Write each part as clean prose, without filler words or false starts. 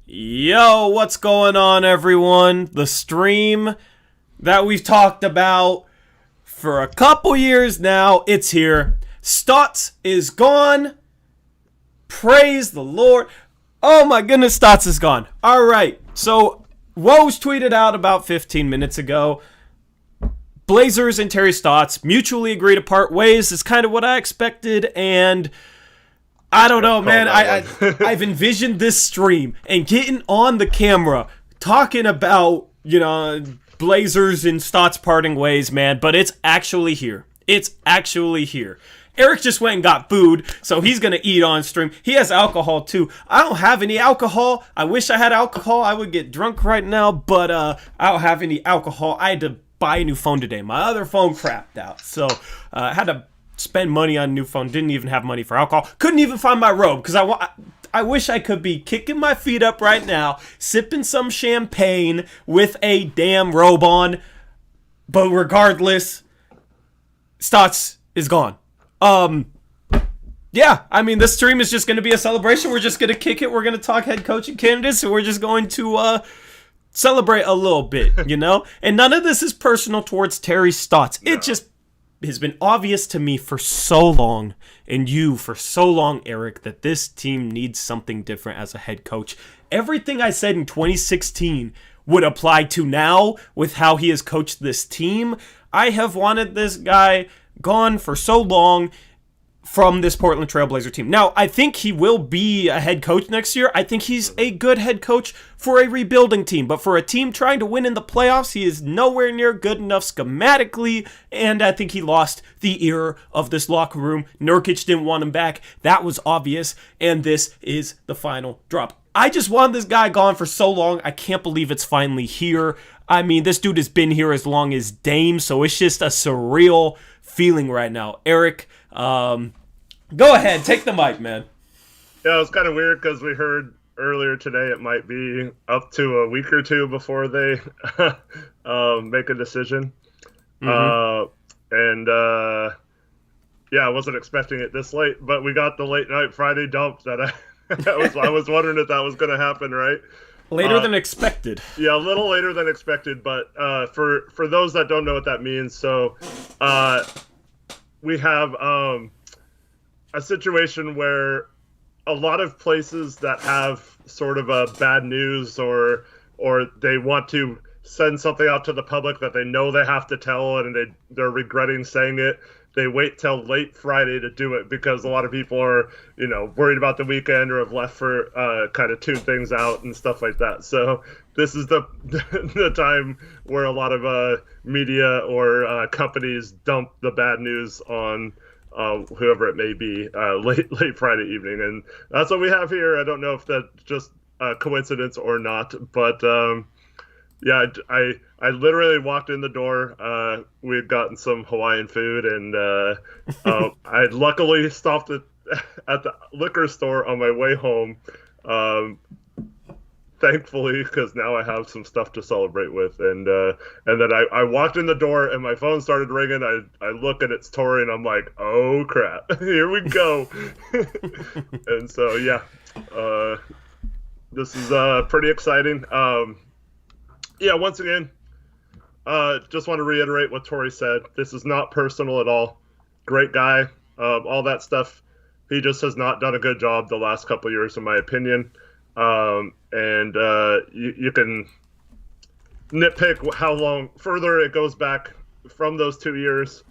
Yo, what's going on, everyone? The stream that we've talked about for a couple years now, it's here. Stotts is gone. Praise the Lord. Oh my goodness, Stotts is gone. All right, so Woes tweeted out about 15 minutes ago. Blazers and Terry Stotts mutually agree to part ways. Is kind of what I expected, and I don't know, man. I've envisioned this stream and getting on the camera talking about, Blazers and Stotts parting ways, man. But it's actually here. It's actually here. Eric just went and got food, so he's going to eat on stream. He has alcohol, too. I don't have any alcohol. I wish I had alcohol. I would get drunk right now, but I don't have any alcohol. I had to buy a new phone today. My other phone crapped out, so I had to spend money on a new phone. Didn't even have money for alcohol. Couldn't even find my robe because I wish I could be kicking my feet up right now, sipping some champagne with a damn robe on. But regardless, Stotts is gone. Yeah, I mean, this stream is just going to be a celebration. We're just going to kick it. We're going to talk head coaching candidates, and we're just going to celebrate a little bit, And none of this is personal towards Terry Stotts. No. It just has been obvious to me for so long, and you for so long, Eric, that this team needs something different as a head coach. Everything I said in 2016 would apply to now with how he has coached this team. I have wanted this guy gone for so long from this Portland Trailblazer team. Now, I think he will be a head coach next year. I think he's a good head coach for a rebuilding team. But for a team trying to win in the playoffs, he is nowhere near good enough schematically. And I think he lost the ear of this locker room. Nurkic didn't want him back. That was obvious. And this is the final drop. I just wanted this guy gone for so long. I can't believe it's finally here. I mean, this dude has been here as long as Dame, so it's just a surreal feeling right now. Eric, go ahead. Take the mic, man. Yeah, it was kind of weird because we heard earlier today it might be up to a week or two before they make a decision. Mm-hmm. I wasn't expecting it this late, but we got the late night Friday dump that I was wondering if that was going to happen, right? Later than expected. Yeah, a little later than expected, but for those that don't know what that means, so we have a situation where a lot of places that have sort of a bad news or they want to send something out to the public that they know they have to tell and they're regretting saying it, they wait till late Friday to do it because a lot of people are, worried about the weekend or have left for kind of tune things out and stuff like that. So this is the the time where a lot of media or companies dump the bad news on whoever it may be late Friday evening. And that's what we have here. I don't know if that's just a coincidence or not, but yeah, I literally walked in the door. We had gotten some Hawaiian food, and I luckily stopped at the liquor store on my way home. Thankfully, because now I have some stuff to celebrate with, and then I walked in the door and my phone started ringing. I look and it's Tori, and I'm like, oh crap, here we go. And so yeah, this is pretty exciting. Yeah, once again, just want to reiterate what Tori said. This is not personal at all. Great guy, all that stuff. He just has not done a good job the last couple of years, in my opinion. And you can nitpick how long further it goes back from those 2 years.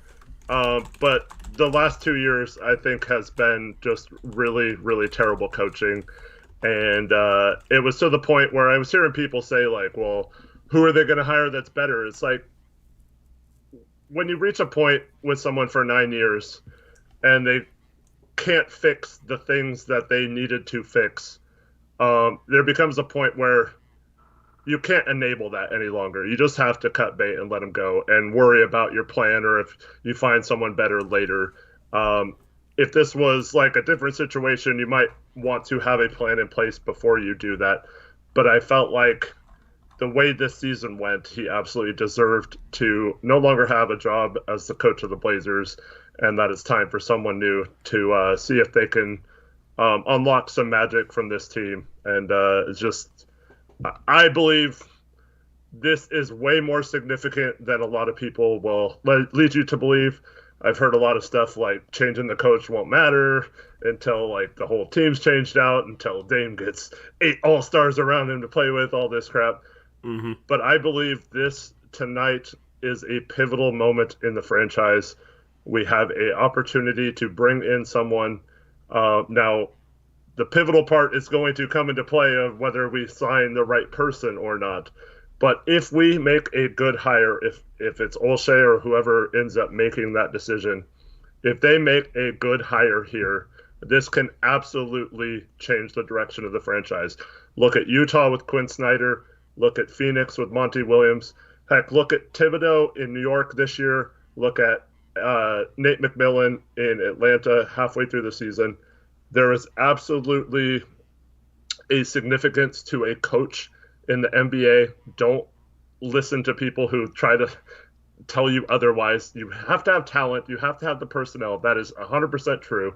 But the last 2 years, I think, has been just really, really terrible coaching. And it was to the point where I was hearing people say, like, well, who are they going to hire that's better? It's like when you reach a point with someone for 9 years and they can't fix the things that they needed to fix, there becomes a point where you can't enable that any longer. You just have to cut bait and let them go and worry about your plan, or if you find someone better later. If this was like a different situation, you might want to have a plan in place before you do that. But I felt like the way this season went, he absolutely deserved to no longer have a job as the coach of the Blazers, and that it's time for someone new to see if they can unlock some magic from this team. And it's just, I believe this is way more significant than a lot of people will lead you to believe. I've heard a lot of stuff like changing the coach won't matter until like the whole team's changed out, until Dame gets 8 all-stars around him to play with, all this crap. Mm-hmm. But I believe this tonight is a pivotal moment in the franchise. We have a opportunity to bring in someone. Now, the pivotal part is going to come into play of whether we sign the right person or not. But if we make a good hire, if it's Olshey or whoever ends up making that decision, if they make a good hire here, this can absolutely change the direction of the franchise. Look at Utah with Quinn Snyder. Look at Phoenix with Monty Williams. Heck, look at Thibodeau in New York this year. Look at Nate McMillan in Atlanta halfway through the season. There is absolutely a significance to a coach in the NBA. Don't listen to people who try to tell you otherwise. You have to have talent. You have to have the personnel. That is 100% true.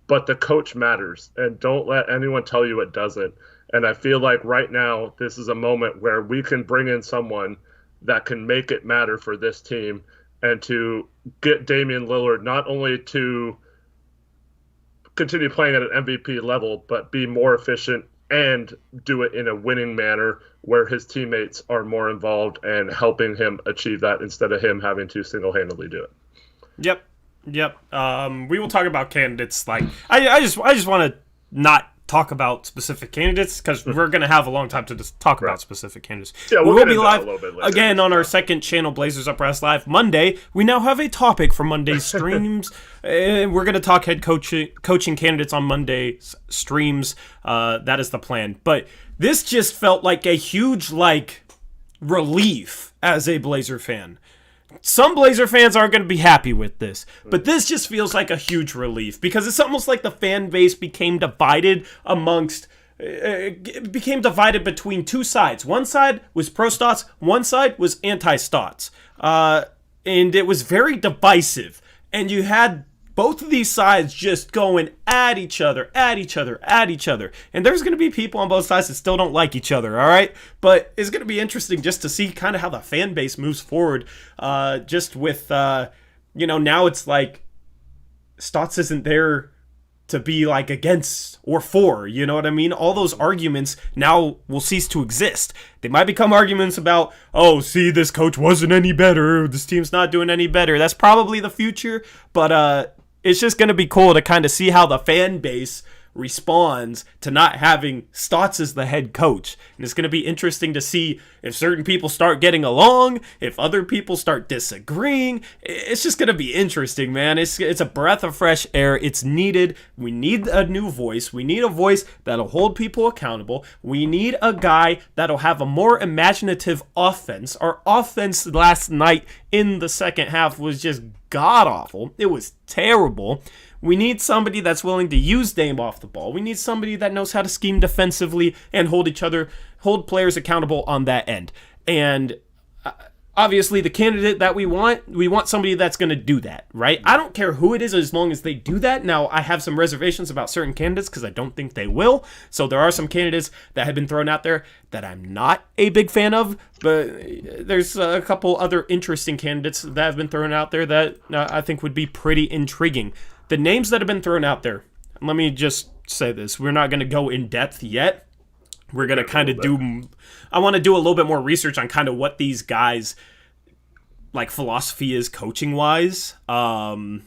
But the coach matters, and don't let anyone tell you it doesn't. And I feel like right now this is a moment where we can bring in someone that can make it matter for this team and to get Damian Lillard not only to continue playing at an MVP level, but be more efficient and do it in a winning manner where his teammates are more involved and helping him achieve that instead of him having to single-handedly do it. Yep. We will talk about candidates. Like I just want to not talk about specific candidates because we're going to have a long time to just talk about specific candidates. Yeah, we will be live again on our second channel, Blazers Uprise Live, Monday. We now have a topic for Monday's streams. We're going to talk head coaching candidates on Monday's streams. That is the plan. But this just felt like a huge relief as a Blazer fan. Some Blazer fans aren't going to be happy with this, but this just feels like a huge relief because it's almost like the fan base became divided between two sides. One side was pro Stotts, one side was anti Stotts, and it was very divisive. And you had both of these sides just going at each other. And there's going to be people on both sides that still don't like each other, all right? But it's going to be interesting just to see kind of how the fan base moves forward, just with, now it's like Stotts isn't there to be against or for, you know what I mean? All those arguments now will cease to exist. They might become arguments about, oh, see, this coach wasn't any better, this team's not doing any better. That's probably the future, but it's just going to be cool to kind of see how the fan base responds to not having Stotts as the head coach. And it's going to be interesting to see if certain people start getting along, if other people start disagreeing. It's just going to be interesting, man. It's a breath of fresh air. It's needed. We need a new voice. We need a voice that'll hold people accountable. We need a guy that'll have a more imaginative offense. Our offense last night in the second half was just god-awful. It was terrible. We need somebody that's willing to use Dame off the ball. We need somebody that knows how to scheme defensively and hold players accountable on that end. And obviously the candidate that we want somebody that's going to do that, right? I don't care who it is as long as they do that. Now, I have some reservations about certain candidates because I don't think they will. So there are some candidates that have been thrown out there that I'm not a big fan of, but there's a couple other interesting candidates that have been thrown out there that I think would be pretty intriguing. The names that have been thrown out there, let me just say this. We're not going to go in depth yet. We're going to kind of I want to do a little bit more research on kind of what these guys' philosophy is coaching-wise, and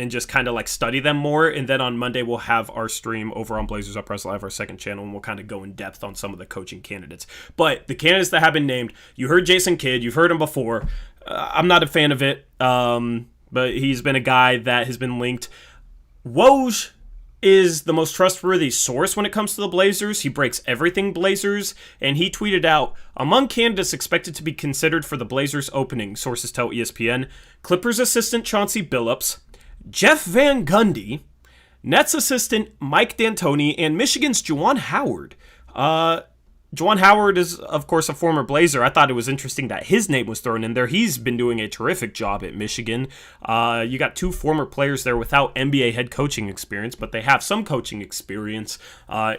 just kind of study them more. And then on Monday, we'll have our stream over on Blazers Uprise Live, our second channel, and we'll kind of go in depth on some of the coaching candidates. But the candidates that have been named, you heard Jason Kidd. You've heard him before. I'm not a fan of it, but he's been a guy that has been linked. Woj is the most trustworthy source when it comes to the Blazers. He breaks everything Blazers, and he tweeted out, among candidates expected to be considered for the Blazers opening, sources tell ESPN, Clippers assistant Chauncey Billups, Jeff Van Gundy, Nets assistant Mike D'Antoni, and Michigan's Juwan Howard. Juwan Howard is, of course, a former Blazer. I thought it was interesting that his name was thrown in there. He's been doing a terrific job at Michigan. You got 2 former players there without NBA head coaching experience, but they have some coaching experience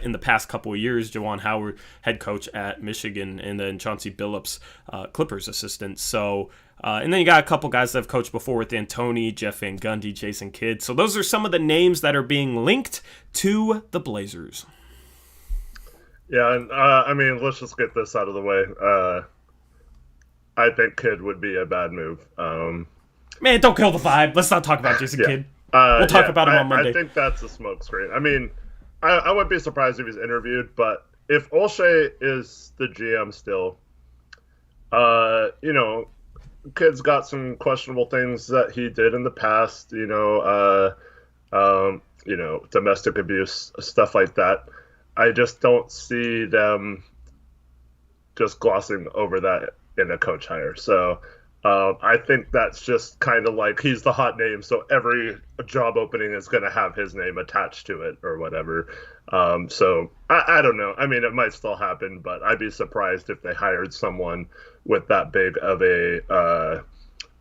in the past couple of years. Juwan Howard, head coach at Michigan, and then Chauncey Billups, Clippers assistant. So, and then you got a couple guys that have coached before with D'Antoni, Jeff Van Gundy, Jason Kidd. So those are some of the names that are being linked to the Blazers. Yeah, and I mean, let's just get this out of the way. I think Kidd would be a bad move. Man, don't kill the vibe. Let's not talk about Jason Kidd. We'll talk about him on Monday. I think that's a smokescreen. I mean, I wouldn't be surprised if he's interviewed, but if Olshey is the GM still, you know, Kidd's got some questionable things that he did in the past. You know, domestic abuse, stuff like that. I just don't see them just glossing over that in a coach hire. So I think that's just kind of like he's the hot name, so every job opening is going to have his name attached to it or whatever. So I don't know. I mean, it might still happen, but I'd be surprised if they hired someone with that big of a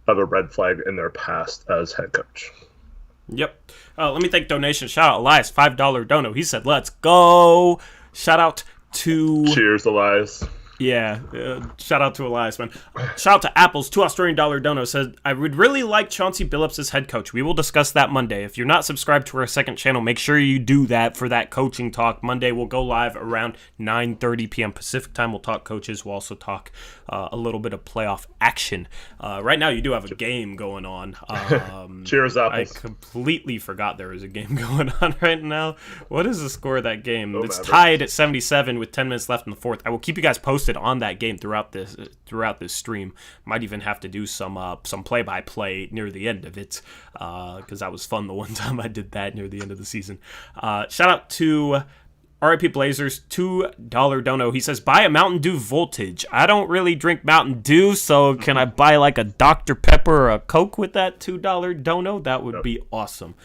red flag in their past as head coach. Yep. Let me thank donation. Shout out Elias, $5 dono. He said, let's go. Shout out to... Cheers, Elias. Yeah, shout out to Elias, man. Shout out to Apple's $2 Australian dono. Said, I would really like Chauncey Billups as head coach. We will discuss that Monday. If you're not subscribed to our second channel, make sure you do that for that coaching talk. Monday we'll go live around 9:30 p.m. Pacific time. We'll talk coaches. We'll also talk a little bit of playoff action. Right now you do have a game going on. Cheers, Apples. I completely forgot there was a game going on right now. What is the score of that game? No It's matter. tied at 77 with 10 minutes left in the fourth. I will keep you guys posted on that game throughout this stream. Might even have to do some play-by-play near the end of it, because that was fun the one time I did that near the end of the season. Shout out to RIP Blazers, $2 dono. He says, buy a Mountain Dew Voltage. I don't really drink Mountain Dew, so can I buy like a Dr. Pepper or a Coke with that $2 dono? That would be awesome.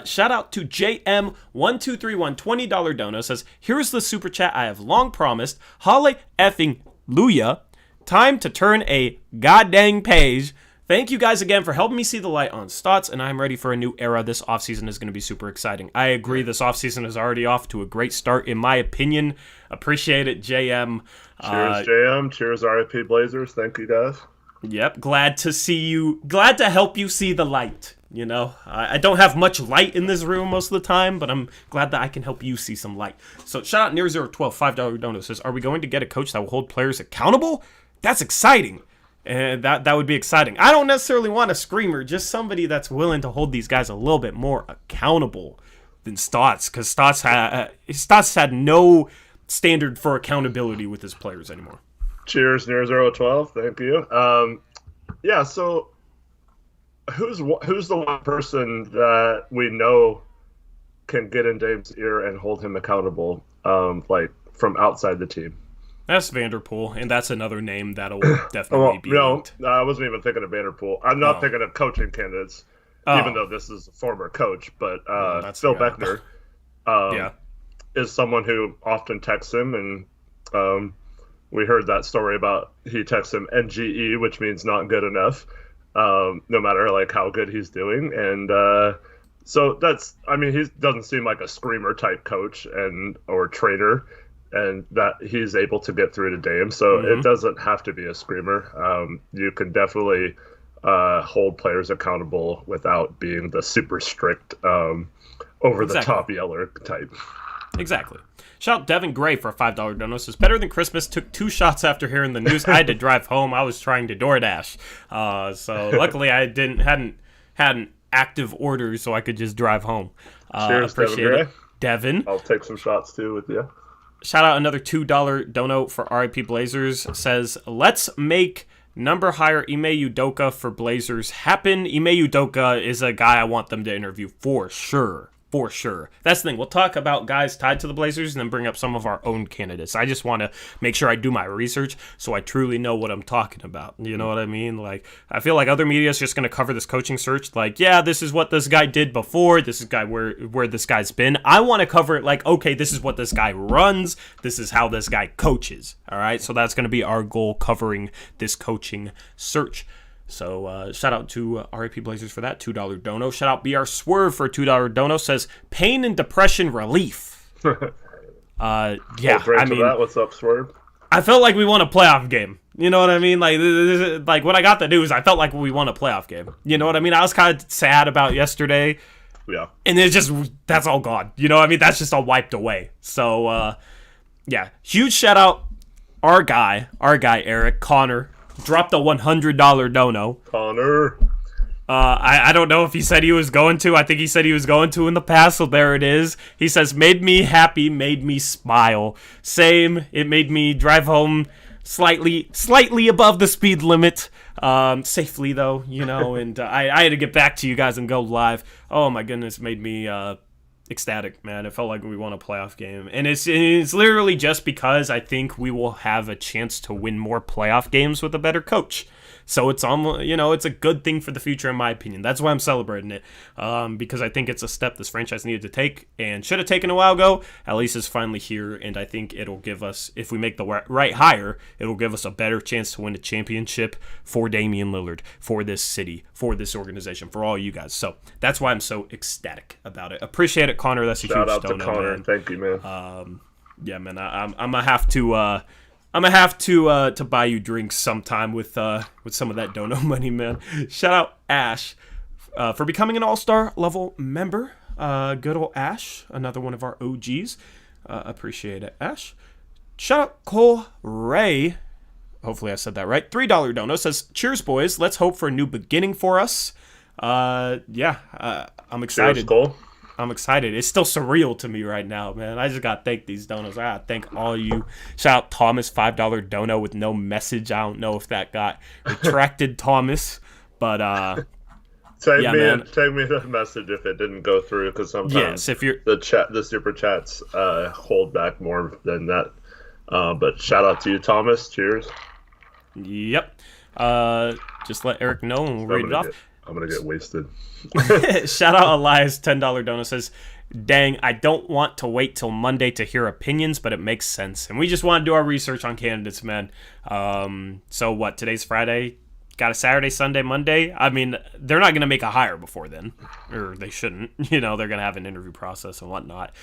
Shout out to JM1231, $20 dono. Says, here's the super chat I have long promised. Holly effing Luya. Time to turn a goddamn page. Thank you guys again for helping me see the light on Stotts, and I'm ready for a new era. This offseason is going to be super exciting. I agree, this offseason is already off to a great start, in my opinion. Appreciate it, JM. Cheers, JM. Cheers, RIP Blazers. Thank you, guys. Yep, glad to see you. Glad to help you see the light. You know, I don't have much light in this room most of the time, but I'm glad that I can help you see some light. So shout out Near012, $5 dono. Says, are we going to get a coach that will hold players accountable? That's exciting. And that would be exciting. I don't necessarily want a screamer, just somebody that's willing to hold these guys a little bit more accountable than Stotts, because Stotts had no standard for accountability with his players anymore. Cheers, Near012. Thank you. Yeah, so who's the one person that we know can get in Dame's ear and hold him accountable, like from outside the team? That's Vanderpool, and that's another name that'll definitely be linked. No, I wasn't even thinking of Vanderpool. I'm not thinking of coaching candidates, even though this is a former coach. But Phil Beckner is someone who often texts him, and we heard that story about he texts him NGE, which means not good enough, no matter like how good he's doing. And so that's, I mean, he doesn't seem like a screamer type coach or trainer, and that he's able to get through to Dame. So it doesn't have to be a screamer. You can definitely hold players accountable without being the super strict, over-the-top yeller type. Exactly. Shout out Devin Gray for a $5 dono. Says, better than Christmas. Took 2 shots after hearing the news. I had to drive home. I was trying to DoorDash. So luckily I hadn't had an active order, so I could just drive home. Cheers, appreciate it. Devin. I'll take some shots too with you. Shout out another $2 dono for RIP Blazers. Says, let's make number hire Ime Udoka for Blazers happen. Ime Udoka is a guy I want them to interview for sure. for sure. That's the thing. We'll talk about guys tied to the Blazers and then bring up some of our own candidates. I just want to make sure I do my research so I truly know what I'm talking about. You know what I mean? Like, I feel like other media is just going to cover this coaching search. Like, yeah, this is what this guy did before. This is where this guy's been. I want to cover it like, okay, this is what this guy runs. This is how this guy coaches. All right. So that's going to be our goal covering this coaching search. So shout out to RIP Blazers for that $2 dono. Shout out BR Swerve for a $2 dono. Says pain and depression relief. Yeah, I mean, that. What's up, Swerve? I felt like we won a playoff game. You know what I mean? Like when I got the news, I felt like we won a playoff game. You know what I mean? I was kind of sad about yesterday. Yeah. And that's all gone. You know what I mean? That's just all wiped away. So yeah, huge shout out our guy Eric Connor. Dropped a $100 dono. Connor. I don't know if he said he was going to. I think he said he was going to in the past, so there it is. He says, made me happy, made me smile. Same, it made me drive home slightly above the speed limit. Safely, though, you know, and I had to get back to you guys and go live. Oh, my goodness, made me ecstatic, man. It felt like we won a playoff game, and it's literally just because I think we will have a chance to win more playoff games with a better coach. So it's almost, you know, it's a good thing for the future in my opinion. That's why I'm celebrating it, because I think it's a step this franchise needed to take and should have taken a while ago. At least it's finally here, and I think it'll give us, if we make the right hire, it'll give us a better chance to win a championship for Damian Lillard, for this city, for this organization, for all you guys. So that's why I'm so ecstatic about it. Appreciate it, Connor. That's a shout huge out to Connor. Man. Thank you, man. Yeah, man. I'm gonna have to. I'm gonna have to buy you drinks sometime with some of that dono money, man. Shout out Ash for becoming an all-star level member. Good old Ash, another one of our OGs. Appreciate it, Ash. Shout out Cole Ray. Hopefully I said that right. $3 dono says, "Cheers, boys. Let's hope for a new beginning for us." I'm excited. Cheers, Cole. I'm excited. It's still surreal to me right now, man. I just got to thank these donos. I got to thank all you. Shout out Thomas, $5 dono with no message. I don't know if that got retracted, Thomas. But, Take me the message if it didn't go through, because sometimes the super chats hold back more than that. But shout out to you, Thomas. Cheers. Yep. Just let Eric know and we'll read it off. I'm going to get wasted. Shout out Elias, $10 donor says, "Dang, I don't want to wait till Monday to hear opinions, but it makes sense. And we just want to do our research on candidates, man." So what, today's Friday? Got a Saturday, Sunday, Monday? I mean, they're not going to make a hire before then. Or they shouldn't. You know, they're going to have an interview process and whatnot.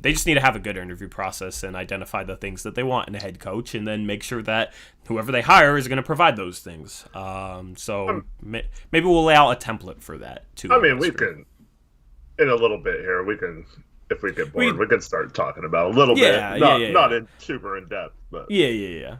They just need to have a good interview process and identify the things that they want in a head coach, and then make sure that whoever they hire is going to provide those things. Maybe we'll lay out a template for that, too. I mean, we can, in a little bit here, if we get bored, we can start talking about a little bit. Not in super in depth, but yeah.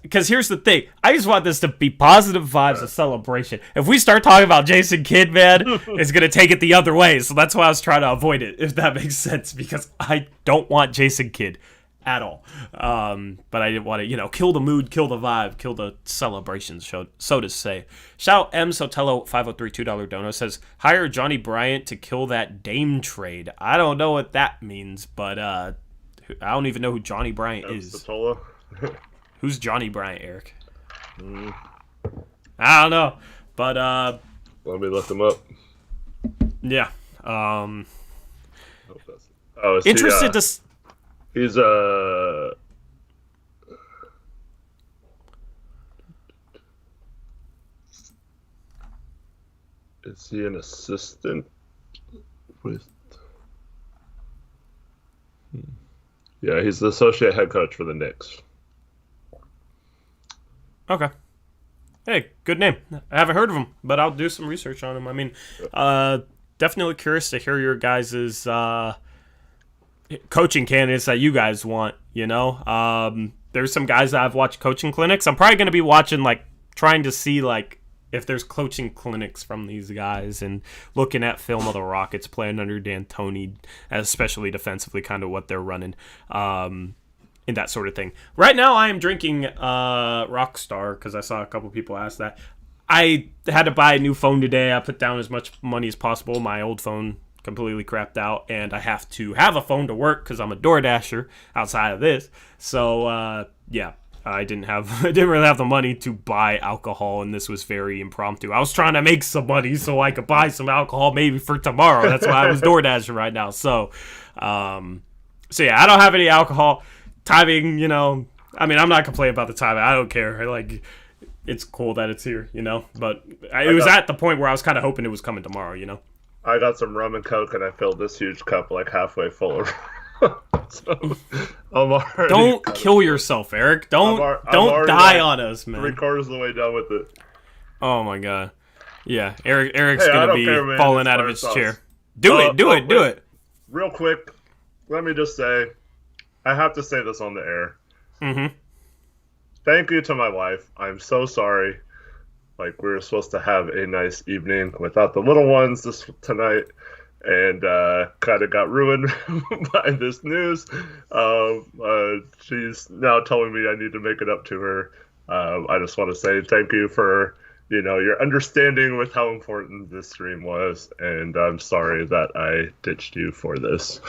Because here's the thing. I just want this to be positive vibes of celebration. If we start talking about Jason Kidd, man, it's gonna take it the other way. So that's why I was trying to avoid it, if that makes sense. Because I don't want Jason Kidd at all. But I didn't want to, kill the mood, kill the vibe, kill the celebration, so to say. Shout out M Sotelo 503 $2 dono says, "Hire Johnny Bryant to kill that Dame trade." I don't know what that means, but I don't even know who Johnny Bryant is. Sotelo? Who's Johnny Bryant, Eric? I don't know, but let me look him up. Yeah. Interested to. He's Is he an assistant with? Yeah, he's the associate head coach for the Knicks. Okay. Hey, good name. I haven't heard of him, but I'll do some research on him. I mean, definitely curious to hear your guys' coaching candidates that you guys want, There's some guys that I've watched coaching clinics. I'm probably going to be watching, trying to see, if there's coaching clinics from these guys and looking at film of the Rockets playing under D'Antoni, especially defensively, kind of what they're running, and that sort of thing. Right now, I am drinking Rockstar because I saw a couple people ask that. I had to buy a new phone today. I put down as much money as possible. My old phone completely crapped out, and I have to have a phone to work because I'm a DoorDasher outside of this. So, yeah. I didn't really have the money to buy alcohol, and this was very impromptu. I was trying to make some money so I could buy some alcohol maybe for tomorrow. That's why I was door dashing right now. So yeah, I don't have any alcohol. Timing, I mean, I'm not complaining about the timing. I don't care. Like, it's cool that it's here, But it was at the point where I was kind of hoping it was coming tomorrow, I got some rum and coke, and I filled this huge cup like halfway full of. So, don't kill yourself, Eric. Don't die on us, man. 3/4 of the way done with it. Oh my god. Yeah, Eric's gonna be falling out of his chair. Do it. Real quick, let me just say, I have to say this on the air. Mm-hmm. Thank you to my wife. I'm so sorry. Like, we were supposed to have a nice evening without the little ones tonight. And kind of got ruined by this news. She's now telling me I need to make it up to her. I just want to say thank you for your understanding with how important this stream was, and I'm sorry that I ditched you for this.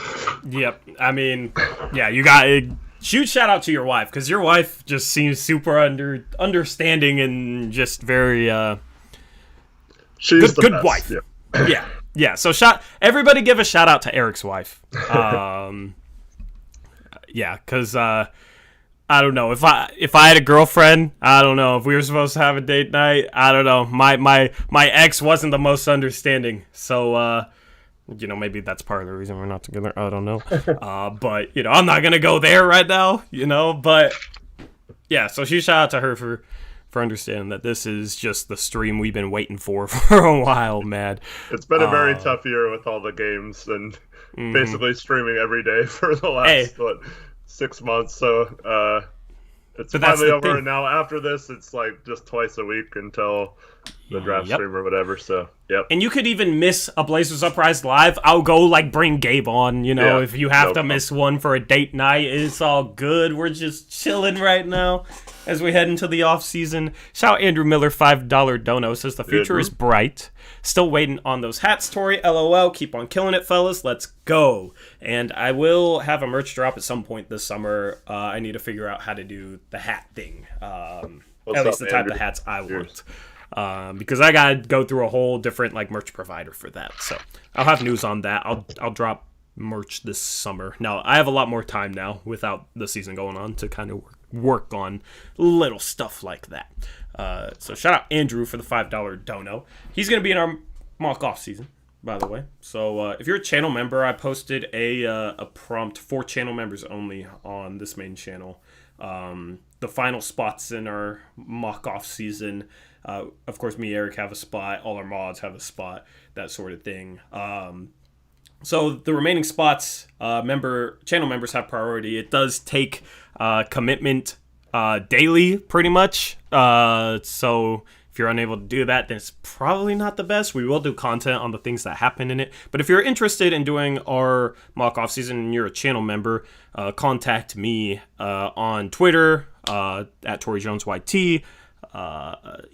Yep. I mean, yeah, you got a huge shout out to your wife, because your wife just seems super understanding and just very she's good best. Wife. Yeah. Yeah, so everybody give a shout out to Eric's wife. Yeah, because I don't know, if I had a girlfriend, I don't know if we were supposed to have a date night. I don't know. My ex wasn't the most understanding, so maybe that's part of the reason we're not together. I don't know. But I'm not gonna go there right now. But yeah, so shout out to her for understanding that this is just the stream we've been waiting for a while, man. It's been a very tough year with all the games and basically streaming every day for the last 6 months. So it's finally over, and now after this, it's like just twice a week until the draft stream or whatever. So and you could even miss a Blazers Uprise live. I'll go bring Gabe on. If you have to miss one for a date night, it's all good. We're just chilling right now as we head into the off season. Shout out Andrew Miller, $5 dono, says the future is bright. Still waiting on those hats, Tori. LOL. Keep on killing it, fellas. Let's go. And I will have a merch drop at some point this summer. I need to figure out how to do the hat thing. At least the type of hats I want. Because I gotta go through a whole different merch provider for that. So I'll have news on that. I'll drop merch this summer. Now I have a lot more time now without the season going on to kind of work on little stuff like that. So shout out Andrew for the $5 dono. He's gonna be in our mock off season, by the way. So if you're a channel member, I posted a prompt for channel members only on this main channel. The final spots in our mock off season. Of course, me, Eric have a spot. All our mods have a spot. That sort of thing. So the remaining spots, channel members have priority. It does take commitment daily, pretty much. So if you're unable to do that, then it's probably not the best. We will do content on the things that happen in it. But if you're interested in doing our mock off season and you're a channel member, contact me on Twitter at ToryJonesYT.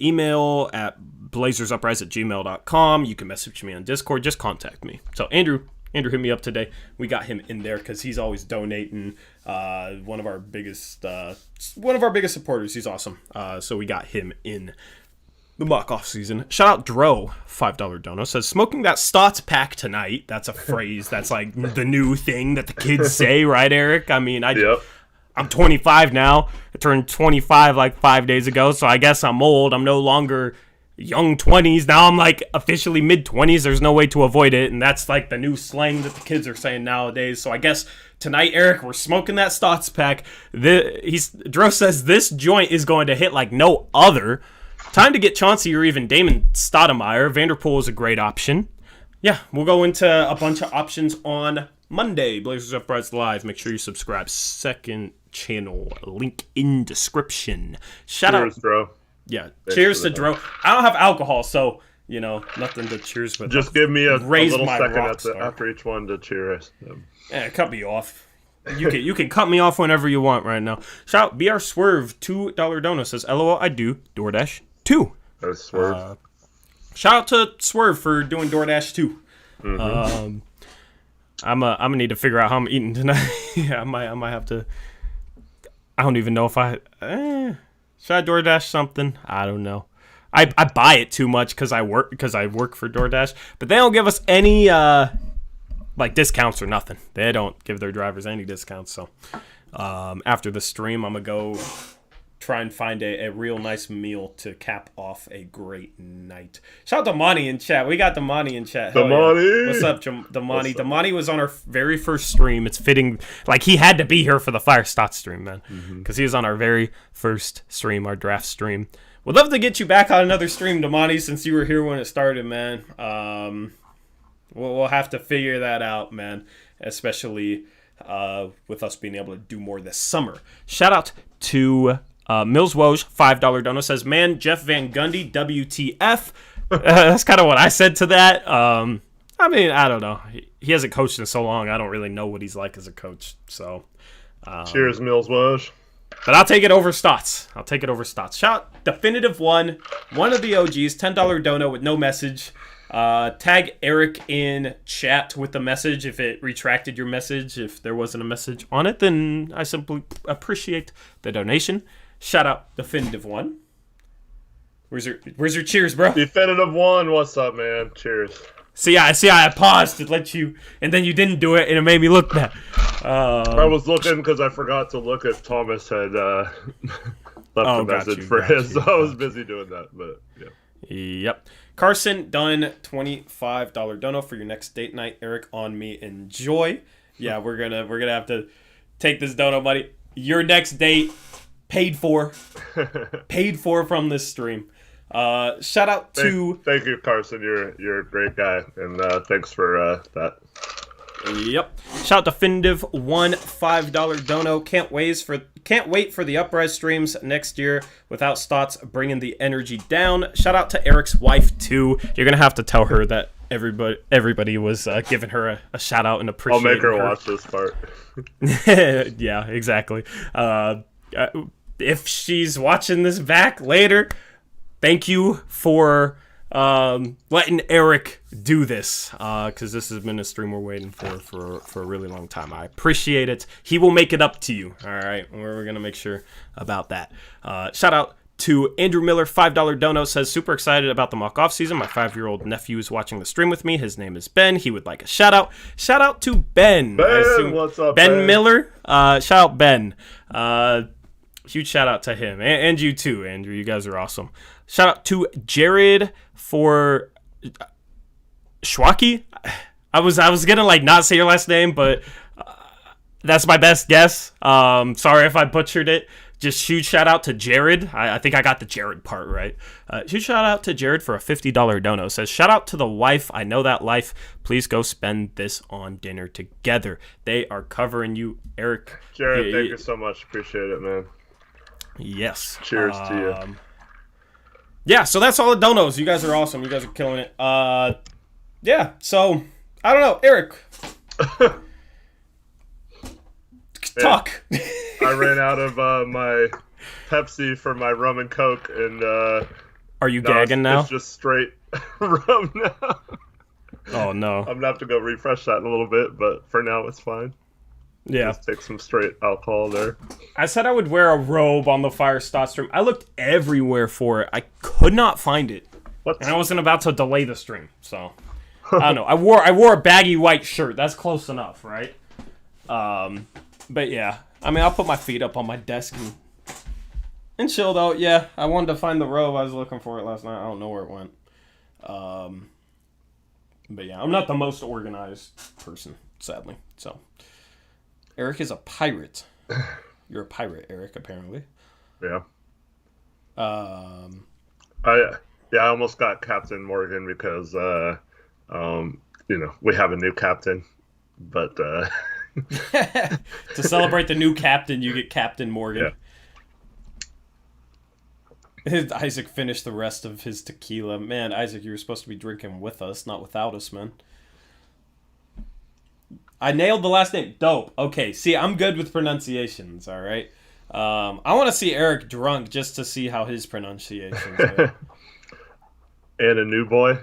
Email at blazersuprise@gmail.com. You can message me on Discord. Just contact me. So Andrew hit me up today. We got him in there because he's always donating. One of our biggest supporters. He's awesome. So we got him in the mock off season. Shout out Dro, $5 dono, says smoking that Stotts pack tonight. That's a phrase that's the new thing that the kids say, right, Eric? I mean, I'm 25 now. I turned 25 5 days ago, so I guess I'm old. I'm no longer young 20s. Now I'm officially mid 20s. There's no way to avoid it, and that's the new slang that the kids are saying nowadays. So I guess tonight, Eric, we're smoking that Stotts pack. Dro says this joint is going to hit like no other. Time to get Chauncey or even Damon Stoudemire. Vanderpool is a great option. Yeah, we'll go into a bunch of options on Monday. Blazers Uprise Live. Make sure you subscribe. Second channel, link in description. Cheers, out, bro. Yeah, cheers to Dro. I don't have alcohol, so nothing to cheers with. Just give me a little second after each one to cheer us. Yeah, cut me off. You can cut me off whenever you want right now. Shout out BR Swerve, $2 dono, says LOL I do DoorDash 2. Swerve. Shout out to Swerve for doing DoorDash 2. Mm-hmm. I'm gonna need to figure out how I'm eating tonight. Yeah, I might have to. I don't even know if should I DoorDash something? I don't know. I buy it too much because I work for DoorDash, but they don't give us any like discounts or nothing. They don't give their drivers any discounts. So after the stream, I'm gonna go try and find a real nice meal to cap off a great night. Shout out to Monty in chat. We got Damani in chat. Damani! Yeah. What's up, Damani? Damani was on our very first stream. It's fitting. Like, he had to be here for the Fire Stotts stream, man. Because he was on our very first stream, our draft stream. Would love to get you back on another stream, Damani, since you were here when it started, man. We'll have to figure that out, man. Especially with us being able to do more this summer. Shout out to... Mills Woj, $5 dono, says, man, Jeff Van Gundy, WTF. That's kind of what I said to that. I mean, I don't know. He hasn't coached in so long. I don't really know what he's like as a coach. So, cheers, Mills Woj. But I'll take it over Stotts. Shout out Definitive one of the OGs, $10 dono with no message. Tag Eric in chat with the message if it retracted your message. If there wasn't a message on it, then I simply appreciate the donation. Shout out Definitive one. Where's your cheers, bro? Definitive one, what's up, man? Cheers. See, I paused to let you, and then you didn't do it, and it made me look bad. I was looking because I forgot to look if Thomas had left a message for his, so I was busy doing that. But yeah. Yep. Carson Dunn, $25 dono for your next date night. Eric on me, enjoy. Yeah, we're gonna have to take this dono money. Your next date paid for from this stream. Shout out to thank you, Carson. You're a great guy, and thanks for that. Yep. Shout out Definitive one, $5 dono. Can't wait for the Uprise streams next year without Stotts bringing the energy down. Shout out to Eric's wife too. You're gonna have to tell her that everybody was giving her a shout out and appreciating I'll make her watch this part. Yeah, exactly. If she's watching this back later, thank you for letting Eric do this, because this has been a stream we're waiting for a really long time. I appreciate it. He will make it up to you. All right, we're gonna make sure about that. Shout out to Andrew Miller, $5 dono, says, super excited about the mock off season. My 5-year-old nephew is watching the stream with me. His name is Ben. He would like a shout out. Shout out to Ben. What's up, Ben Miller? Shout out Ben. Huge shout out to him and you too, Andrew. You guys are awesome. Shout out to Jared for Schwaki. I was gonna not say your last name, but that's my best guess. Sorry if I butchered it. Just huge shout out to Jared. I think I got the Jared part right. Huge shout out to Jared for a $50 dono. Says, shout out to the wife. I know that life. Please go spend this on dinner together. They are covering you, Eric. Jared, thank you so much. Appreciate it, man. Yes. Cheers to you. Yeah, so that's all the donos. You guys are awesome. You guys are killing it. Yeah, so, I don't know. Eric. Talk. I ran out of my Pepsi for my rum and Coke, and are you gagging now? It's just straight rum now. Oh, no. I'm going to have to go refresh that in a little bit, but for now it's fine. Yeah. Just take some straight alcohol there. I said I would wear a robe on the Fire Stotts stream. I looked everywhere for it. I could not find it. What? And I wasn't about to delay the stream, so I don't know. I wore a baggy white shirt. That's close enough, right? But yeah. I mean, I'll put my feet up on my desk and chill though. Yeah, I wanted to find the robe. I was looking for it last night. I don't know where it went. But yeah, I'm not the most organized person, sadly. So Eric is a pirate. You're a pirate, Eric, apparently. Yeah. I almost got Captain Morgan because we have a new captain, but to celebrate the new captain, you get Captain Morgan. Yeah. Isaac finished the rest of his tequila. Man, Isaac, you were supposed to be drinking with us, not without us, man. I nailed the last name. Dope. Okay, see, I'm good with pronunciations, all right? I want to see Eric drunk just to see how his pronunciations go. And a new boy.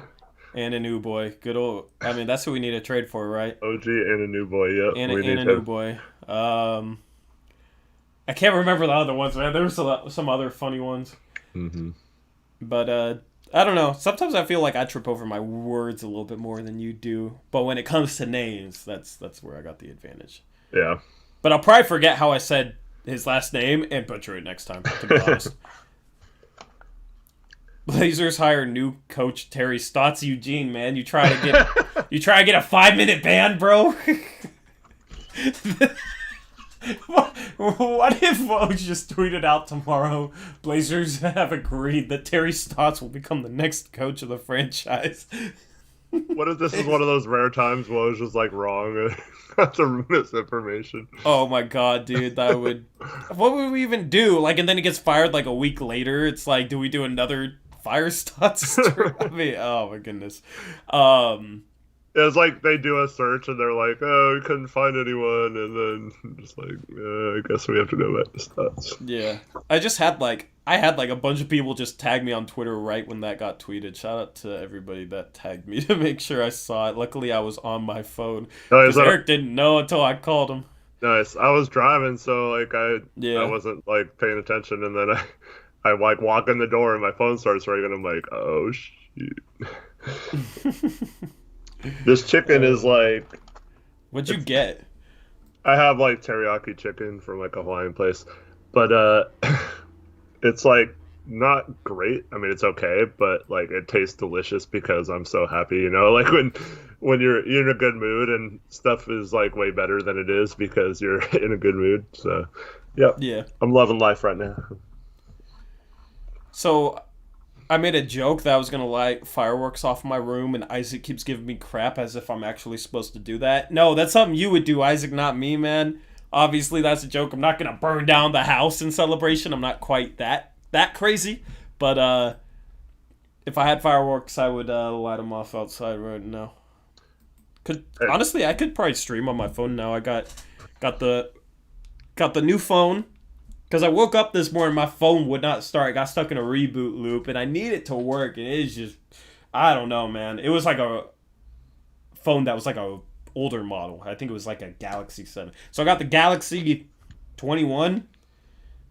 And a new boy. Good old. I mean, that's who we need to trade for, right? OG and a new boy. Yep. And a new boy. I can't remember the other ones, man. There was some other funny ones. Mm-hmm. But I don't know. Sometimes I feel like I trip over my words a little bit more than you do. But when it comes to names, that's where I got the advantage. Yeah. But I'll probably forget how I said his last name and butcher it next time, to be honest. Blazers hire new coach Terry Stotts. Eugene, man, you try to get a 5-minute ban, bro. What if Woj just tweeted out tomorrow? Blazers have agreed that Terry Stotts will become the next coach of the franchise. What if this is one of those rare times Woj was like wrong? That's a misinformation. Oh my god, dude, that would. What would we even do? Like, and then he gets fired like a week later. It's like, do we do another fire Stotts? I mean, oh my goodness. It's like they do a search and they're like, oh, we couldn't find anyone, and then just like, I guess we have to go back to Stotts. Yeah, I had a bunch of people just tag me on Twitter right when that got tweeted. Shout out to everybody that tagged me to make sure I saw it. Luckily, I was on my phone because Eric didn't know until I called him. Nice. I was driving, so like I wasn't like paying attention, and then I like walk in the door and my phone starts ringing. I'm like, oh shoot. This chicken is like... What'd you get? I have like teriyaki chicken from like a Hawaiian place. But it's like not great. I mean, it's okay, but like it tastes delicious because I'm so happy, you know? Like when you're in a good mood and stuff is like way better than it is because you're in a good mood. So, yeah. I'm loving life right now. So... I made a joke that I was going to light fireworks off my room, and Isaac keeps giving me crap as if I'm actually supposed to do that. No, that's something you would do, Isaac, not me, man. Obviously, that's a joke. I'm not going to burn down the house in celebration. I'm not quite that crazy. But if I had fireworks, I would light them off outside right now. Honestly, I could probably stream on my phone now. I got the new phone. Because I woke up this morning, my phone would not start. It got stuck in a reboot loop, and I need it to work, and it's just, I don't know, man. It was like a phone that was like a older model. I think it was like a Galaxy 7. So I got the Galaxy 21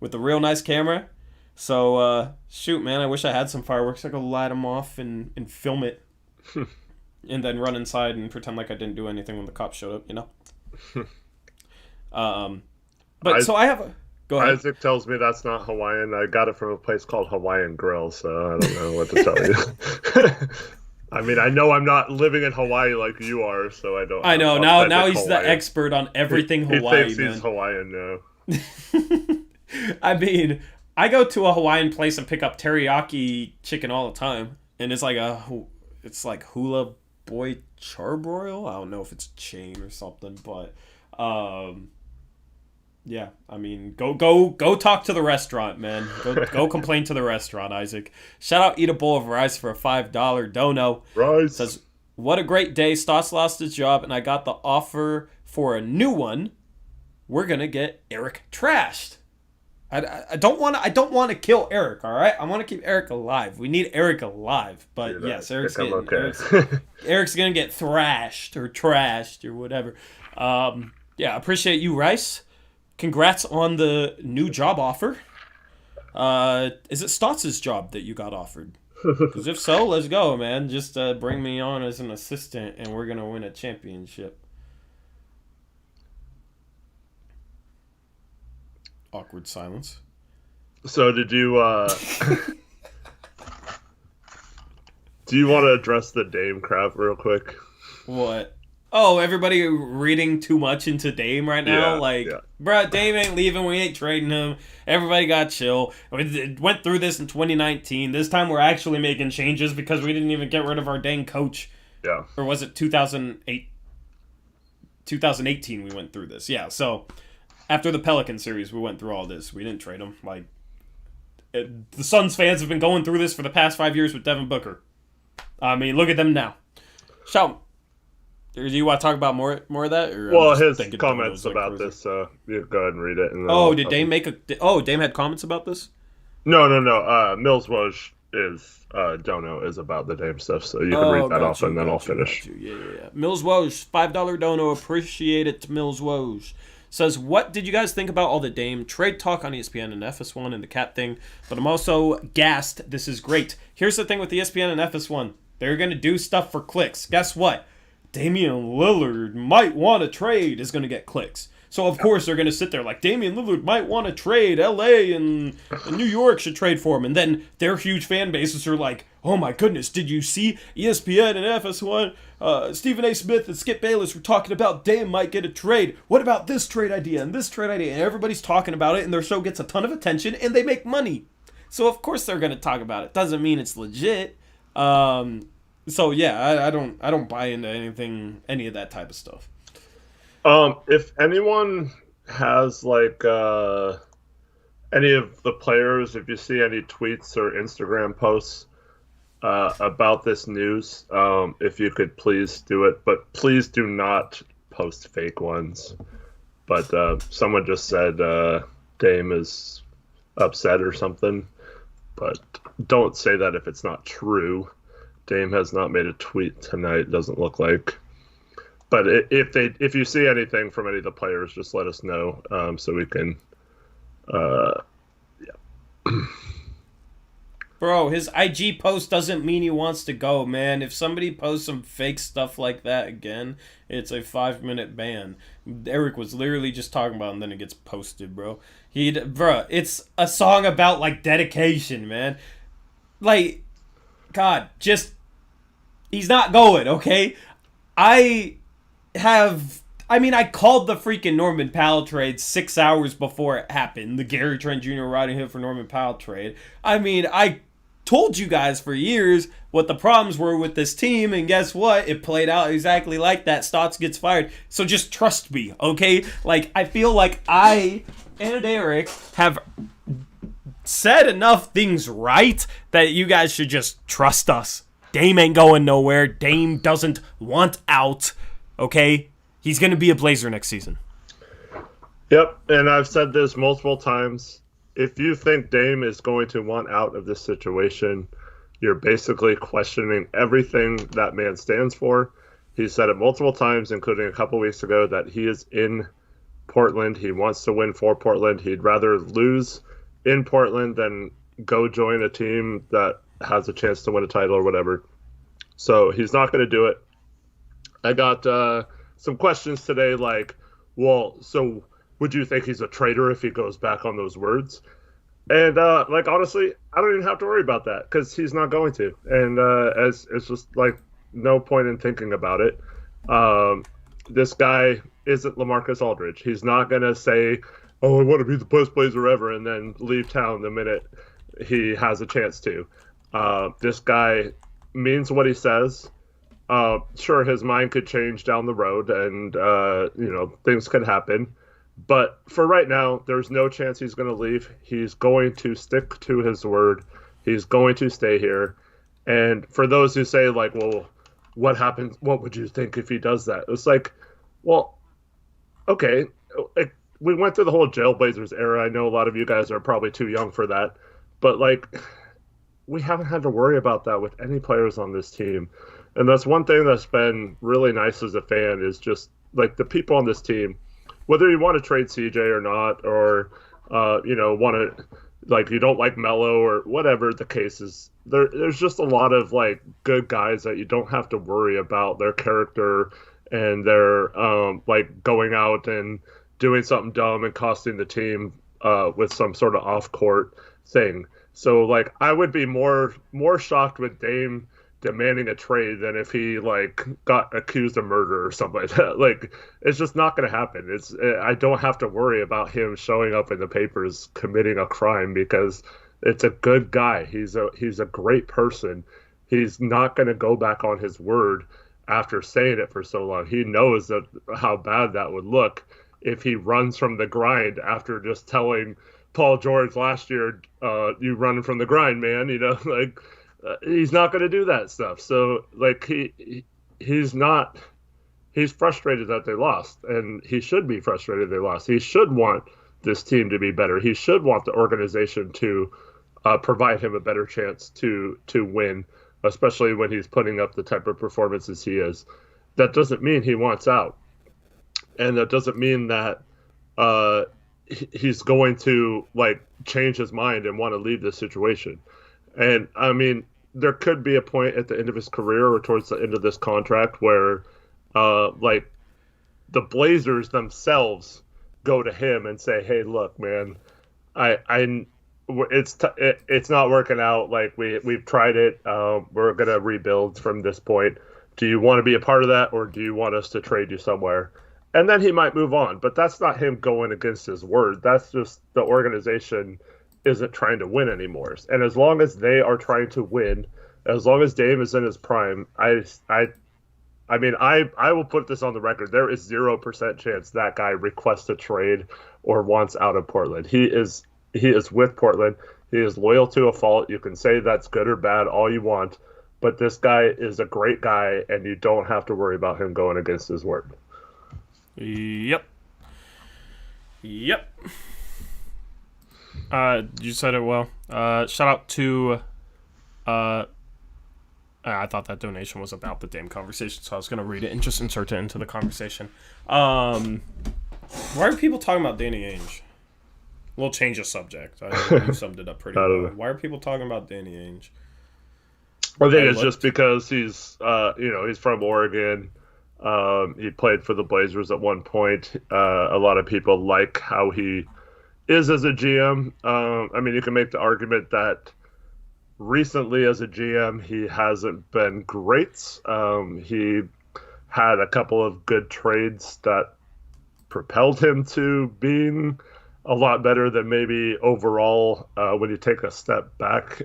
with a real nice camera. So, shoot, man, I wish I had some fireworks. I could light them off and film it, and then run inside and pretend like I didn't do anything when the cops showed up, you know? So I have a... Go ahead. Isaac tells me that's not Hawaiian. I got it from a place called Hawaiian Grill, so I don't know what to tell you. I mean, I know I'm not living in Hawaii like you are, so I don't. I know. Now he's Hawaiian. The expert on everything Hawaii. He thinks he's Hawaiian now. I mean, I go to a Hawaiian place and pick up teriyaki chicken all the time, and it's like Hula Boy Charbroil. I don't know if it's a chain or something, but. Yeah, I mean, go talk to the restaurant, man. Go complain to the restaurant, Isaac. Shout out Eat a Bowl of Rice for a $5 dono. Rice. Says, what a great day. Stotts lost his job, and I got the offer for a new one. We're going to get Eric trashed. I don't want to kill Eric, all right? I want to keep Eric alive. We need Eric alive. But yes, Eric's going to get thrashed or trashed or whatever. Yeah, appreciate you, Rice. Congrats on the new job offer. Is it Stotts' job that you got offered? Because if so, let's go, man. Just bring me on as an assistant, and we're going to win a championship. Awkward silence. So did you... do you want to address the Dame crap real quick? What? Oh, everybody reading too much into Dame right now? Bruh, Dame ain't leaving. We ain't trading him. Everybody got chill. We went through this in 2019. This time we're actually making changes because we didn't even get rid of our dang coach. Yeah. Or was it 2008? 2018 we went through this. Yeah, so after the Pelican series, we went through all this. We didn't trade him. The Suns fans have been going through this for the past 5 years with Devin Booker. I mean, look at them now. Shout. Do you want to talk about more of that? Or well, his comments about this, so you go ahead and read it. And Dame had comments about this? No. Mills Woj dono is about the Dame stuff, so you can Oh, read that got off you, and then I'll got you, got finish. you. Yeah. Mills Woj, $5 dono. Appreciate it, Mills Woj. Says, what did you guys think about all the Dame trade talk on ESPN and FS1 and the cat thing? But I'm also gassed. This is great. Here's the thing with ESPN and FS1. They're going to do stuff for clicks. Guess what? Damian Lillard might want to trade is going to get clicks. So, of course, they're going to sit there like, Damian Lillard might want to trade. LA and New York should trade for him. And then their huge fan bases are like, oh my goodness, did you see ESPN and FS1? Stephen A. Smith and Skip Bayless were talking about Dame might get a trade. What about this trade idea and this trade idea? And everybody's talking about it, and their show gets a ton of attention, and they make money. So, of course, they're going to talk about it. Doesn't mean it's legit. So yeah, I don't buy into any of that type of stuff. If anyone has like any of the players, if you see any tweets or Instagram posts about this news, if you could please do it, but please do not post fake ones. But someone just said Dame is upset or something, but don't say that if it's not true. Dame has not made a tweet tonight, doesn't look like. But if you see anything from any of the players, just let us know so we can. Bro, his IG post doesn't mean he wants to go, man. If somebody posts some fake stuff like that again, it's a 5-minute ban. Eric was literally just talking about it, and then it gets posted, bro. Bro, it's a song about like dedication, man. Like, God, just he's not going, okay? I called the freaking Norman Powell trade 6 hours before it happened. The Gary Trent Jr. riding hit for Norman Powell trade. I told you guys for years what the problems were with this team, and guess what? It played out exactly like that. Stotts gets fired. So just trust me, okay? Like, I feel like I and Eric have said enough things right that you guys should just trust us. Dame ain't going nowhere. Dame doesn't want out. Okay? He's going to be a Blazer next season. Yep, and I've said this multiple times. If you think Dame is going to want out of this situation, you're basically questioning everything that man stands for. He said it multiple times, including a couple weeks ago, that he is in Portland. He wants to win for Portland. He'd rather lose in Portland than go join a team that has a chance to win a title or whatever. So he's not going to do it. I got some questions today like, well, so would you think he's a traitor if he goes back on those words? And honestly, I don't even have to worry about that because he's not going to. And as it's just like no point in thinking about it. This guy isn't LaMarcus Aldridge. He's not going to say, oh, I want to be the best Blazer ever, and then leave town the minute he has a chance to. This guy means what he says. Sure, his mind could change down the road, and things could happen. But for right now, there's no chance he's going to leave. He's going to stick to his word. He's going to stay here. And for those who say, like, well, what happens? What would you think if he does that? It's like, well, okay. We went through the whole Jailblazers era. I know a lot of you guys are probably too young for that. But, like, we haven't had to worry about that with any players on this team. And that's one thing that's been really nice as a fan is just, like, the people on this team, whether you want to trade CJ or not, or, want to, like, you don't like Melo or whatever the case is, there's just a lot of, like, good guys that you don't have to worry about their character and their, going out and doing something dumb and costing the team with some sort of off-court thing. So, like, I would be more shocked with Dame demanding a trade than if he, like, got accused of murder or something like that. Like, it's just not going to happen. I don't have to worry about him showing up in the papers committing a crime because it's a good guy. He's a great person. He's not going to go back on his word after saying it for so long. He knows how bad that would look if he runs from the grind after just telling Paul George last year, you running from the grind, man, he's not going to do that stuff. So, like, he's frustrated that they lost, and he should be frustrated they lost. He should want this team to be better. He should want the organization to provide him a better chance to win, especially when he's putting up the type of performances he is. That doesn't mean he wants out, and that doesn't mean that uh, he's going to like change his mind and want to leave this situation. And I mean, there could be a point at the end of his career or towards the end of this contract where, like, the Blazers themselves go to him and say, "Hey, look, man, it's not working out. Like we've tried it. We're gonna rebuild from this point. Do you want to be a part of that, or do you want us to trade you somewhere?" And then he might move on. But that's not him going against his word. That's just the organization isn't trying to win anymore. And as long as they are trying to win, as long as Dame is in his prime, I mean, I will put this on the record. There is 0% chance that guy requests a trade or wants out of Portland. He is with Portland. He is loyal to a fault. You can say that's good or bad all you want, but this guy is a great guy, and you don't have to worry about him going against his word. Yep. You said it well. Shout out to I thought that donation was about the Dame conversation, so I was going to read it and just insert it into the conversation. Why are people talking about Danny Ainge? We'll change the subject. I think you summed it up pretty well. Why are people talking about Danny Ainge? I think it's just because he's from Oregon. He played for the Blazers at one point. A lot of people like how he is as a GM. I mean, you can make the argument that recently as a GM, he hasn't been great. He had a couple of good trades that propelled him to being a lot better than maybe overall when you take a step back.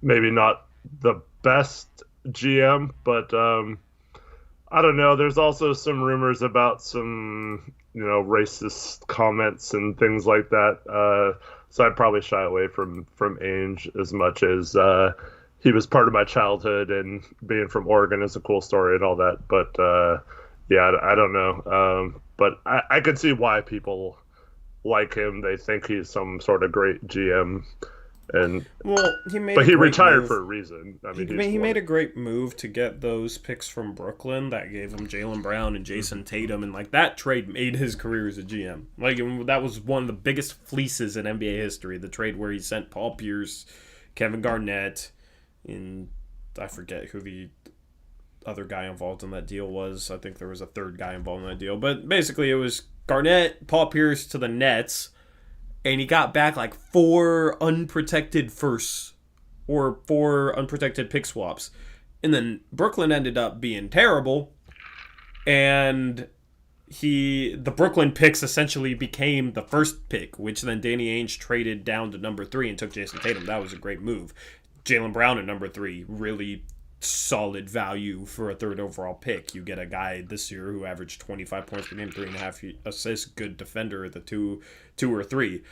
Maybe not the best GM, but I don't know. There's also some rumors about some, racist comments and things like that. So I'd probably shy away from Ainge as much as he was part of my childhood, and being from Oregon is a cool story and all that. But yeah, I don't know. But I could see why people like him. They think he's some sort of great GM. He retired for a reason. I mean, he made a great move to get those picks from Brooklyn that gave him Jaylen Brown and Jason Tatum, and like that trade made his career as a GM. Like that was one of the biggest fleeces in NBA history. The trade where he sent Paul Pierce, Kevin Garnett, and I forget who the other guy involved in that deal was. I think there was a third guy involved in that deal, but basically it was Garnett, Paul Pierce to the Nets. And he got back like 4 unprotected firsts or 4 unprotected pick swaps. And then Brooklyn ended up being terrible. And the Brooklyn picks essentially became the first pick, which then Danny Ainge traded down to number 3 and took Jason Tatum. That was a great move. Jaylen Brown at number 3, really solid value for a 3rd overall pick. You get a guy this year who averaged 25 points per game, 3.5 assists, good defender at the 2 or 3.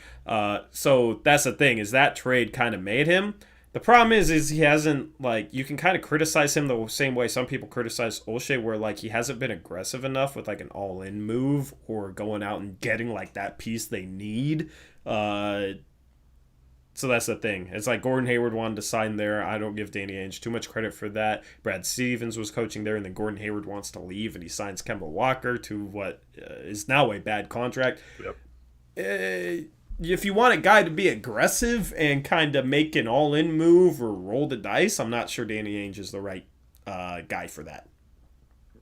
So that's the thing, is that trade kind of made him. The problem is he hasn't, like, you can kind of criticize him the same way some people criticize O'Shea, where like he hasn't been aggressive enough with like an all-in move or going out and getting like that piece they need. So that's the thing. It's like Gordon Hayward wanted to sign there. I don't give Danny Ainge too much credit for that. Brad Stevens was coaching there, and then Gordon Hayward wants to leave, and he signs Kemba Walker to what is now a bad contract. Yep. If you want a guy to be aggressive and kind of make an all-in move or roll the dice, I'm not sure Danny Ainge is the right guy for that.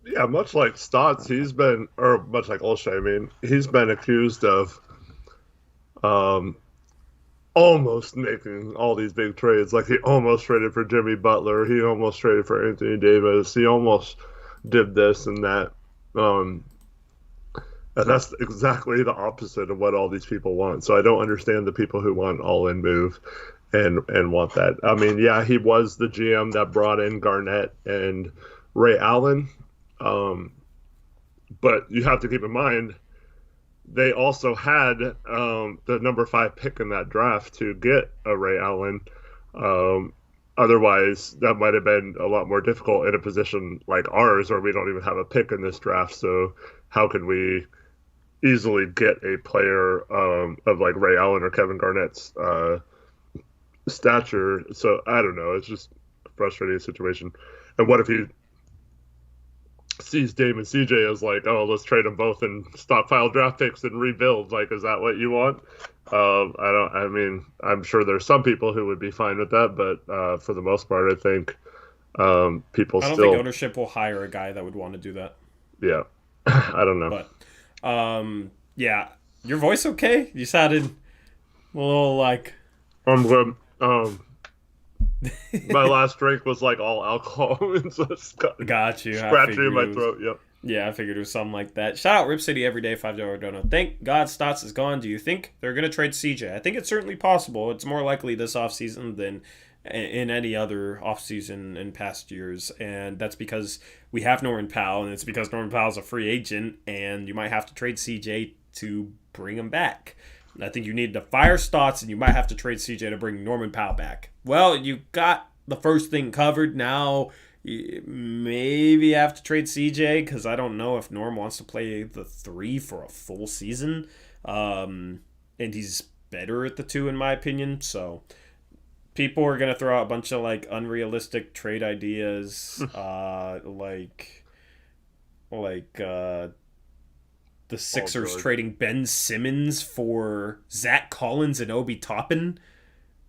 Yeah, much like Stotts, or much like O'Shea, I mean, he's been accused of almost making all these big trades. Like he almost traded for Jimmy Butler. He almost traded for Anthony Davis. He almost did this and that. And that's exactly the opposite of what all these people want. So I don't understand the people who want all-in move and want that. I mean, yeah, he was the GM that brought in Garnett and Ray Allen. But you have to keep in mind, they also had the number 5 pick in that draft to get a Ray Allen. Otherwise, that might have been a lot more difficult in a position like ours, where we don't even have a pick in this draft. So how could we easily get a player of like Ray Allen or Kevin Garnett's stature. So I don't know. It's just a frustrating situation. And what if he sees Dame and CJ as like, oh, let's trade them both and stockpile draft picks and rebuild? Like, is that what you want? I don't. I mean, I'm sure there's some people who would be fine with that, but for the most part, I think people I don't still. think ownership will hire a guy that would want to do that. Yeah, I don't know. But yeah, your voice okay? You sounded a little like. I'm good. My last drink was like all alcohol, and so it's Got you. scratching in my throat. Yep. Yeah, I figured it was something like that. Shout out Rip City every day, $5 donut. Thank God Stotts is gone. Do you think they're going to trade CJ? I think it's certainly possible. It's more likely this offseason than in any other offseason in past years. And that's because we have Norman Powell, and it's because Norman Powell's a free agent, and you might have to trade CJ to bring him back. I think you need to fire Stotts, and you might have to trade CJ to bring Norman Powell back. Well, you got the first thing covered. Now maybe have to trade CJ because I don't know if Norm wants to play the 3 for a full season. And he's better at the 2 in my opinion. So people are going to throw out a bunch of like unrealistic trade ideas, like the Sixers trading Ben Simmons for Zach Collins and Obi Toppin.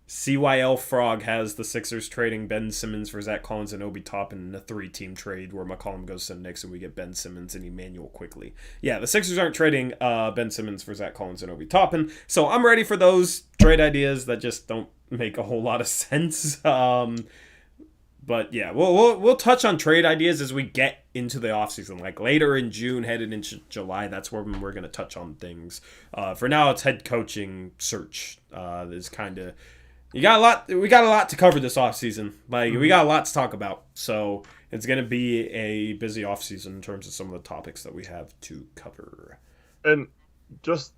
CYL Frog has the Sixers trading Ben Simmons for Zach Collins and Obi Toppin in a 3-team trade where McCollum goes to the Knicks and we get Ben Simmons and Emmanuel quickly. Yeah, the Sixers aren't trading Ben Simmons for Zach Collins and Obi Toppin, so I'm ready for those trade ideas that just don't make a whole lot of sense. But yeah, we'll touch on trade ideas as we get into the offseason. Like later in June, headed into July, that's when we're going to touch on things. For now, it's head coaching search. Is kind of we got a lot to cover this offseason. Like we got a lot to talk about. So it's going to be a busy offseason in terms of some of the topics that we have to cover. And just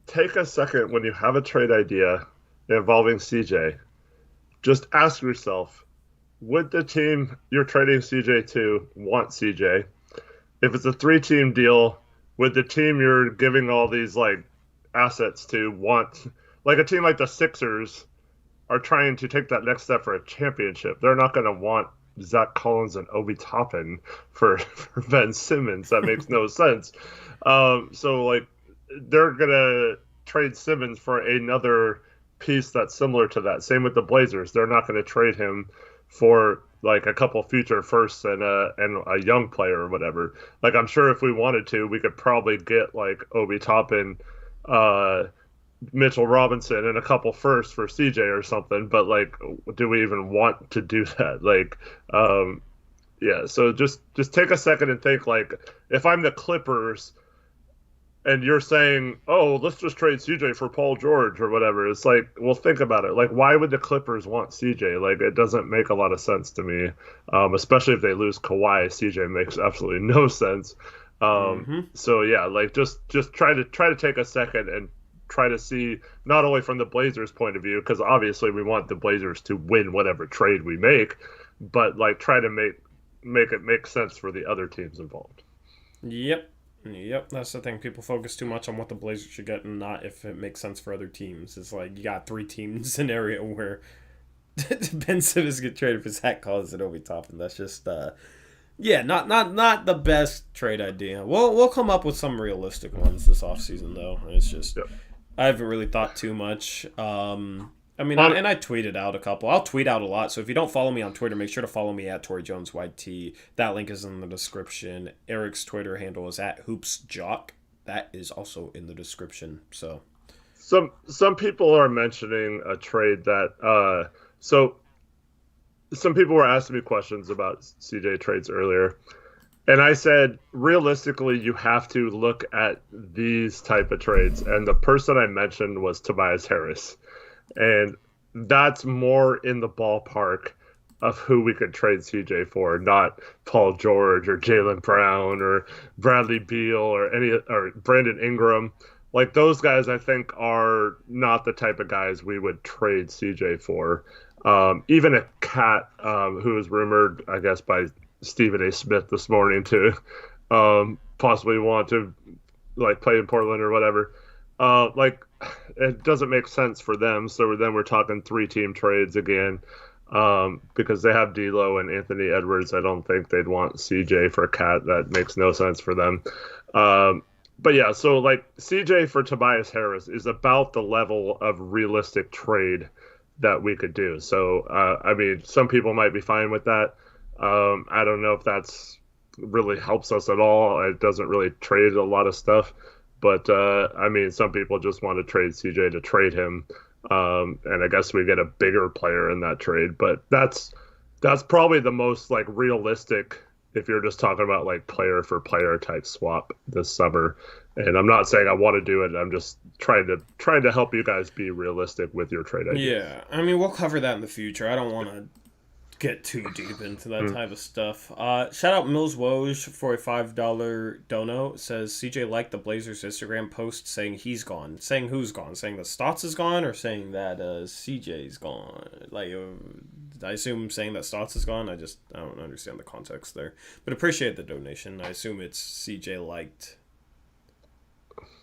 take a second when you have a trade idea involving CJ. Just ask yourself, would the team you're trading CJ to want CJ? If it's a 3-team deal, would the team you're giving all these like assets to want, like a team like the Sixers are trying to take that next step for a championship? They're not going to want Zach Collins and Obi Toppin for Ben Simmons. That makes no sense. So like they're going to trade Simmons for another piece that's similar to that. Same with the Blazers. They're not going to trade him for like a couple future firsts and a young player or whatever. Like I'm sure if we wanted to, we could probably get like Obi Toppin, Mitchell Robinson, and a couple firsts for CJ or something. But like, do we even want to do that? Like, yeah. So just take a second and think. Like, if I'm the Clippers, and you're saying, oh, let's just trade CJ for Paul George or whatever. It's like, well, think about it. Like, why would the Clippers want CJ? Like, it doesn't make a lot of sense to me, especially if they lose Kawhi. CJ makes absolutely no sense. So, yeah, like, just try to take a second and try to see not only from the Blazers' point of view, because obviously we want the Blazers to win whatever trade we make, but, like, try to make it make sense for the other teams involved. Yep, that's the thing. People focus too much on what the Blazers should get and not if it makes sense for other teams. It's like you got 3-team scenario where Ben Simmons get traded for Zach Collins and Obi Toppin. That's just not the best trade idea. We'll come up with some realistic ones this offseason though. It's just I haven't really thought too much. I mean, and I tweeted out a couple. I'll tweet out a lot. So if you don't follow me on Twitter, make sure to follow me at Tory Jones YT. That link is in the description. Eric's Twitter handle is at HoopsJock. That is also in the description. So some people are mentioning a trade that so some people were asking me questions about CJ trades earlier. And I said, realistically, you have to look at these type of trades. And the person I mentioned was Tobias Harris. And that's more in the ballpark of who we could trade CJ for, not Paul George or Jaylen Brown or Bradley Beal or Brandon Ingram. Like those guys, I think are not the type of guys we would trade CJ for. Even a Cat, who was rumored, I guess, by Stephen A. Smith this morning to possibly want to like play in Portland or whatever. Like it doesn't make sense for them. So then we're talking 3-team trades again. Because they have D'Lo and Anthony Edwards. I don't think they'd want CJ for Cat. That makes no sense for them. But yeah, so like CJ for Tobias Harris is about the level of realistic trade that we could do. So, I mean, some people might be fine with that. I don't know if that's really helps us at all. It doesn't really trade a lot of stuff. But, I mean, some people just want to trade CJ to trade him. And I guess we get a bigger player in that trade. But that's probably the most, like, realistic if you're just talking about, like, player for player type swap this summer. And I'm not saying I want to do it. I'm just trying to help you guys be realistic with your trade ideas. Yeah, I mean, we'll cover that in the future. I don't want to get too deep into that type of stuff. Shout out Mills Woj for a $5 dono. It says CJ liked the Blazers Instagram post saying he's gone. Saying who's gone? Saying that Stotts is gone, or saying that CJ's gone? Like, I assume saying that Stotts is gone. I don't understand the context there, but appreciate the donation. I assume it's CJ liked.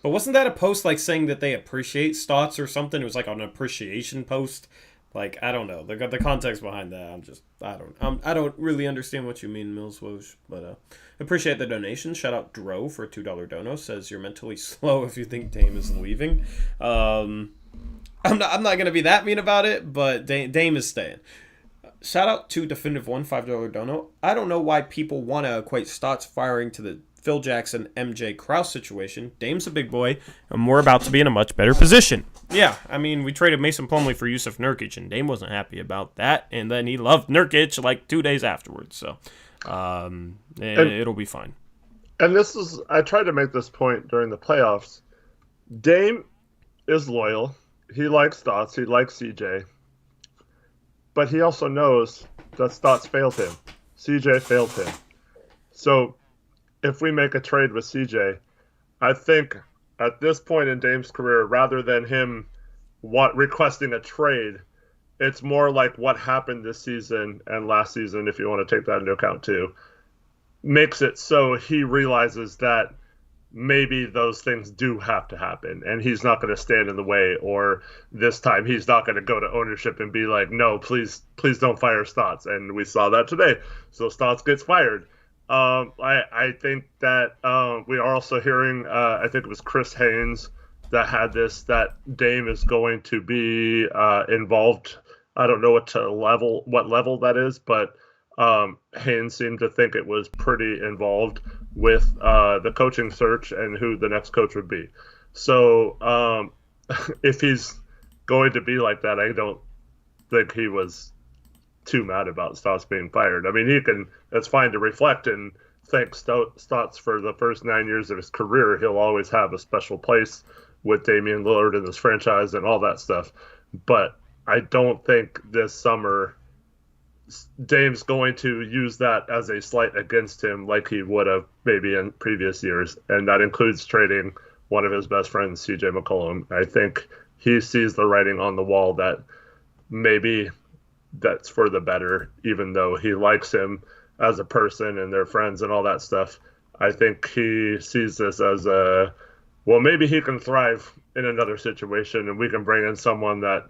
But wasn't that a post like saying that they appreciate Stotts or something? It was like an appreciation post. Like, I don't know. The context behind that, I don't really understand what you mean, Mills Woj. But appreciate the donation. Shout out Dro for a $2 dono. Says you're mentally slow if you think Dame is leaving. I'm not gonna be that mean about it, but Dame is staying. Shout out to Definitive One, $5 dono. I don't know why people want to equate Stotts firing to the Phil Jackson, MJ Krause situation. Dame's a big boy, and we're about to be in a much better position. Yeah, I mean, we traded Mason Plumlee for Yusuf Nurkic, and Dame wasn't happy about that, and then he loved Nurkic like 2 days afterwards, so it'll be fine. And I tried to make this point during the playoffs. Dame is loyal. He likes Stotts. He likes CJ. But he also knows that Stotts failed him. CJ failed him. So if we make a trade with CJ, I think at this point in Dame's career, rather than him requesting a trade, it's more like what happened this season and last season, if you want to take that into account too, makes it so he realizes that maybe those things do have to happen and he's not going to stand in the way, or this time he's not going to go to ownership and be like, no, please don't fire Stotts. And we saw that today. So Stotts gets fired. I think that we are also hearing, I think it was Chris Haynes that had this, that Dame is going to be involved. I don't know what level that is, but Haynes seemed to think it was pretty involved with the coaching search and who the next coach would be. So if he's going to be like that, I don't think he was too mad about Stotts being fired. I mean, it's fine to reflect and thank Stotts for the first 9 years of his career. He'll always have a special place with Damian Lillard in this franchise and all that stuff. But I don't think this summer Dame's going to use that as a slight against him like he would have maybe in previous years. And that includes trading one of his best friends, CJ McCollum. I think he sees the writing on the wall that maybe that's for the better, even though he likes him as a person and they're friends and all that stuff. I think he sees this as maybe he can thrive in another situation and we can bring in someone that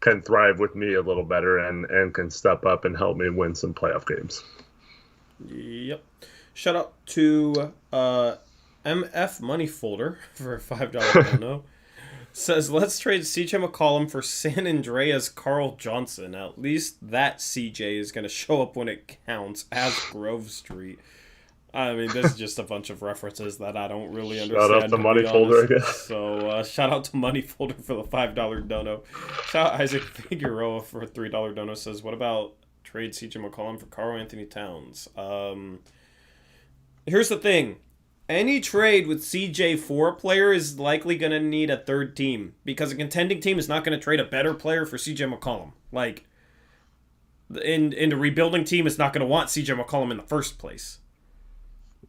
can thrive with me a little better and can step up and help me win some playoff games. Yep. Shout out to MF Money Folder for a $5 dono. Says, let's trade CJ McCollum for San Andreas Carl Johnson. At least that CJ is going to show up when it counts as Grove Street. I mean, this is just a bunch of references that I don't really understand. Shout out to Money Folder, I guess. So, shout out to Money Folder for the $5 dono. Shout out Isaac Figueroa for a $3 dono. Says, what about trade CJ McCollum for Karl Anthony Towns? Here's the thing. Any trade with CJ for a player is likely going to need a third team because a contending team is not going to trade a better player for CJ McCollum. Like, and a rebuilding team is not going to want CJ McCollum in the first place.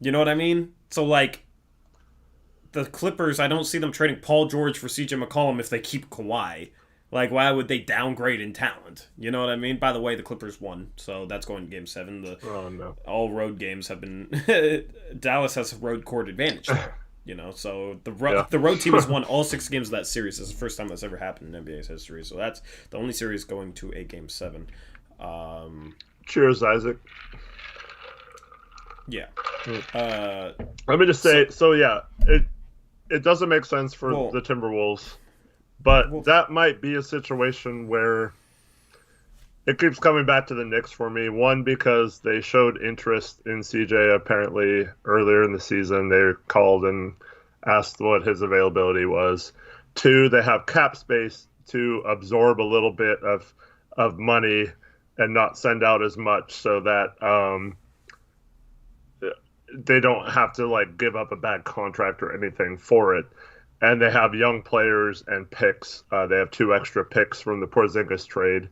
You know what I mean? So, like, the Clippers, I don't see them trading Paul George for CJ McCollum if they keep Kawhi. Like, why would they downgrade in talent? You know what I mean? By the way, the Clippers won, so that's going to Game 7. No. All road games have been... Dallas has a road court advantage there. So the Yeah. the road team has won all 6 games of that series. It's the first time that's ever happened in NBA's history. So that's the only series going to a Game 7. Cheers, Isaac. Yeah. Let me just say, so yeah, it doesn't make sense for the Timberwolves, but that might be a situation where it keeps coming back to the Knicks for me. One, because they showed interest in CJ apparently earlier in the season. They called and asked what his availability was. 2, they have cap space to absorb a little bit of money and not send out as much, so that they don't have to like give up a bad contract or anything for it. And they have young players and picks. They have 2 extra picks from the Porzingis trade.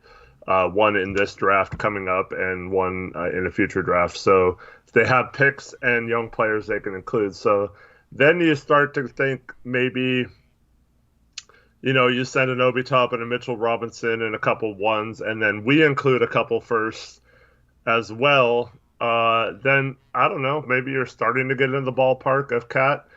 One in this draft coming up and one in a future draft. So they have picks and young players they can include. So then you start to think maybe, you send an Obi Toppin and a Mitchell Robinson and a couple ones, and then we include a couple firsts as well. Then, I don't know, maybe you're starting to get into the ballpark of Cat.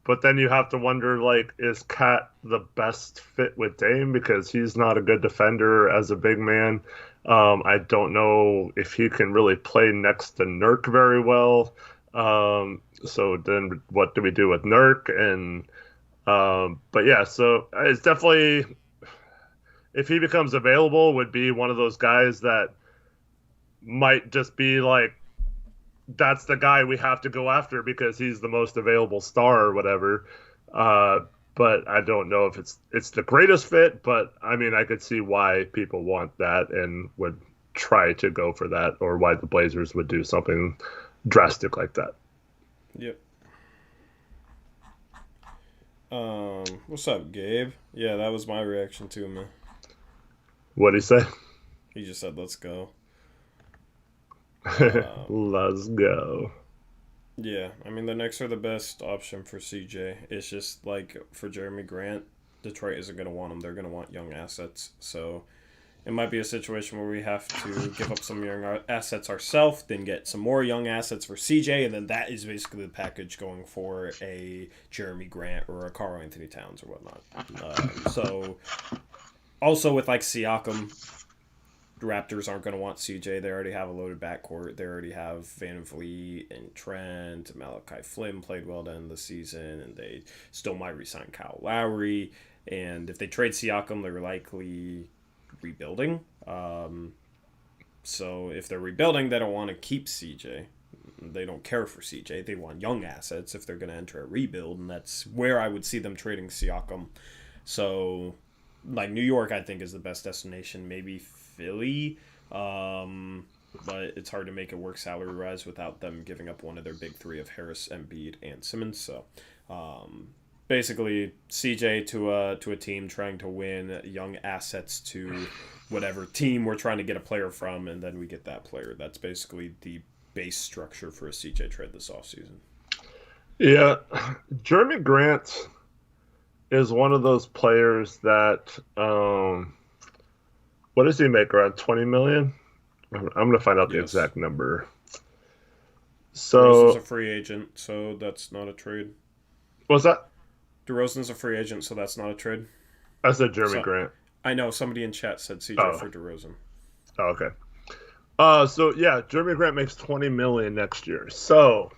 But then you have to wonder, like, is Cat the best fit with Dame? Because he's not a good defender as a big man. I don't know if he can really play next to Nurk very well. So then what do we do with Nurk? And but yeah, so it's definitely, if he becomes available, would be one of those guys that might just be like, that's the guy we have to go after because he's the most available star or whatever. But I don't know if it's the greatest fit, but I mean, I could see why people want that and would try to go for that, or why the Blazers would do something drastic like that. Yep. What's up, Gabe? Yeah, that was my reaction too, man. What'd he say? He just said, let's go. Let's go. Yeah, I mean, the Knicks are the best option for CJ. It's just like for Jeremy Grant, Detroit isn't going to want him. They're going to want young assets. So it might be a situation where we have to give up some young assets ourselves, then get some more young assets for CJ, and then that is basically the package going for a Jeremy Grant or a Karl Anthony Towns or whatnot. So also with like Siakam, the Raptors aren't going to want CJ. They already have a loaded backcourt. They already have Van Vliet and Trent. Malachi Flynn played well to end the season, and they still might re-sign Kyle Lowry. And if they trade Siakam, they're likely rebuilding. So if they're rebuilding, they don't want to keep CJ. They don't care for CJ. They want young assets if they're going to enter a rebuild, and that's where I would see them trading Siakam. So, like, New York, I think, is the best destination. Maybe Philly, but it's hard to make it work salary-wise without them giving up one of their big 3 of Harris, Embiid, and Simmons. So, basically, CJ to a team trying to win, young assets to whatever team we're trying to get a player from, and then we get that player. That's basically the base structure for a CJ trade this offseason. Yeah, Jeremy Grant is one of those players that, what does he make, around $20 million? I'm going to find out the exact number. So DeRozan's a free agent, so that's not a trade. What's that? DeRozan's a free agent, so that's not a trade. I said Jeremy Grant. I know, somebody in chat said CJ for DeRozan. Oh, okay. So yeah, Jeremy Grant makes $20 million next year. So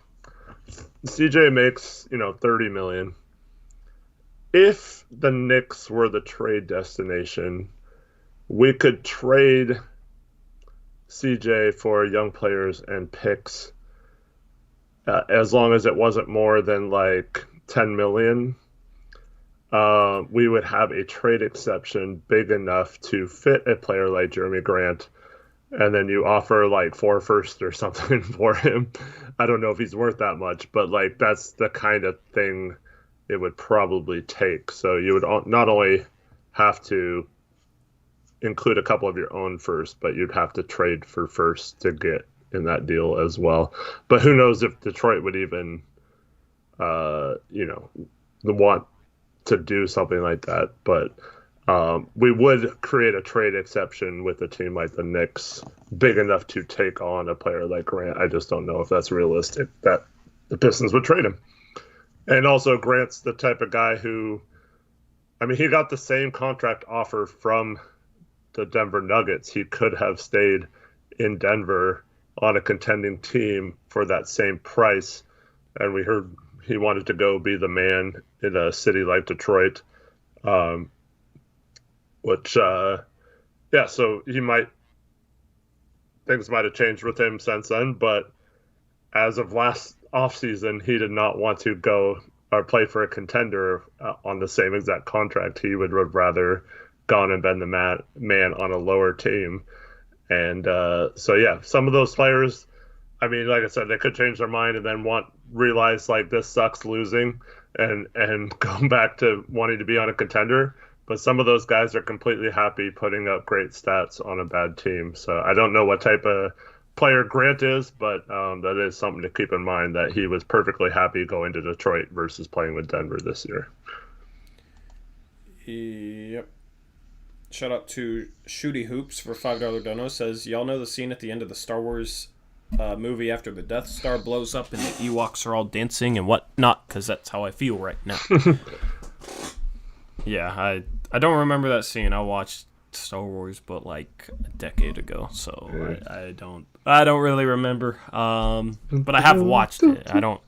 CJ makes, $30 million. If the Knicks were the trade destination, we could trade CJ for young players and picks, as long as it wasn't more than like $10 million. We would have a trade exception big enough to fit a player like Jeremy Grant, and then you offer like 4 firsts or something for him. I don't know if he's worth that much, but like that's the kind of thing it would probably take. So you would not only have to include a couple of your own first, but you'd have to trade for first to get in that deal as well. But who knows if Detroit would even, want to do something like that. But we would create a trade exception with a team like the Knicks big enough to take on a player like Grant. I just don't know if that's realistic that the Pistons would trade him. And also, Grant's the type of guy who, I mean, he got the same contract offer from the Denver Nuggets. He could have stayed in Denver on a contending team for that same price. And we heard he wanted to go be the man in a city like Detroit, um, which, yeah, so things might have changed with him since then. But as of last offseason, he did not want to go or play for a contender on the same exact contract. He would have rather gone and been the man on a lower team. And so, yeah, some of those players, I mean, like I said, they could change their mind and then realize like this sucks losing and go back to wanting to be on a contender. But some of those guys are completely happy putting up great stats on a bad team. So I don't know what type of player Grant is, but that is something to keep in mind, that he was perfectly happy going to Detroit versus playing with Denver this year. Yep. Shout out to Shooty Hoops for $5 dono. Says, y'all know the scene at the end of the Star Wars movie after the Death Star blows up and the Ewoks are all dancing and whatnot, because that's how I feel right now. Yeah, I don't remember that scene. I watched Star Wars, but like a decade ago, so I don't really remember. But I have watched it. I don't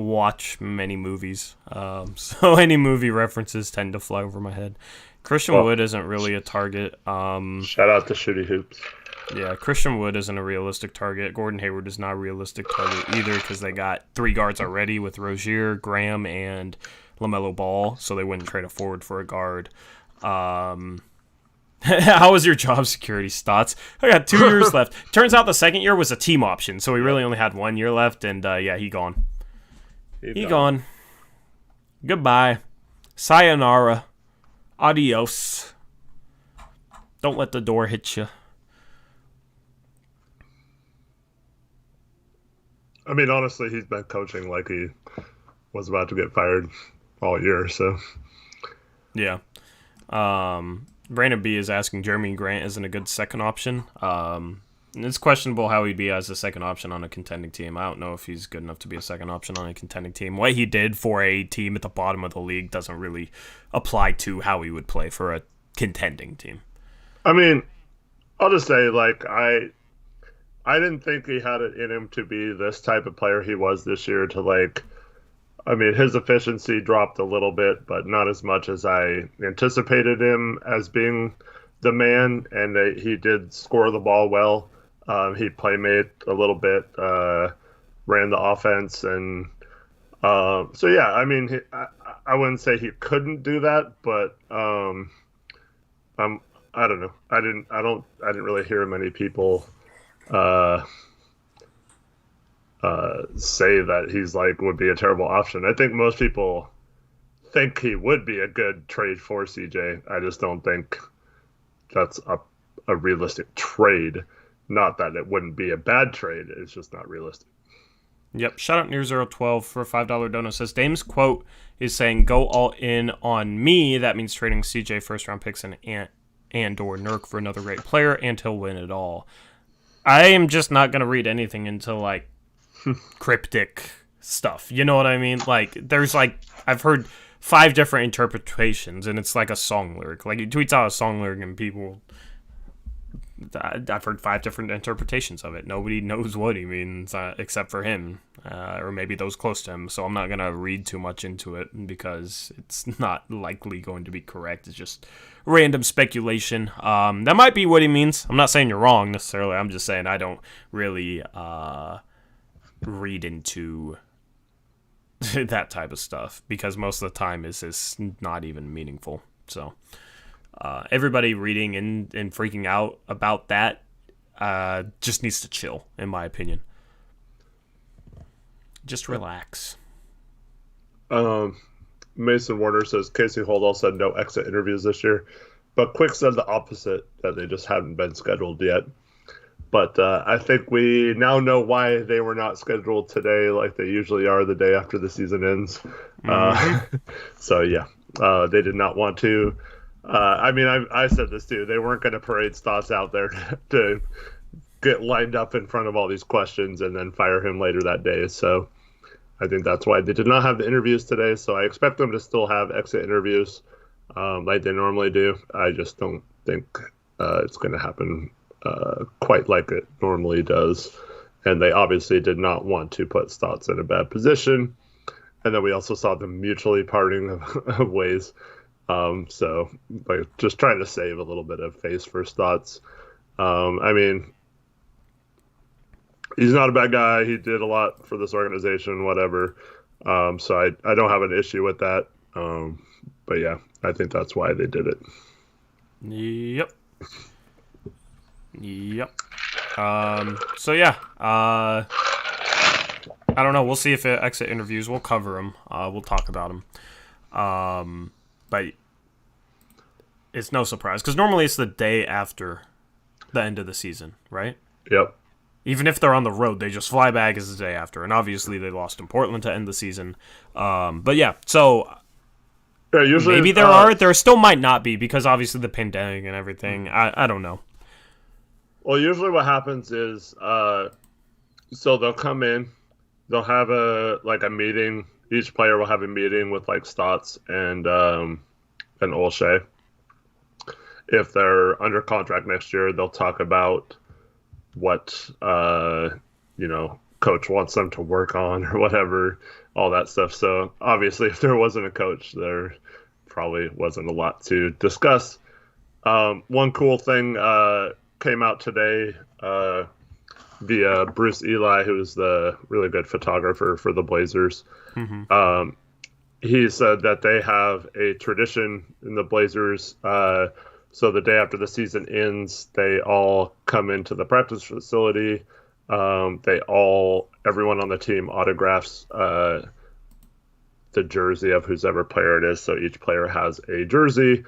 watch many movies, so any movie references tend to fly over my head. Christian Wood isn't really a target. Shout out to Shooty Hoops. Yeah, Christian Wood isn't a realistic target. Gordon Hayward is not a realistic target either, because they got 3 guards already with Rozier, Graham, and LaMelo Ball, so they wouldn't trade a forward for a guard. How was your job security, Stotts? I got 2 years left. Turns out the second year was a team option, so we really only had 1 year left, and yeah, he gone. He gone. Goodbye. Sayonara. Adios. Don't let the door hit you. I mean, honestly, he's been coaching like he was about to get fired all year, so. Yeah. Brandon B is asking, Jeremy Grant isn't a good second option. It's questionable how he'd be as a second option on a contending team. I don't know if he's good enough to be a second option on a contending team. What he did for a team at the bottom of the league doesn't really apply to how he would play for a contending team. I mean, I'll just say, like, I didn't think he had it in him to be this type of player he was this year. To like, I mean, his efficiency dropped a little bit, but not as much as I anticipated him as being the man. And he did score the ball well. He playmade a little bit, ran the offense, and so yeah. I mean, I wouldn't say he couldn't do that, but I don't know. I didn't really hear many people say that he's like would be a terrible option. I think most people think he would be a good trade for CJ. I just don't think that's a realistic trade. Not that it wouldn't be a bad trade. It's just not realistic. Yep. Shout out Near012 for a $5 dono. Says, Dame's quote is saying, go all in on me. That means trading CJ first round picks and or Nurk for another great player, and he'll win it all. I am just not going to read anything into like cryptic stuff. You know what I mean? Like, there's like, I've heard 5 different interpretations, and it's like a song lyric. Like, he tweets out a song lyric, and people, I've heard 5 different interpretations of it. Nobody knows what he means except for him, or maybe those close to him. So I'm not going to read too much into it because it's not likely going to be correct. It's just random speculation. That might be what he means. I'm not saying you're wrong necessarily. I'm just saying I don't really read into that type of stuff because most of the time it's just not even meaningful. So everybody reading and freaking out about that just needs to chill, in my opinion. Just relax. Mason Warner says Casey Holdall said no exit interviews this year, but Quick said the opposite, that they just haven't been scheduled yet. But I think we now know why they were not scheduled today like they usually are the day after the season ends. Mm-hmm. So, yeah, they did not want to. I mean, I said this too. They weren't going to parade Stotts out there to get lined up in front of all these questions and then fire him later that day. So I think that's why they did not have the interviews today. So I expect them to still have exit interviews like they normally do. I just don't think it's going to happen quite like it normally does. And they obviously did not want to put Stotts in a bad position. And then we also saw them mutually parting of ways. So like just trying to save a little bit of face for Stotts. I mean, he's not a bad guy. He did a lot for this organization, whatever. So I don't have an issue with that. But yeah, I think that's why they did it. Yep. So yeah, I don't know. We'll see if it exit interviews. We'll cover them. We'll talk about them. But it's no surprise because normally it's the day after the end of the season, right? Yep. Even if they're on the road, they just fly back as the day after. And obviously they lost in Portland to end the season. But yeah, so yeah, usually maybe there still might not be because obviously the pandemic and everything. I don't know. Well, usually what happens is so they'll come in, they'll have a meeting. Each player will have a meeting with like Stotts and Olshey. If they're under contract next year, they'll talk about what coach wants them to work on or whatever, all that stuff. So obviously if there wasn't a coach, there probably wasn't a lot to discuss. One cool thing came out today via Bruce Eli, who's the really good photographer for the Blazers. Mm-hmm. He said that they have a tradition in the Blazers. So the day after the season ends, they all come into the practice facility. Everyone on the team autographs the jersey of whoever player it is. So each player has a jersey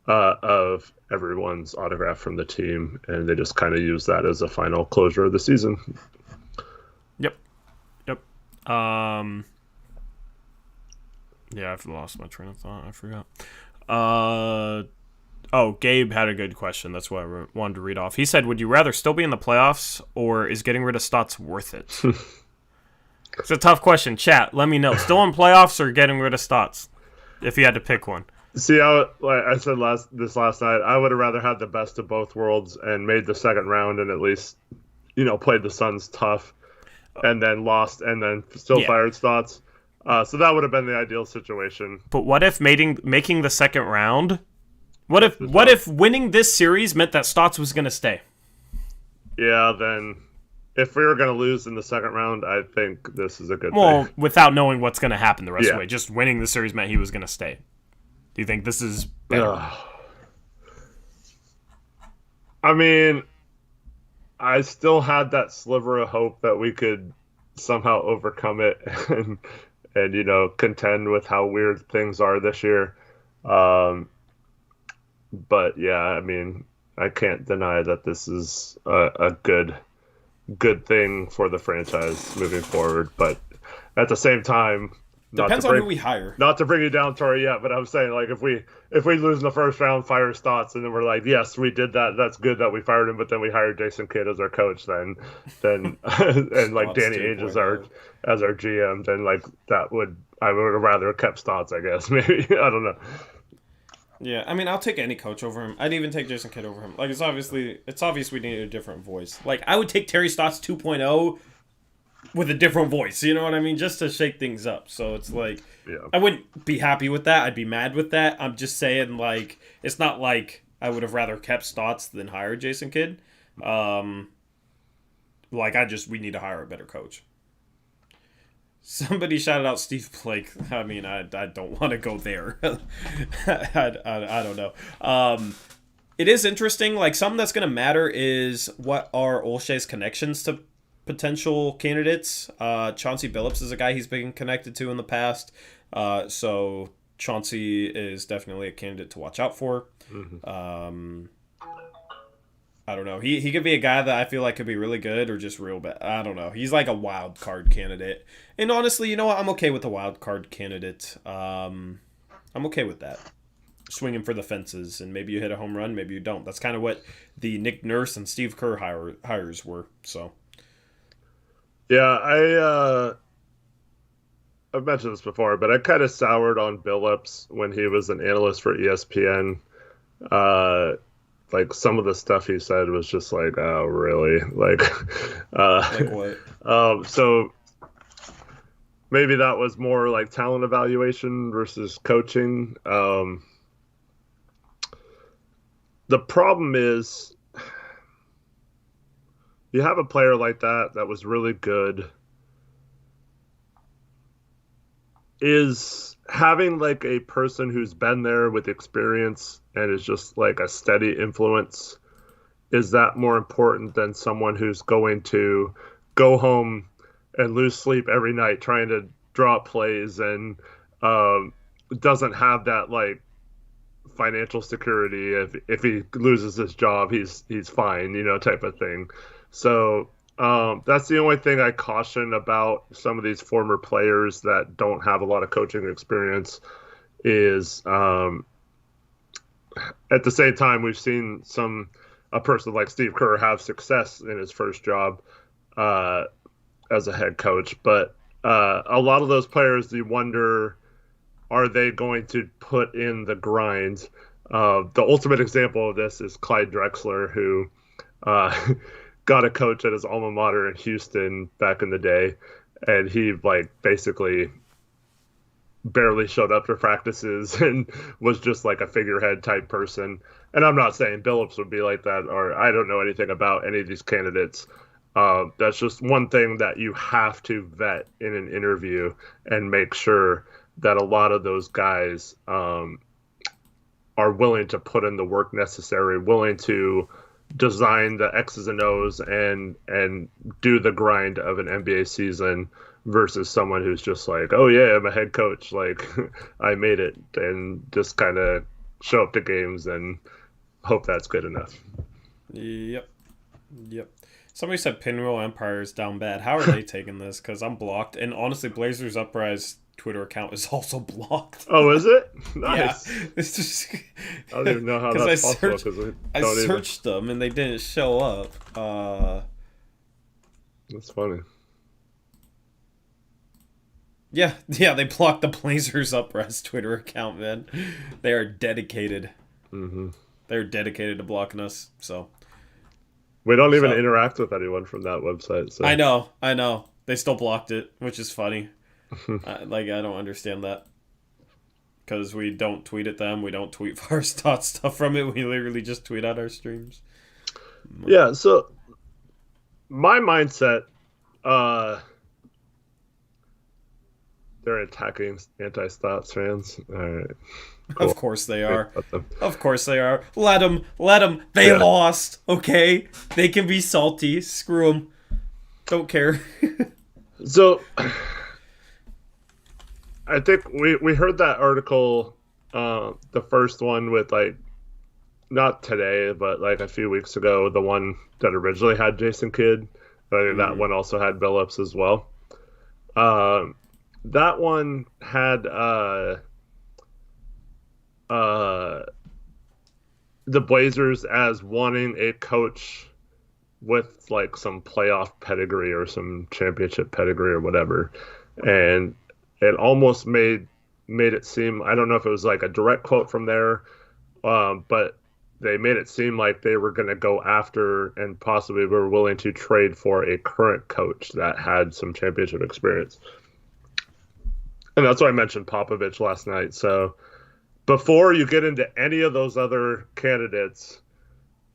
of everyone's autograph from the team, and they just kind of use that as a final closure of the season. Yep. Yeah, I've lost my train of thought. I forgot. Gabe had a good question. That's what I wanted to read off. He said, would you rather still be in the playoffs, or is getting rid of Stotts worth it? It's a tough question. Chat, let me know. Still in playoffs or getting rid of Stotts? If you had to pick one. See, like I said last night, I would have rather had the best of both worlds and made the second round and at least, played the Suns tough and then lost and then still fired Stotts. So that would have been the ideal situation. But what if making the second round? What if winning this series meant that Stotts was going to stay? Yeah, then if we were going to lose in the second round, I think this is a good thing. Well, without knowing what's going to happen the rest of the way, just winning the series meant he was going to stay. Do you think this is better? I mean, I still had that sliver of hope that we could somehow overcome it and contend with how weird things are this year. But yeah, I mean, I can't deny that this is a good thing for the franchise moving forward. But at the same time, depends on who we hire. Not to bring you down, Tori, yet, but I'm saying like if we lose in the first round, fire Stotts, and then we're like, yes, we did that. That's good that we fired him, but then we hired Jason Kidd as our coach, then and like Danny Ainge as our GM, then like I would have rather kept Stotts, I guess. Maybe I don't know. Yeah, I mean, I'll take any coach over him. I'd even take Jason Kidd over him. Like, it's obvious we need a different voice. Like, I would take Terry Stotts 2.0 with a different voice, you know what I mean? Just to shake things up. So it's like, I wouldn't be happy with that. I'd be mad with that. I'm just saying, like, it's not like I would have rather kept Stotts than hired Jason Kidd. We need to hire a better coach. Somebody shouted out Steve Blake. I mean, I don't want to go there. I don't know. It is interesting. Like, something that's going to matter is what are Olshey's connections to potential candidates. Chauncey Billups is a guy he's been connected to in the past. So Chauncey is definitely a candidate to watch out for. Mm-hmm. I don't know. He could be a guy that I feel like could be really good or just real bad. I don't know. He's like a wild card candidate. And honestly, you know what? I'm okay with a wild card candidate. I'm okay with that. Swinging for the fences, and maybe you hit a home run, maybe you don't. That's kind of what the Nick Nurse and Steve Kerr hires were. So, yeah, I've mentioned this before, but I kind of soured on Billups when he was an analyst for ESPN. Uh, like some of the stuff he said was just like, oh, really? Like, Like what? so maybe that was more like talent evaluation versus coaching. The problem is you have a player like that was really good. Is having like a person who's been there with experience and is just like a steady influence, is that more important than someone who's going to go home and lose sleep every night trying to draw plays and um, doesn't have that like financial security? If he loses his job, he's fine, type of thing. So that's the only thing I caution about some of these former players that don't have a lot of coaching experience is at the same time we've seen a person like Steve Kerr have success in his first job uh, as a head coach, but a lot of those players, you wonder, are they going to put in the grind? The ultimate example of this is Clyde Drexler, who uh, got a coach at his alma mater in Houston back in the day, and he like basically barely showed up to practices and was just like a figurehead type person. And I'm not saying Billups would be like that, or I don't know anything about any of these candidates. That's just one thing that you have to vet in an interview and make sure that a lot of those guys are willing to put in the work necessary, willing to design the X's and O's and do the grind of an NBA season versus someone who's just like, oh yeah, I'm a head coach, like I made it, and just kind of show up to games and hope that's good enough. Yep. Somebody said Pinwheel Empire is down bad. How are they taking this? Because I'm blocked, and honestly, Blazers Uprise Twitter account is also blocked. Oh, is it? Nice. Yeah, it's just I don't even know how that's possible. I searched them and they didn't show up. That's funny. Yeah, they blocked the Blazers Uprise Twitter account, man. They are dedicated. Mm-hmm. They're dedicated to blocking us, so. We don't even interact with anyone from that website. So. I know. They still blocked it, which is funny. I don't understand that. Because we don't tweet at them. We don't tweet our Stotts stuff from it. We literally just tweet out our streams. Yeah, so my mindset, they're attacking anti-Stotts fans. All right. Cool. Of course they are. Of course they are. Let them. They lost, okay? They can be salty. Screw them. Don't care. So, I think we heard that article, the first one with like, not today, but like a few weeks ago, the one that originally had Jason Kidd. I think that one also had Billups as well. That one had the Blazers as wanting a coach with like some playoff pedigree or some championship pedigree or whatever, and it almost made it seem, I don't know if it was like a direct quote from there, but they made it seem like they were going to go after and possibly were willing to trade for a current coach that had some championship experience. And that's why I mentioned Popovich last night. So before you get into any of those other candidates,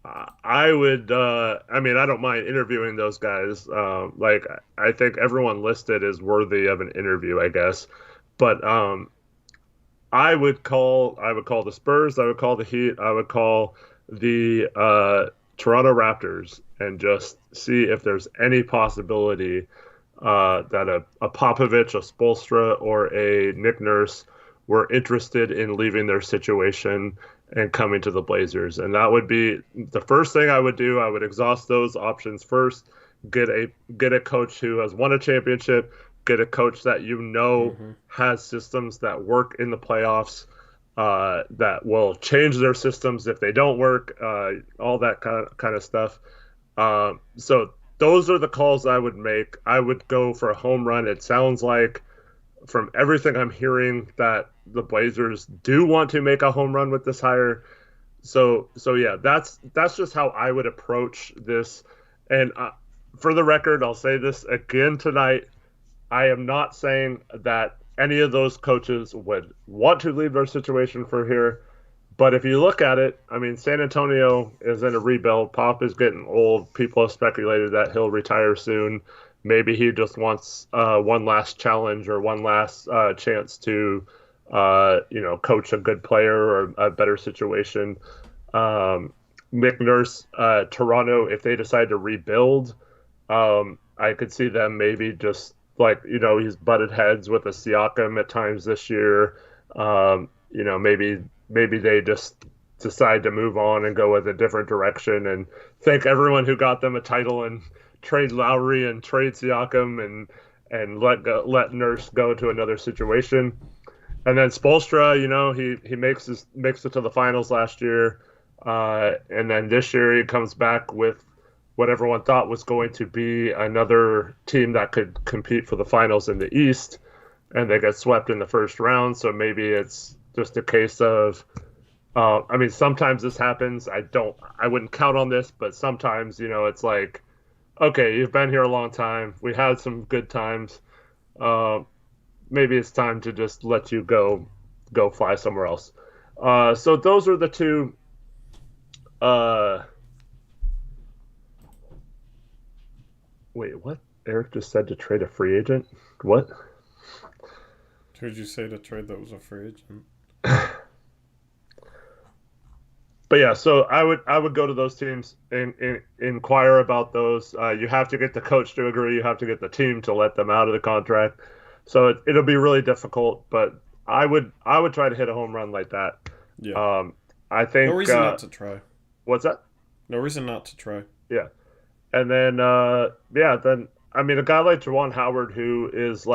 I would, I don't mind interviewing those guys. I think everyone listed is worthy of an interview, I guess. But I would call the Spurs, I would call the Heat, I would call the Toronto Raptors and just see if there's any possibility that a Popovich, a Spoelstra, or a Nick Nurse were interested in leaving their situation and coming to the Blazers. And that would be the first thing I would do. I would exhaust those options first, get a coach who has won a championship, get a coach that has systems that work in the playoffs, that will change their systems if they don't work, all that kind of stuff. So those are the calls I would make. I would go for a home run. It sounds like from everything I'm hearing, that the Blazers do want to make a home run with this hire. So yeah, that's just how I would approach this. And for the record, I'll say this again tonight. I am not saying that any of those coaches would want to leave their situation for here. But if you look at it, I mean, San Antonio is in a rebuild. Pop is getting old. People have speculated that he'll retire soon. Maybe he just wants one last challenge or one last chance to, coach a good player or a better situation. Nick Nurse, Toronto, if they decide to rebuild, I could see them maybe just he's butted heads with a Siakam at times this year. Maybe they just decide to move on and go with a different direction and thank everyone who got them a title and trade Lowry and trade Siakam and let Nurse go to another situation. And then Spoelstra, he makes it to the finals last year, and then this year he comes back with what everyone thought was going to be another team that could compete for the finals in the East, and they get swept in the first round. So maybe it's just a case of, sometimes this happens. I wouldn't count on this, but sometimes, it's like, okay, you've been here a long time. We had some good times. Maybe it's time to just let you go fly somewhere else. So those are the two. Wait, what? Eric just said to trade a free agent? What? Did you say to trade that was a free agent? But yeah, so I would go to those teams and inquire about those. You have to get the coach to agree. You have to get the team to let them out of the contract. So it'll be really difficult. But I would try to hit a home run like that. Yeah. I think no reason not to try. What's that? No reason not to try. Yeah, and then a guy like Juwan Howard, who is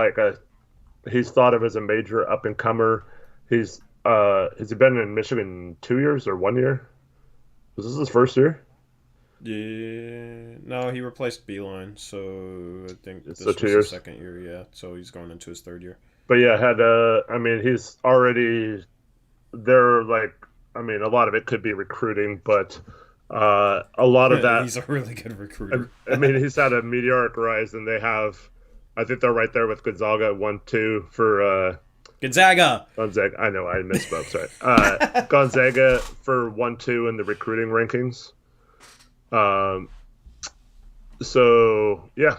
he's thought of as a major up and comer. Has he been in Michigan 2 years or 1 year? Was this his first year? Yeah, no, he replaced Beeline, so I think this So was 2 his years. second year. Yeah, so he's going into his third year. But yeah, he's already there. A lot of it could be recruiting, but a lot of that. He's a really good recruiter. He's had a meteoric rise, and I think they're right there with Gonzaga 1-2 for Gonzaga. I know I misspoke. Sorry, Gonzaga for 1-2 in the recruiting rankings. So yeah,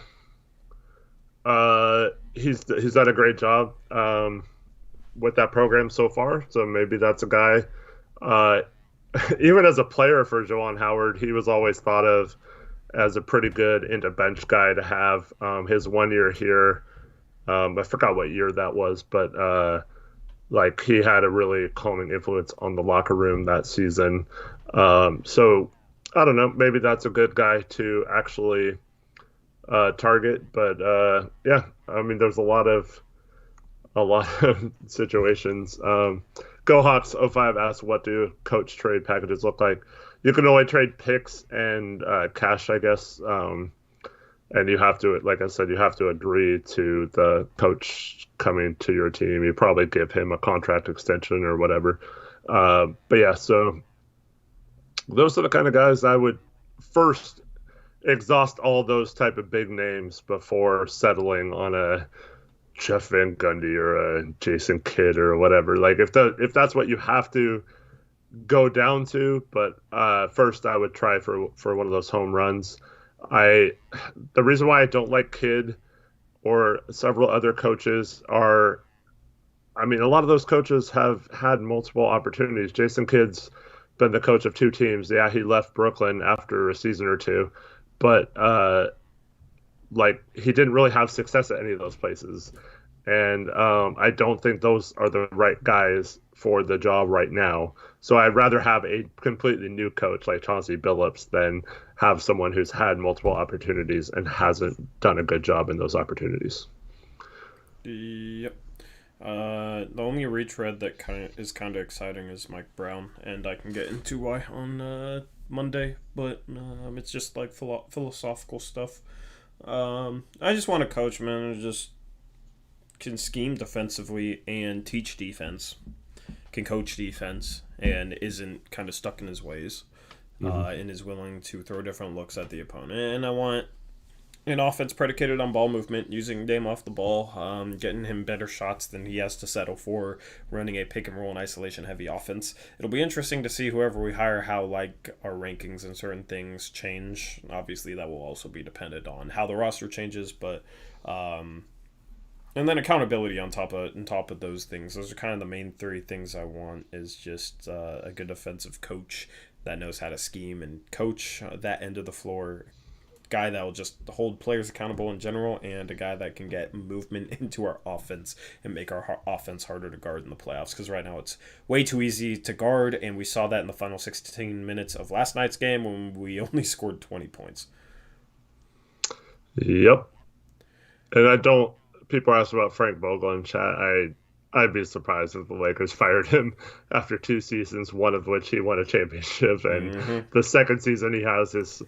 he's done a great job with that program so far. So maybe that's a guy. Even as a player for Juwan Howard, he was always thought of as a pretty good into bench guy to have. His 1 year here, I forgot what year that was, but he had a really calming influence on the locker room that season. So I don't know, maybe that's a good guy to actually target. But there's a lot of situations. Go Hawks 05 asks, what do coach trade packages look like? You can only trade picks and cash, I guess. And you have to, like I said, you have to agree to the coach coming to your team. You probably give him a contract extension or whatever. But yeah, so those are the kind of guys I would first exhaust all those type of big names before settling on a Jeff Van Gundy or a Jason Kidd or whatever. If that's what you have to go down to, but first I would try for one of those home runs. The reason why I don't like Kidd or several other coaches are, a lot of those coaches have had multiple opportunities. Jason Kidd's been the coach of two teams. Yeah, he left Brooklyn after a season or two, but he didn't really have success at any of those places. And I don't think those are the right guys for the job right now. So I'd rather have a completely new coach like Chauncey Billups than have someone who's had multiple opportunities and hasn't done a good job in those opportunities. Yep. The only retread that is kind of exciting is Mike Brown, and I can get into why on Monday, but it's just philosophical stuff. I just want a coach, man, who just can scheme defensively and teach defense, can coach defense, and isn't kind of stuck in his ways, and is willing to throw different looks at the opponent. And I want an offense predicated on ball movement, using Dame off the ball, getting him better shots than he has to settle for, running a pick and roll and isolation heavy offense. It'll be interesting to see whoever we hire, how like our rankings and certain things change. Obviously, that will also be dependent on how the roster changes, but and then accountability on top of those things. Those are kind of the main three things I want. Is just a good offensive coach that knows how to scheme and coach that end of the floor. Guy that will just hold players accountable in general, and a guy that can get movement into our offense and make our offense harder to guard in the playoffs, because right now it's way too easy to guard, and we saw that in the final 16 minutes of last night's game when we only scored 20 points. Yep. And people ask about Frank Vogel in chat. I'd be surprised if the Lakers fired him after 2 seasons, one of which he won a championship, and the second season he has his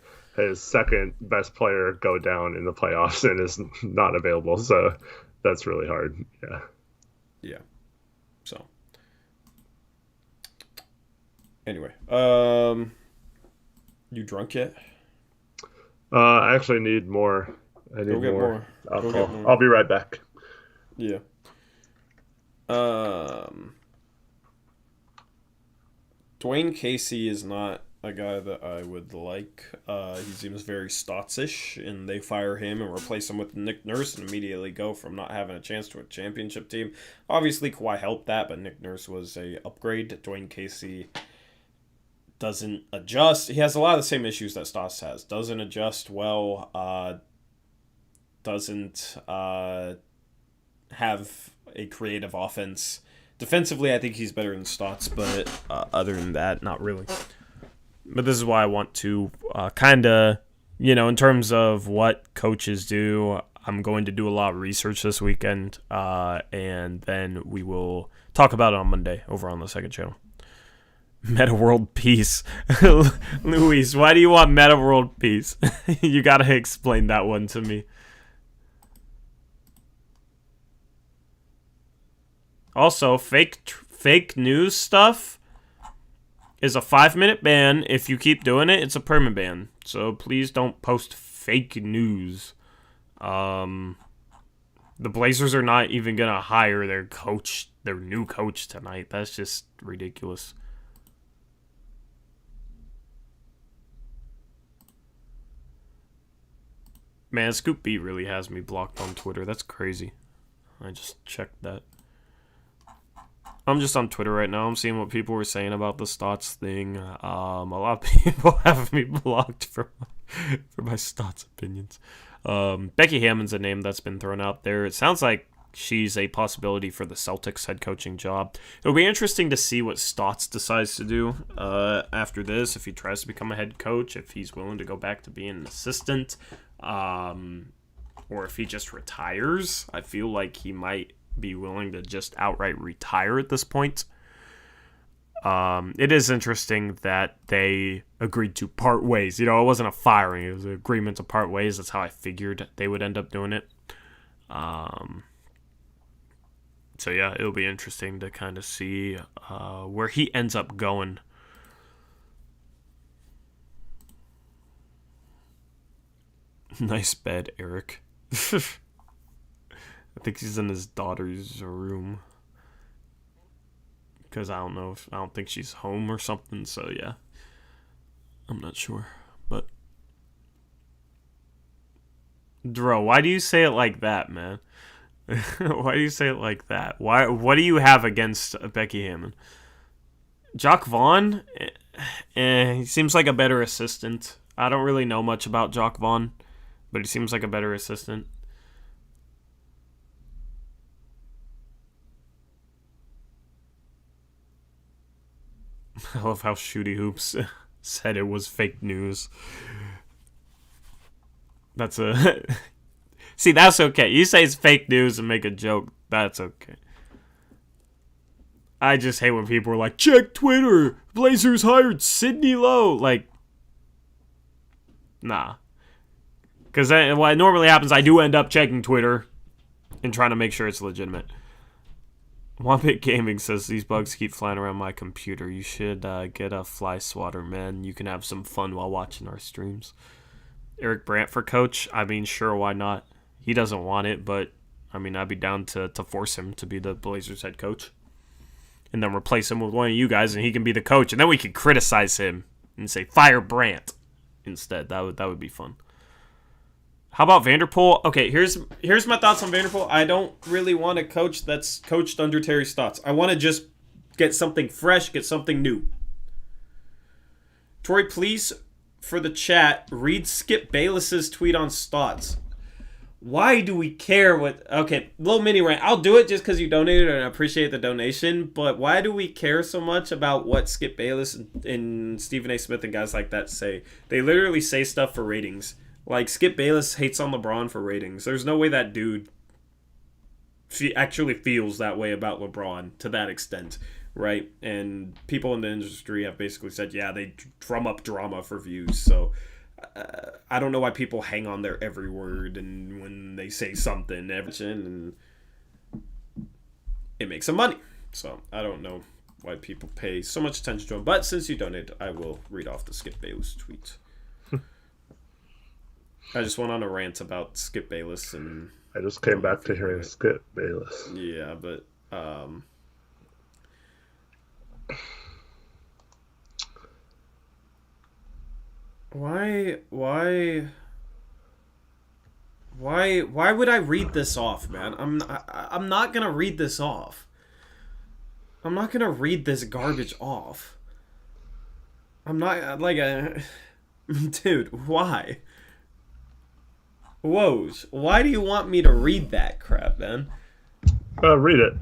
second best player go down in the playoffs and is not available. So that's really hard. Yeah. Yeah. So anyway, you drunk yet? I actually need more. I need more alcohol. I'll be right back. Yeah. Dwayne Casey is not a guy that I would like. He seems very Stotts-ish, and they fire him and replace him with Nick Nurse and immediately go from not having a chance to a championship team. Obviously, Kawhi helped that, but Nick Nurse was a upgrade. Dwayne Casey doesn't adjust. He has a lot of the same issues that Stotts has. Doesn't adjust well. Doesn't have a creative offense. Defensively, I think he's better than Stotts, but other than that, not really. But this is why I want to kind of, in terms of what coaches do, I'm going to do a lot of research this weekend, and then we will talk about it on Monday over on the second channel. Meta World Peace. Luis, why do you want Meta World Peace? You got to explain that one to me. Also, fake news stuff is a 5-minute ban. If you keep doing it, it's a permanent ban. So please don't post fake news. The Blazers are not even going to hire their new coach tonight. That's just ridiculous. Man, Scoop B really has me blocked on Twitter. That's crazy. I just checked that. I'm just on Twitter right now. I'm seeing what people were saying about the Stotts thing. A lot of people have me blocked for my Stotts opinions. Becky Hammon's a name that's been thrown out there. It sounds like she's a possibility for the Celtics head coaching job. It'll be interesting to see what Stotts decides to do after this, if he tries to become a head coach, if he's willing to go back to being an assistant, or if he just retires. I feel like he might be willing to just outright retire at this point. It is interesting that they agreed to part ways. It wasn't a firing. It was an agreement to part ways. That's how I figured they would end up doing it. So yeah, it'll be interesting to kind of see where he ends up going. Nice bed, Eric. I think he's in his daughter's room. Because I don't think she's home or something, so yeah. I'm not sure. But Dro, why do you say it like that, man? Why do you say it like that? What do you have against Becky Hammon? Jock Vaughn? He seems like a better assistant. I don't really know much about Jock Vaughn, but he seems like a better assistant. I love how Shooty Hoops said it was fake news. That's a... See, that's okay. You say it's fake news and make a joke. That's okay. I just hate when people are like, check Twitter. Blazers hired Sidney Lowe. Like, nah. Because what normally happens, I do end up checking Twitter. and trying to make sure it's legitimate. One Bit Gaming says these bugs keep flying around my computer. You should get a fly swatter, man. You can have some fun while watching our streams. Eric Brandt for coach. I mean, sure, why not? He doesn't want it, but I mean, I'd be down to force him to be the Blazers head coach, and then replace him with one of you guys, and he can be the coach, and then we can criticize him and say fire Brandt instead. That would be fun. How about Vanderpool? Okay, here's my thoughts on Vanderpool. I don't really want a coach that's coached under Terry Stotts. I want to just get something fresh, get something new. Tori, please, for the chat, read Skip Bayless's tweet on Stotts. Why do we care what... Okay, little mini rant. I'll do it just because you donated and I appreciate the donation, but why do we care so much about what Skip Bayless and Stephen A. Smith and guys like that say? They literally say stuff for ratings. Like, Skip Bayless hates on LeBron for ratings. There's no way that dude actually feels that way about LeBron to that extent, right? And people in the industry have basically said, yeah, they drum up drama for views. So I don't know why people hang on their every word and when they say something, and it makes them money. So I don't know why people pay so much attention to him. But since you donated, I will read off the Skip Bayless tweet. I just went on a rant about Skip Bayless, and I just came back to hearing Skip Bayless. Yeah, but why would I read this off, man? I'm not gonna read this off. I'm not gonna read this garbage off. I'm not like a dude. Why? Woj, why do you want me to read that crap, man? Read it.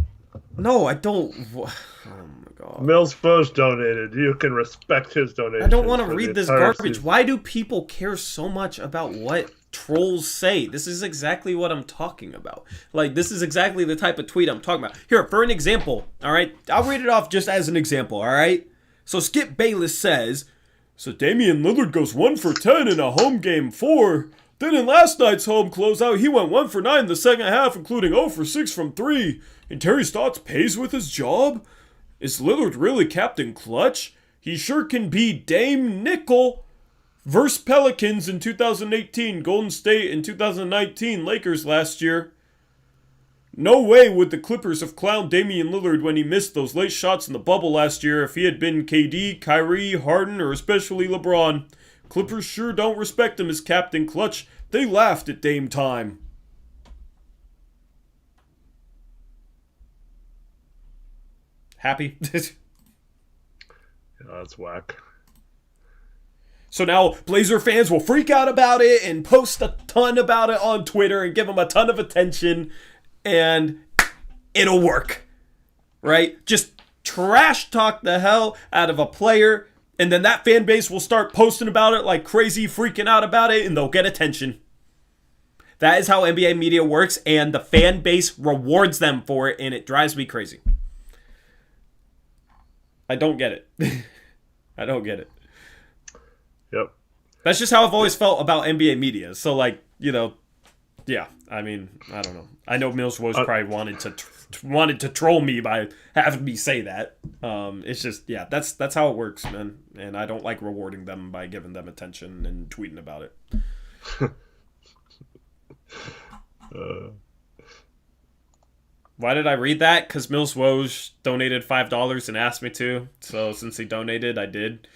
No, I don't. Oh my god. Mills Foes donated. You can respect his donation. I don't want to read this garbage. Season. Why do people care so much about what trolls say? This is exactly what I'm talking about. Like, this is exactly the type of tweet I'm talking about. Here, for an example, all right? I'll read it off just as an example, all right? So Skip Bayless says, so Damian Lillard goes 1 for 10 in a home game 4. Then in last night's home closeout, he went 1 for 9 in the second half, including 0 for 6 from 3. And Terry Stotts pays with his job? Is Lillard really Captain Clutch? He sure can be Dame Nickel. Versus Pelicans in 2018, Golden State in 2019, Lakers last year. No way would the Clippers have clowned Damian Lillard when he missed those late shots in the bubble last year if he had been KD, Kyrie, Harden, or especially LeBron. Clippers sure don't respect him as Captain Clutch. They laughed at Dame time. Happy? Yeah, that's whack. So now Blazer fans will freak out about it and post a ton about it on Twitter and give him a ton of attention, and it'll work, right? Just trash talk the hell out of a player, and then that fan base will start posting about it like crazy, freaking out about it, and they'll get attention. That is how NBA media works, and the fan base rewards them for it, and it drives me crazy. I don't get it. I don't get it. Yep. That's just how I've always felt about NBA media. So, like, you know, yeah. I mean, I don't know. I know Mills was probably wanted to troll me by having me say that. It's just, yeah, that's how it works, man. And I don't like rewarding them by giving them attention and tweeting about it. Why did I read that? Because Mills Woj donated $5 and asked me to. So since he donated, I did.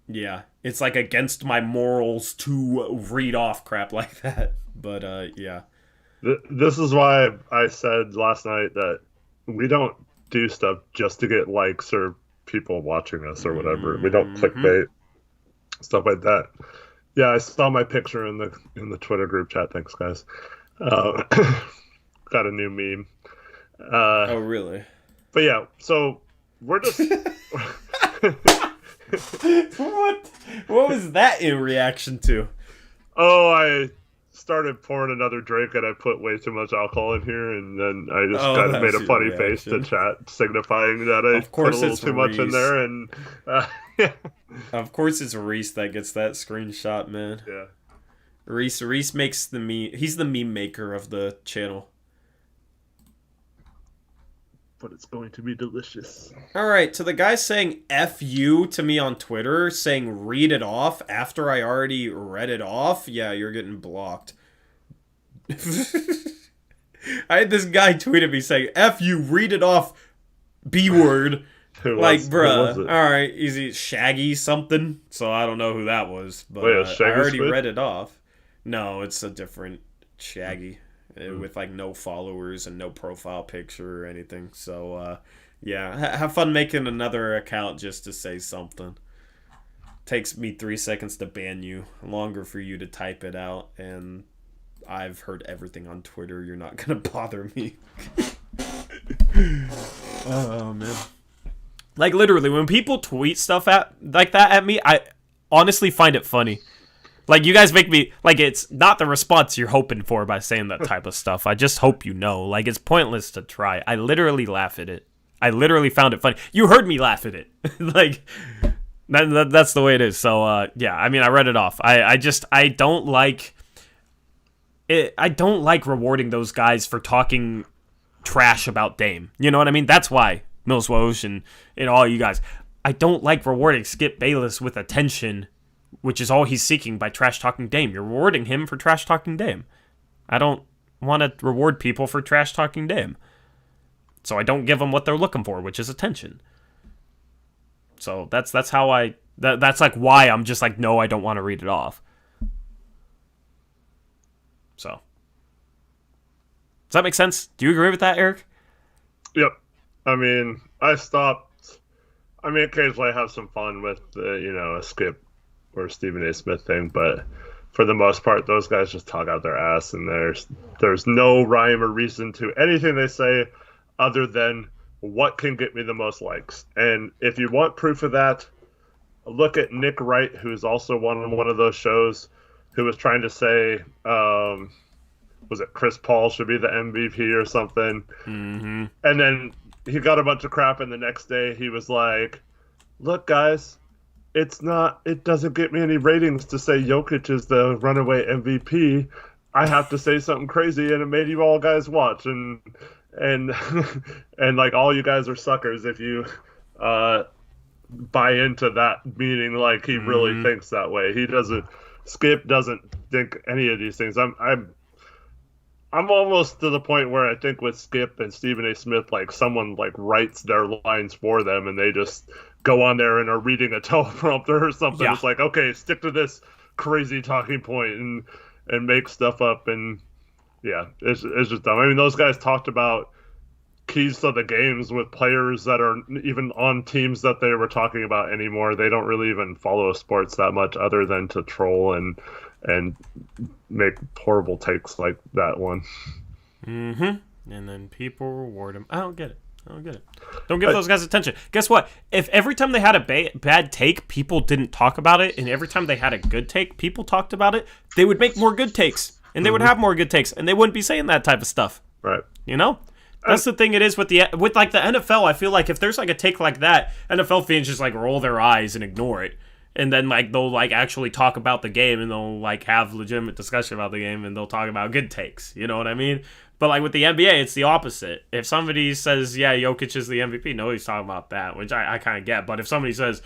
Yeah, it's like against my morals to read off crap like that. But yeah. This is why I said last night that we don't do stuff just to get likes or people watching us or whatever. We don't clickbait, stuff like that. Yeah, I saw my picture in the Twitter group chat. Thanks, guys. Got a new meme. Oh, really? But yeah, so we're just... What was that in reaction to? Oh, I started pouring another drink and I put way too much alcohol in here, and then I just kind of made a funny face to chat, signifying that I put a little too much in there. And yeah. Of course, it's Reese that gets that screenshot, man. Yeah. Reese makes the meme. He's the meme maker of the channel. But it's going to be delicious. All right, to the guy saying F you to me on Twitter, saying read it off after I already read it off, yeah, you're getting blocked. I had this guy tweeted me saying, F you, read it off, B word. Like, bruh, alright, easy, Shaggy something, so I don't know who that was, but I already read it off. No, it's a different Shaggy. With like no followers and no profile picture or anything. So yeah, have fun making another account just to say something. Takes me 3 seconds to ban you, longer for you to type it out, and I've heard everything on Twitter. You're not gonna bother me. Oh man. Like literally, when people tweet stuff like that at me, I honestly find it funny. Like, you guys make me... Like, it's not the response you're hoping for by saying that type of stuff. I just hope you know. Like, it's pointless to try. I literally laugh at it. I literally found it funny. You heard me laugh at it. Like, that's the way it is. So, yeah, I mean, I read it off. I don't like... I don't like rewarding those guys for talking trash about Dame. You know what I mean? That's why, Mills Wosh and all you guys. I don't like rewarding Skip Bayless with attention, which is all he's seeking by trash-talking Dame. You're rewarding him for trash-talking Dame. I don't want to reward people for trash-talking Dame. So I don't give them what they're looking for, which is attention. So that's how I... That's like why I'm just like, no, I don't want to read it off. So. Does that make sense? Do you agree with that, Eric? Yep. I mean, occasionally I have some fun with, a Skip or Stephen A. Smith thing, but for the most part, those guys just talk out their ass, and there's no rhyme or reason to anything they say other than what can get me the most likes. And if you want proof of that, look at Nick Wright, who's also on one of those shows, who was trying to say, was it Chris Paul should be the MVP or something? Mm-hmm. And then he got a bunch of crap, and the next day he was like, look, guys, it doesn't get me any ratings to say Jokic is the runaway MVP. I have to say something crazy, and it made you all guys watch, and like, all you guys are suckers if you buy into that, meaning like he really thinks that way. Skip doesn't think any of these things. I'm almost to the point where I think with Skip and Stephen A. Smith, like, someone like writes their lines for them, and they just go on there and are reading a teleprompter or something. Yeah. It's like, okay, stick to this crazy talking point and make stuff up, and yeah, it's just dumb. I mean, those guys talked about keys to the games with players that are even on teams that they were talking about anymore. They don't really even follow sports that much other than to troll and make horrible takes like that one. And then people reward them. I don't get it. Don't give those guys attention. Guess what? If every time they had a bad take, people didn't talk about it, and every time they had a good take, people talked about it, they would make more good takes, and they would have more good takes, and they wouldn't be saying that type of stuff. Right. You know? That's the thing it is with like the NFL. I feel like if there's like a take like that, NFL fans just like roll their eyes and ignore it. And then like they'll like actually talk about the game, and they'll like have legitimate discussion about the game, and they'll talk about good takes. You know what I mean? But like with the NBA, it's the opposite. If somebody says, yeah, Jokic is the MVP, nobody's talking about that, which I kind of get. But if somebody says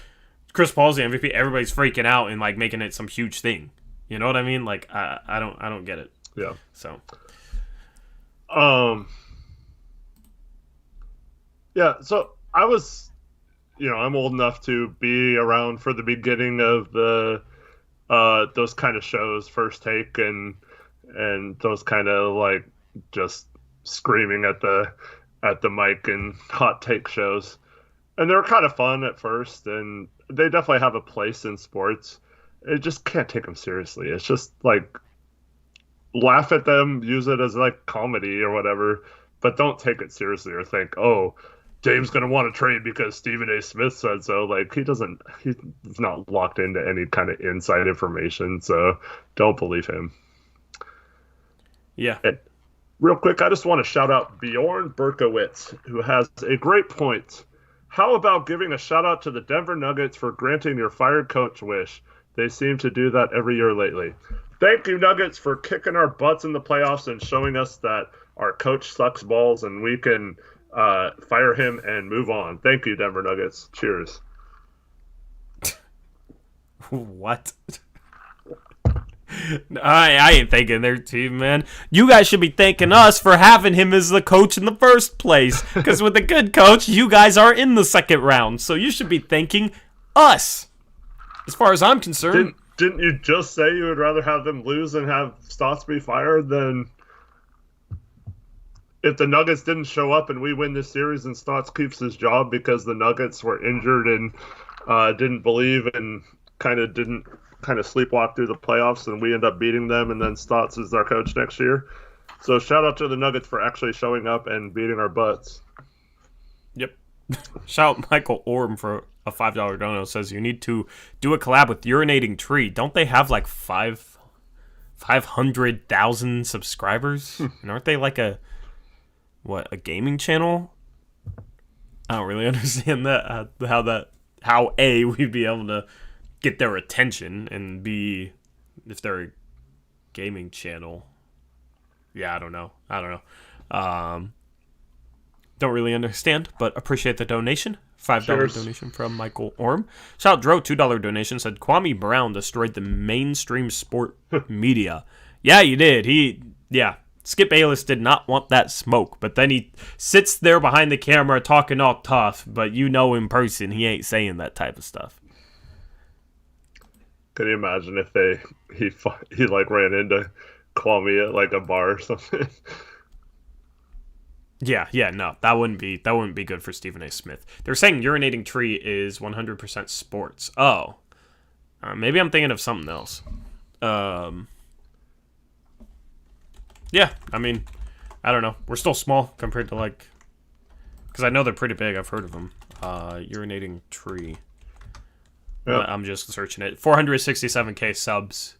Chris Paul's the MVP, everybody's freaking out and like making it some huge thing. You know what I mean? Like I don't get it. Yeah. So. Yeah. So I was, I'm old enough to be around for the beginning of the those kind of shows, First Take and those kind of like just screaming at the mic and hot take shows. And they were kind of fun at first, and they definitely have a place in sports. It just can't take them seriously. It's just like, laugh at them, use it as like comedy or whatever, but don't take it seriously or think, oh, Dame's going to want to trade because Stephen A. Smith said so. Like, he's not locked into any kind of inside information, so don't believe him. Yeah. And real quick, I just want to shout out Bjorn Berkowitz, who has a great point. How about giving a shout out to the Denver Nuggets for granting your fired coach wish? They seem to do that every year lately. Thank you, Nuggets, for kicking our butts in the playoffs and showing us that our coach sucks balls and we can fire him and move on. Thank you, Denver Nuggets. Cheers. What? I ain't thanking their team, man. You guys should be thanking us for having him as the coach in the first place. Because with a good coach, you guys are in the second round. So you should be thanking us. As far as I'm concerned. Didn't you just say you would rather have them lose and have Stotts be fired than if the Nuggets didn't show up and we win this series and Stotts keeps his job because the Nuggets were injured and didn't believe and kind of sleepwalk through the playoffs and we end up beating them and then Stotts is our coach next year. So shout out to the Nuggets for actually showing up and beating our butts. Yep. Shout out Michael Orm for a $5 dono. Says you need to do a collab with Urinating Tree. Don't they have like 500,000 subscribers? And aren't they like a gaming channel? I don't really understand that. How we'd be able to get their attention and B, if they're a gaming channel. Yeah, I don't know. Don't really understand, but appreciate the donation. $5 donation from Michael Orm. Shout out Dro, $2 donation, said Kwame Brown destroyed the mainstream sport media. Yeah, you did. Skip Bayless did not want that smoke, but then he sits there behind the camera talking all tough, but you know in person he ain't saying that type of stuff. Can you imagine if he ran into Kwame at like a bar or something? Yeah, no, that wouldn't be good for Stephen A. Smith. They're saying Urinating Tree is 100% sports. Oh, maybe I'm thinking of something else. Yeah, I mean, I don't know. We're still small compared to because I know they're pretty big. I've heard of them. Urinating Tree. Yep. I'm just searching it. 467K subs.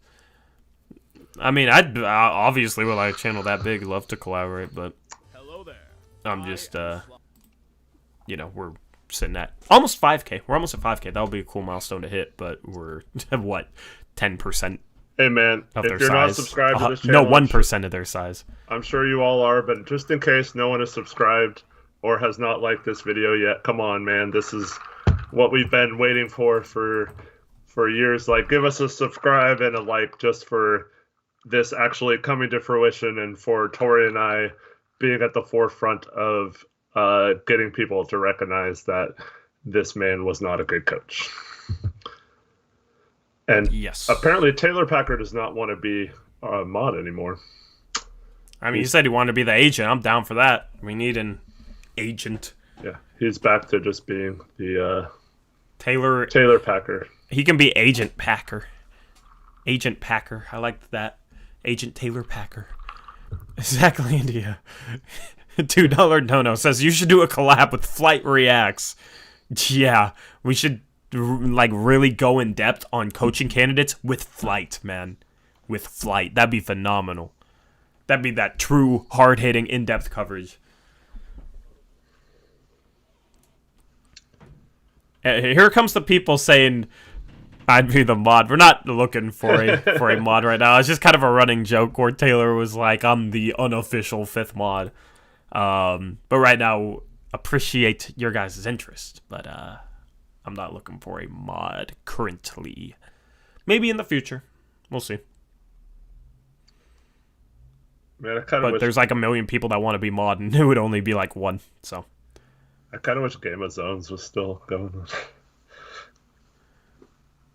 I mean, I'd obviously with a channel that big, love to collaborate, but I'm just, we're sitting at almost 5K. We're almost at 5K. That'll be a cool milestone to hit, but we're, 10%? Hey, man, of if their you're size. not subscribed to this channel... No, 1% of their size. I'm sure you all are, but just in case no one is subscribed or has not liked this video yet, come on, man. This is what we've been waiting for years. Give us a subscribe and a like just for this actually coming to fruition and for Tori and I being at the forefront of getting people to recognize that this man was not a good coach. And yes, apparently Taylor Packer does not want to be a mod anymore. I mean, he said he wanted to be the agent. I'm down for that. We need an agent. Yeah, he's back to just being the Taylor Packer. He can be Agent Packer. Agent Packer. I like that. Agent Taylor Packer. Exactly, India. $2 dono says you should do a collab with Flight Reacts. Yeah, we should really go in depth on coaching candidates with Flight, man. With Flight. That'd be phenomenal. That'd be that true hard-hitting in-depth coverage. Here comes the people saying I'd be the mod. We're not looking for a mod right now. It's just kind of a running joke where Taylor was like, I'm the unofficial 5th mod. But right now, appreciate your guys' interest. But I'm not looking for a mod currently. Maybe in the future. We'll see. Man, there's a million people that want to be mod, and it would only be one. So I kind of wish Game of Zones was still going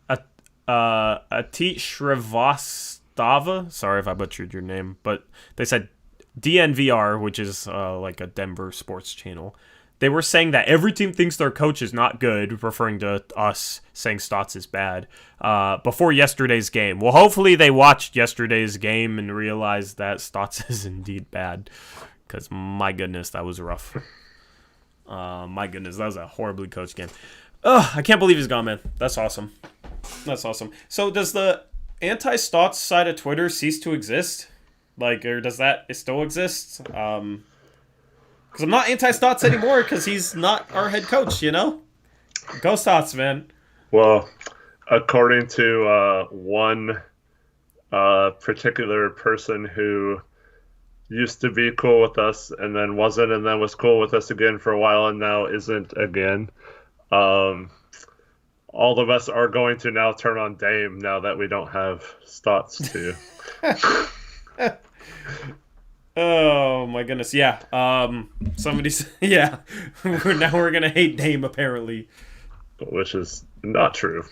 on. Atit Shrivastava, sorry if I butchered your name, but they said DNVR, which is a Denver sports channel, they were saying that every team thinks their coach is not good, referring to us saying Stotts is bad, before yesterday's game. Well, hopefully they watched yesterday's game and realized that Stotts is indeed bad, because my goodness, that was rough. My goodness, that was a horribly coached game. Ugh, I can't believe he's gone, man. That's awesome. That's awesome. So does the anti-Stotts side of Twitter cease to exist? Or does that still exist? Because I'm not anti-Stotts anymore because he's not our head coach, Go Stotts, man. Well, according to one a particular person who used to be cool with us and then wasn't, and then was cool with us again for a while and now isn't again. Um, all of us are going to now turn on Dame now that we don't have Stotts to. Oh my goodness, yeah. Somebody's yeah. We're gonna hate Dame apparently. Which is not true.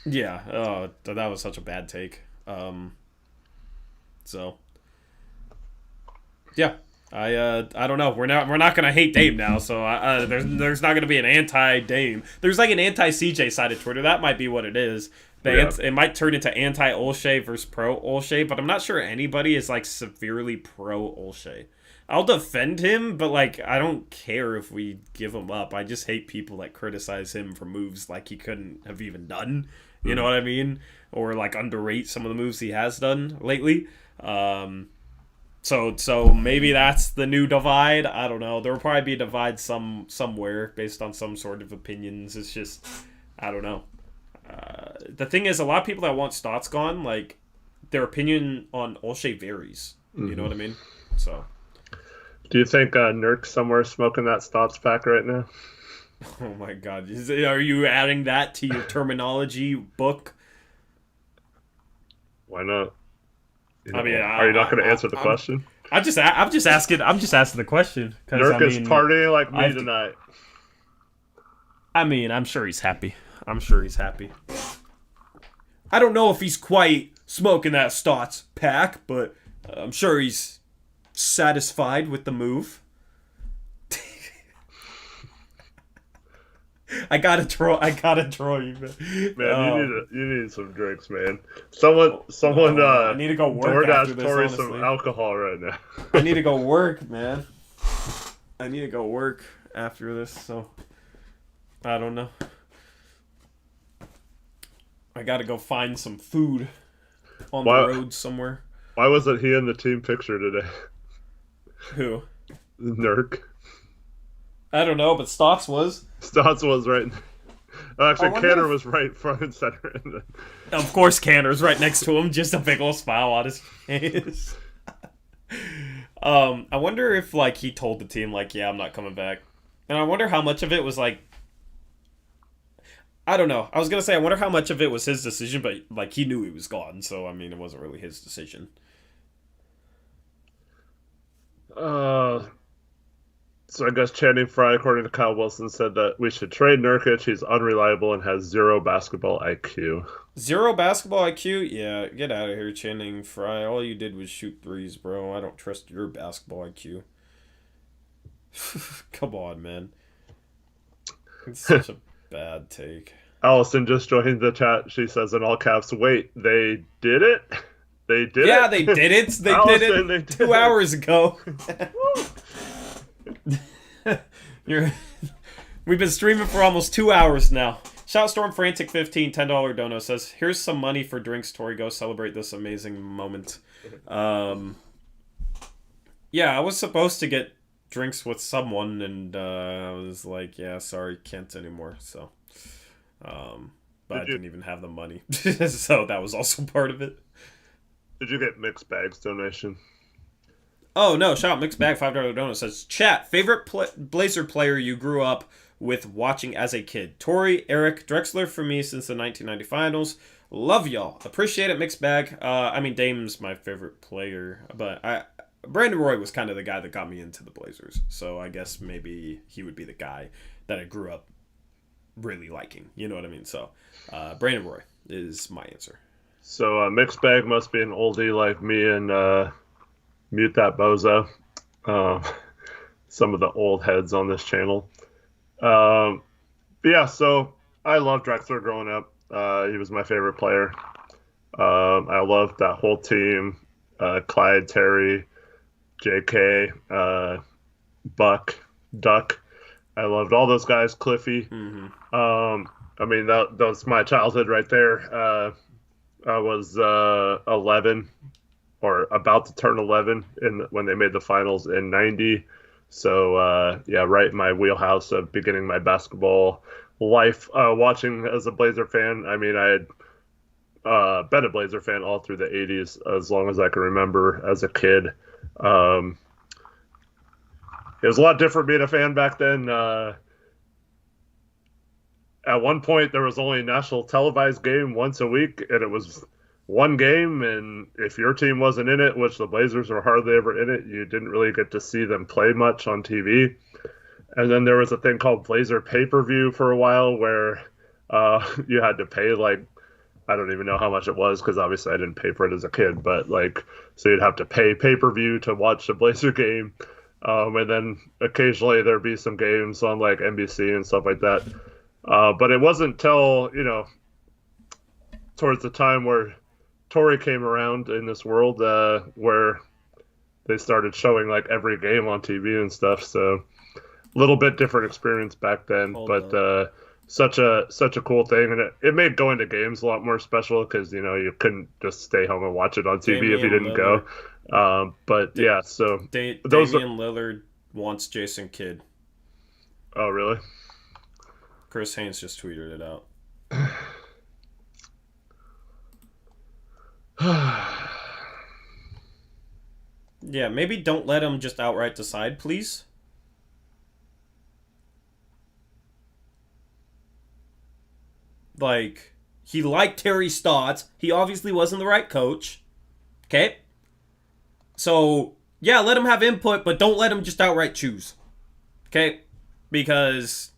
Yeah. Oh, that was such a bad take. So yeah, I don't know. We're not gonna hate Dame now. So there's not gonna be an anti Dame. There's like an anti CJ side of Twitter. That might be what it is. It might turn into anti Olshey versus pro Olshey, but I'm not sure anybody is like severely pro Olshey. I'll defend him, but like I don't care if we give him up. I just hate people that criticize him for moves like he couldn't have even done. You know what I mean? Or like underrate some of the moves he has done lately. So maybe that's the new divide. I don't know. There will probably be a divide somewhere based on some sort of opinions. It's just I don't know. The thing is, a lot of people that want Stotts gone, like their opinion on Olshey varies. You know what I mean? So, do you think Nurk's somewhere smoking that Stotts pack right now? Oh my God! Are you adding that to your terminology book? Why not? I mean, are you not going to answer the question? I'm just asking the question. Nurk is partying like me tonight. I mean, I'm sure he's happy. I don't know if he's quite smoking that Stotts pack, but I'm sure he's satisfied with the move. I gotta troll you, man. Man, you need some drinks, man. Someone. I need to go work after this. Tori some alcohol right now. I need to go work, man. I need to go work after this, so I don't know. I gotta go find some food on the road somewhere. Why wasn't he in the team picture today? Who? Nurk. I don't know, but Stotts was. Stotts was right. Actually, Canner was right front and center. Of course, Canner's right next to him, just a big old smile on his face. I wonder if like he told the team like, yeah, I'm not coming back, and I wonder how much of it was like. I don't know. I was gonna say I wonder how much of it was his decision, but like he knew he was gone, so I mean it wasn't really his decision. So I guess Channing Frye, according to Kyle Wilson, said that we should trade Nurkic. He's unreliable and has zero basketball IQ. Zero basketball IQ? Yeah, get out of here, Channing Frye. All you did was shoot threes, bro. I don't trust your basketball IQ. Come on, man. It's such a bad take. Allison just joined the chat. She says in all caps, wait, they did it? They did it? Yeah, they did it. They Allison, did it 2 hours ago. We've been streaming for almost 2 hours now. Shout Storm Frantic 15 $10 dono says, "Here's some money for drinks. Tori, go celebrate this amazing moment." Yeah, I was supposed to get drinks with someone, and I was like, "Yeah, sorry, can't anymore." So, but I didn't even have the money, so that was also part of it. Did you get Mixed Bags donation? Oh, no. Shout out Mixed Bag, $5 donut says, chat, favorite Blazer player you grew up with watching as a kid? Tori, Eric, Drexler for me since the 1990 finals. Love y'all. Appreciate it, Mixed Bag. I mean, Dame's my favorite player, but Brandon Roy was kind of the guy that got me into the Blazers. So I guess maybe he would be the guy that I grew up really liking. You know what I mean? So Brandon Roy is my answer. So Mixed Bag must be an oldie like me and... Mute that bozo. Some of the old heads on this channel. But yeah, so I loved Drexler growing up. He was my favorite player. I loved that whole team. Clyde, Terry, JK, Buck, Duck. I loved all those guys. Cliffy. Mm-hmm. I mean, that was my childhood right there. I was 11. Or about to turn 11 when they made the finals in 90. So, yeah, right in my wheelhouse of beginning my basketball life, watching as a Blazer fan. I mean, I had been a Blazer fan all through the 80s, as long as I can remember as a kid. Um, it was a lot different being a fan back then. At one point, there was only a national televised game once a week, and it was one game. And if your team wasn't in it, which the Blazers were hardly ever in it, you didn't really get to see them play much on TV. And then there was a thing called Blazer pay-per-view for a while where you had to pay like I don't even know how much it was because obviously I didn't pay for it as a kid, but like so you'd have to pay pay-per-view to watch the Blazer game, and then occasionally there'd be some games on like NBC and stuff like that. But it wasn't till towards the time where Torrey came around in this world where they started showing like every game on TV and stuff. So a little bit different experience back then, but such a cool thing, and it made going to games a lot more special because you couldn't just stay home and watch it on TV if you didn't go. But yeah, so Damian Lillard wants Jason Kidd. Oh really? Chris Haynes just tweeted it out. Yeah, maybe don't let him just outright decide, please. Like, he liked Terry Stotts. He obviously wasn't the right coach. Okay? So, yeah, let him have input, but don't let him just outright choose. Okay? Because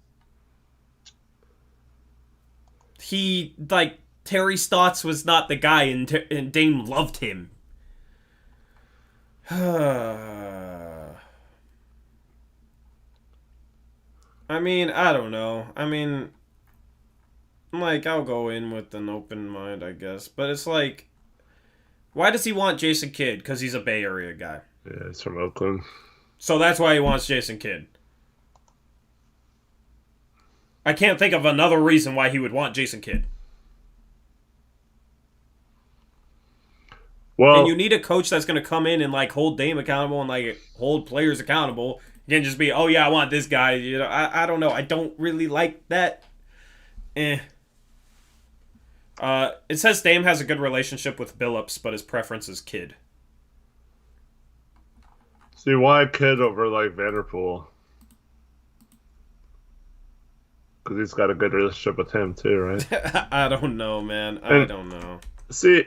Terry Stotts was not the guy, and Dame loved him. I mean, I don't know. I mean, like, I'll go in with an open mind, I guess. But it's like, why does he want Jason Kidd? Because he's a Bay Area guy. Yeah, he's from Oakland. So that's why he wants Jason Kidd. I can't think of another reason why he would want Jason Kidd. Well, and you need a coach that's going to come in and like hold Dame accountable and like hold players accountable. You can't just be, oh yeah, I want this guy. I don't know. I don't really like that. It says Dame has a good relationship with Billups, but his preference is Kidd. See, why Kidd over like Vanderpool? Because he's got a good relationship with him too, right? I don't know, man. I don't know. See,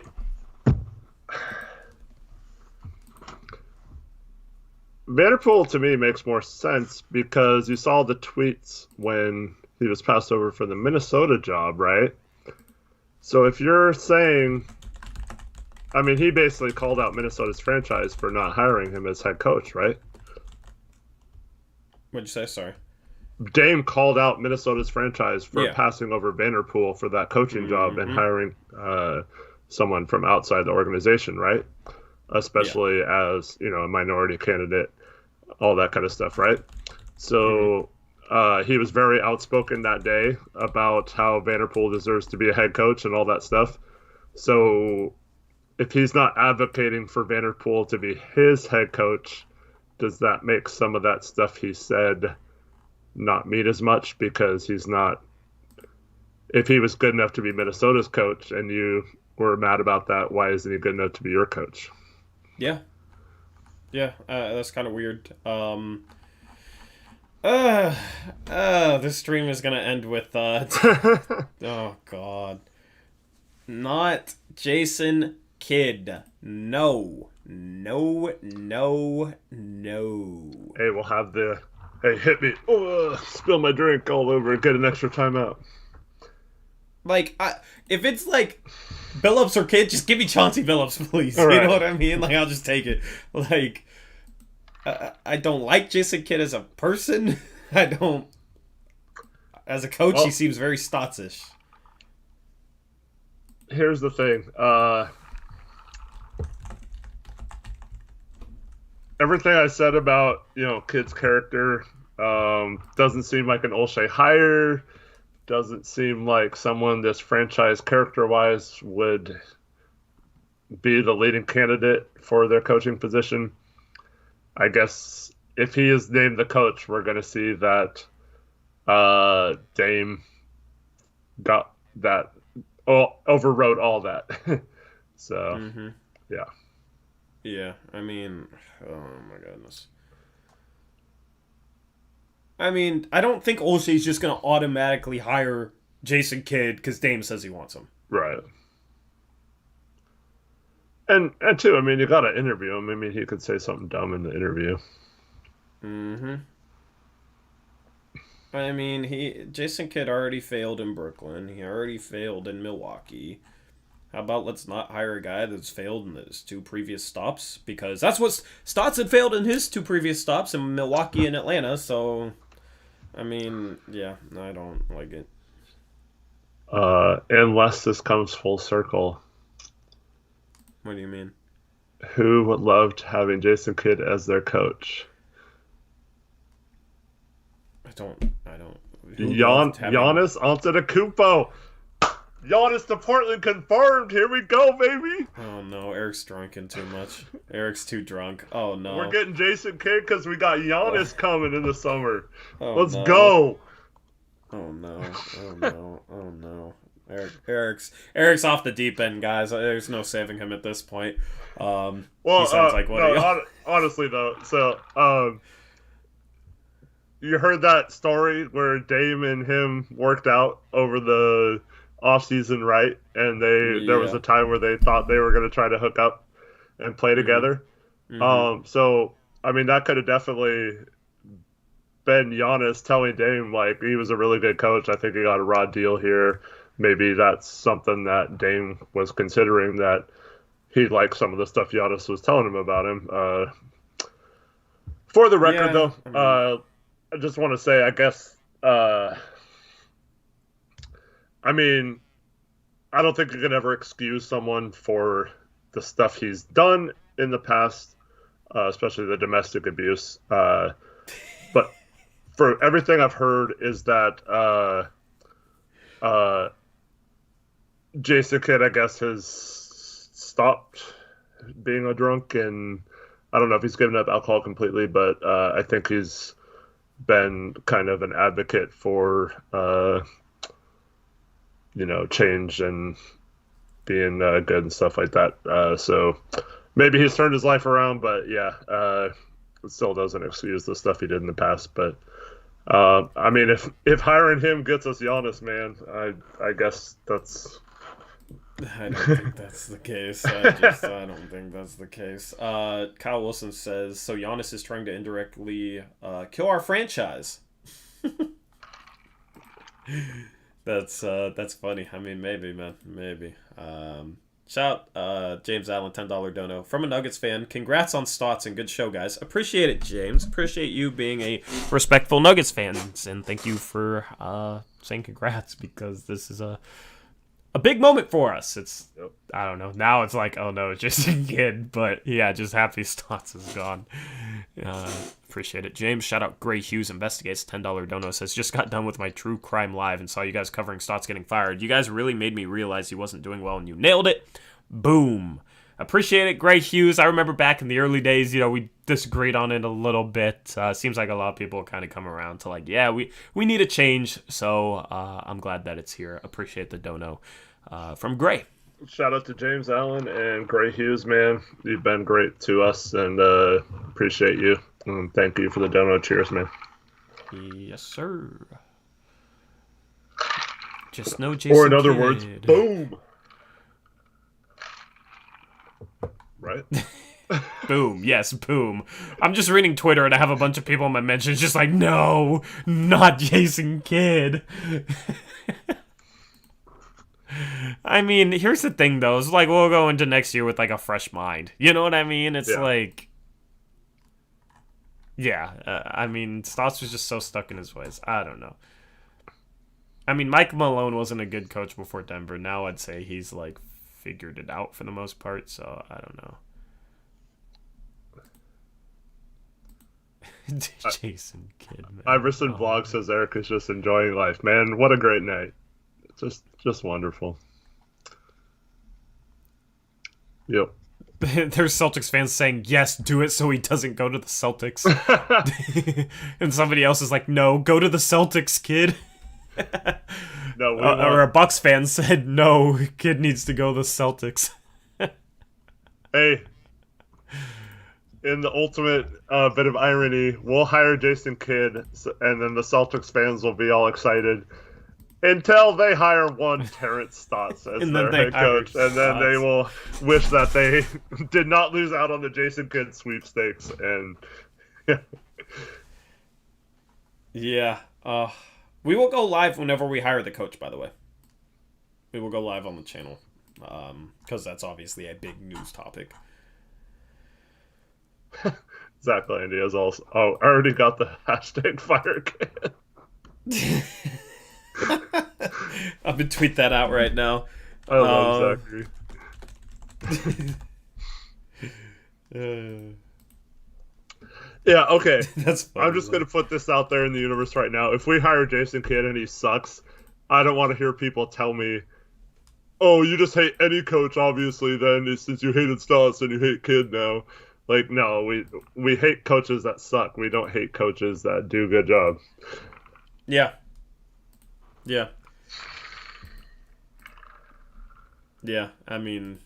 Vanderpool to me makes more sense because you saw the tweets when he was passed over for the Minnesota job, right? So if you're saying, I mean, he basically called out Minnesota's franchise for not hiring him as head coach, right? What'd you say? Sorry. Dame called out Minnesota's franchise for passing over Vanderpool for that coaching job and hiring someone from outside the organization, right? Especially as, a minority candidate, all that kind of stuff, right? So he was very outspoken that day about how Vanderpool deserves to be a head coach and all that stuff. So if he's not advocating for Vanderpool to be his head coach, does that make some of that stuff he said not mean as much because he's not, if he was good enough to be Minnesota's coach and you were mad about that, why isn't he good enough to be your coach? Yeah, that's kind of weird. This stream is gonna end with oh god, not Jason Kidd. No. Hey, we'll have the hit me, spill my drink all over and get an extra timeout. Like, if it's like Billups or Kidd, just give me Chauncey Billups, please. All right. You know what I mean? Like, I'll just take it. Like, I don't like Jason Kidd as a person. I don't. As a coach, he seems very Stotts-ish. Here's the thing. Everything I said about, Kidd's character doesn't seem like an Olshey hire. Doesn't seem like someone this franchise character-wise would be the leading candidate for their coaching position. I guess if he is named the coach, we're going to see that Dame got that overrode all that. So, Mm-hmm. yeah. Yeah, I mean, oh my goodness. I mean, I don't think Olshey's just going to automatically hire Jason Kidd because Dame says he wants him. Right. And too, I mean, you got to interview him. I mean, he could say something dumb in the interview. Mm-hmm. I mean, Jason Kidd already failed in Brooklyn. He already failed in Milwaukee. How about let's not hire a guy that's failed in his 2 previous stops? Because that's what Stotts had failed in his 2 previous stops in Milwaukee and Atlanta. So, I mean, yeah, I don't like it. Unless this comes full circle, What do you mean? who would love having Jason Kidd as their coach? I don't. Giannis Antetokounmpo. Giannis to Portland confirmed. Here we go, baby. Oh no, Eric's drinking too much. Eric's too drunk. Oh no. We're getting Jason Kidd because we got Giannis coming in the summer. Oh, Let's no. go. Oh no. Oh no. Oh no. Eric's off the deep end, guys. There's no saving him at this point. Well, he sounds like what? No, honestly though, so you heard that story where Dame and him worked out over the off-season, right? And there was a time where they thought they were going to try to hook up and play together. Mm-hmm. So I mean, that could have definitely been Giannis telling Dame like he was a really good coach. I think he got a raw deal here. Maybe that's something that Dame was considering, that he liked some of the stuff Giannis was telling him about him. For the record, though, I just want to say, I guess, I mean, I don't think you can ever excuse someone for the stuff he's done in the past, especially the domestic abuse. But for everything I've heard is that Jason Kidd, I guess, has stopped being a drunk, and I don't know if he's given up alcohol completely, but I think he's been kind of an advocate for, change and being good and stuff like that. So maybe he's turned his life around, but yeah, it still doesn't excuse the stuff he did in the past. But I mean, if hiring him gets us Giannis, man, I guess that's. I don't think that's the case. I don't think that's the case. Kyle Wilson says, so Giannis is trying to indirectly kill our franchise. That's funny. I mean, maybe, man. Maybe. Shout James Allen, $10 dono. From a Nuggets fan, congrats on Stotts and good show, guys. Appreciate it, James. Appreciate you being a respectful Nuggets fan. And thank you for saying congrats, because this is a big moment for us. It's, I don't know. Now it's like, oh no, it's just a kid. But yeah, just happy Stotts is gone. Appreciate it. James, shout out Gray Hughes Investigates, $10 dono, says, just got done with my True Crime Live and saw you guys covering Stotts getting fired. You guys really made me realize he wasn't doing well, and you nailed it. Boom. Appreciate it, Gray Hughes. I remember back in the early days, we disagreed on it a little bit. Seems like a lot of people kind of come around to like, yeah, we need a change. So I'm glad that it's here. Appreciate the dono from Gray. Shout out to James Allen and Gray Hughes, man. You've been great to us, and appreciate you. And thank you for the dono. Cheers, man. Yes, sir. Just no Jason Or in other Kidd. words, boom. Right? Boom. Yes, boom. I'm just reading Twitter and I have a bunch of people in my mentions just like, no, not Jason Kidd. I mean, here's the thing, though. It's like we'll go into next year with like a fresh mind. You know what I mean? It's like... Yeah, I mean, Stotts was just so stuck in his ways. I don't know. I mean, Mike Malone wasn't a good coach before Denver. Now I'd say he's, like, figured it out for the most part, so I don't know. Jason Kidd, man. Iverson Vlog says Eric is just enjoying life. Man, what a great night. Just wonderful. Yep. There's Celtics fans saying, yes, do it so he doesn't go to the Celtics. And somebody else is like, no, go to the Celtics, kid. No, we or a Bucks fan said no, Kidd needs to go to the Celtics. Hey, in the ultimate bit of irony, we'll hire Jason Kidd, and then the Celtics fans will be all excited until they hire one Terrence Stotts as And their then they head hire coach, and then they Stotts. will wish that they did not lose out on the Jason Kidd sweepstakes. And Yeah. We will go live whenever we hire the coach, by the way. We will go live on the channel. Because that's obviously a big news topic. Zach Landy has also. Oh, I already got the hashtag fire Kidd. I'm gonna tweet that out right now. I love Zachary. Yeah, okay. That's funny, I'm just going to put this out there in the universe right now. If we hire Jason Kidd and he sucks, I don't want to hear people tell me, oh, you just hate any coach, obviously, then, since you hated Stotts and you hate Kidd now. Like, no, we hate coaches that suck. We don't hate coaches that do a good job. Yeah. Yeah. Yeah, I mean,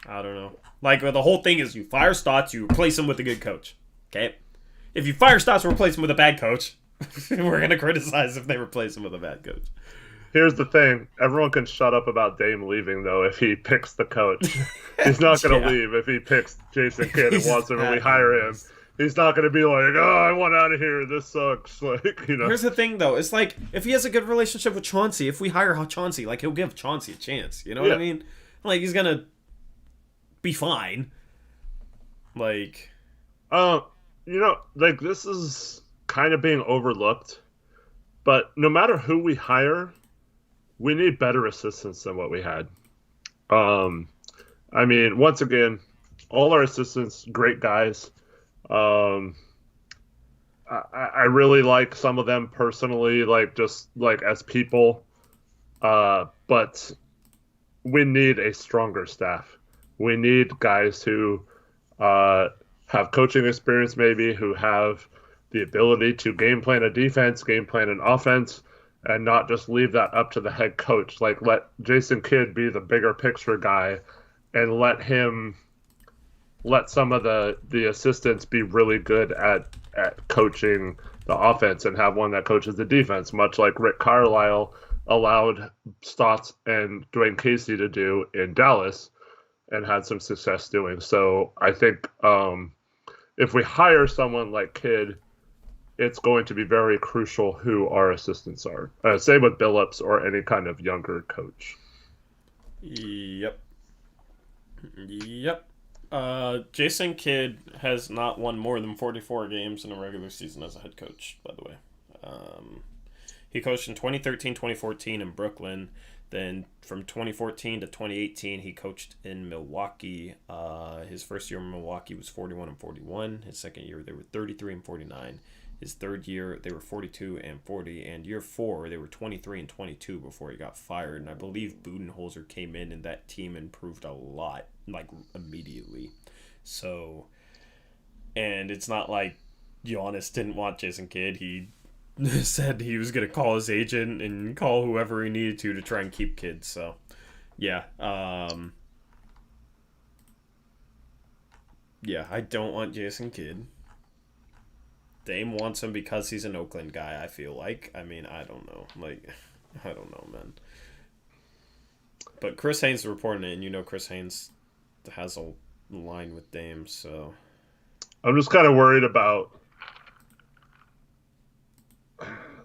I don't know. Like, the whole thing is you fire Stotts, you replace him with a good coach. Okay? If you fire Stotts and replace him with a bad coach, we're going to criticize if they replace him with a bad coach. Here's the thing. Everyone can shut up about Dame leaving, though, if he picks the coach. He's not going to leave if he picks Jason Kidd and wants him and we hire him. He's not going to be like, oh, I want out of here. This sucks. Like, you know. Here's the thing, though. It's like, if he has a good relationship with Chauncey, if we hire Chauncey, like, he'll give Chauncey a chance. You know what I mean? Like, he's going to be fine. Like... You know, like, this is kind of being overlooked. But no matter who we hire, we need better assistants than what we had. I mean, once again, all our assistants, great guys. I really like some of them personally, like, just like as people. But we need a stronger staff. We need guys who have coaching experience, maybe, who have the ability to game plan a defense, game plan an offense, and not just leave that up to the head coach. Like, let Jason Kidd be the bigger picture guy, and let some of the assistants be really good at coaching the offense, and have one that coaches the defense, much like Rick Carlisle allowed Stotts and Dwayne Casey to do in Dallas and had some success doing. So I think if we hire someone like Kidd, it's going to be very crucial who our assistants are. Same with Billups or any kind of younger coach. Yep. Jason Kidd has not won more than 44 games in a regular season as a head coach, by the way. He coached in 2013, 2014 in Brooklyn. Then from 2014 to 2018, he coached in Milwaukee. His first year in Milwaukee was 41-41. His second year, they were 33-49. His third year, they were 42-40. And year 4, they were 23-22 before he got fired. And I believe Budenholzer came in, and that team improved a lot, like, immediately. So, and it's not like Giannis didn't want Jason Kidd. He said he was going to call his agent and call whoever he needed to try and keep Kidd. So, yeah. Yeah, I don't want Jason Kidd. Dame wants him because he's an Oakland guy, I feel like. I mean, I don't know. Like, I don't know, man. But Chris Haynes is reporting it, and you know Chris Haynes has a line with Dame, so... I'm just kind of worried about...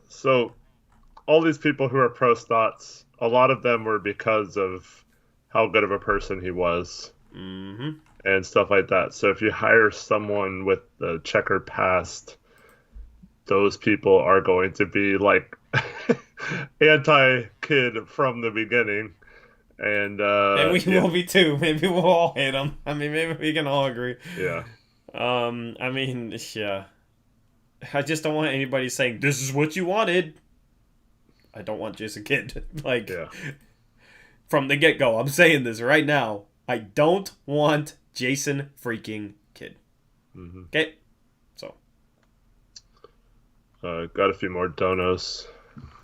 So, all these people who are pro Stotts, a lot of them were because of how good of a person he was. Mm-hmm. And stuff like that. So if you hire someone with the checkered past, those people are going to be like anti-Kidd from the beginning. And we will be too. Maybe we'll all hate him. I mean, maybe we can all agree. Yeah. I mean, yeah. I just don't want anybody saying, this is what you wanted. I don't want Jason Kidd. Like, yeah. From the get-go, I'm saying this right now. I don't want Jason freaking Kidd. Mm-hmm. Okay? So. Got a few more donos.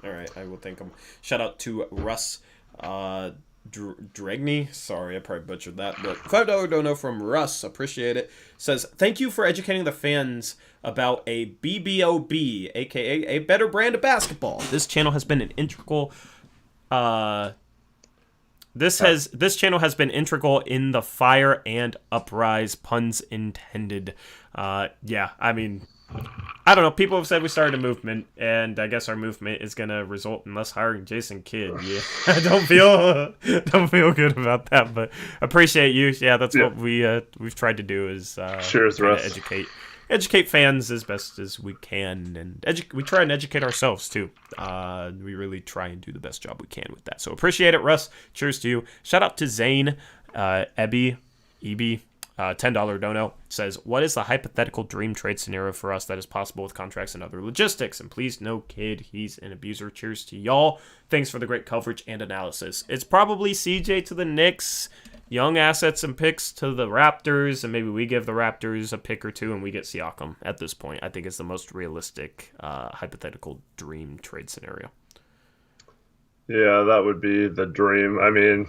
All right, I will thank him. Shout out to Russ Dregney. Sorry, I probably butchered that, but $5 dono from Russ. Appreciate it. Says, thank you for educating the fans about a BBOB, aka a better brand of basketball. This channel has been an integral this channel has been integral in the fire and uprise, puns intended. Yeah, I mean, I don't know. People have said we started a movement, and I guess our movement is gonna result in us hiring Jason Kidd. Yeah, I don't feel good about that, but appreciate you. Yeah, that's what we've tried to do is cheers, Russ. Educate fans as best as we can, and we try and educate ourselves too. We really try and do the best job we can with that. So appreciate it, Russ. Cheers to you. Shout out to Zane, EB, $10 dono. Says, what is the hypothetical dream trade scenario for us that is possible with contracts and other logistics? And please, no Kidd, he's an abuser. Cheers to y'all. Thanks for the great coverage and analysis. It's probably CJ to the Knicks, young assets and picks to the Raptors, and maybe we give the Raptors a pick or two and we get Siakam at this point. I think it's the most realistic hypothetical dream trade scenario. Yeah, that would be the dream. I mean,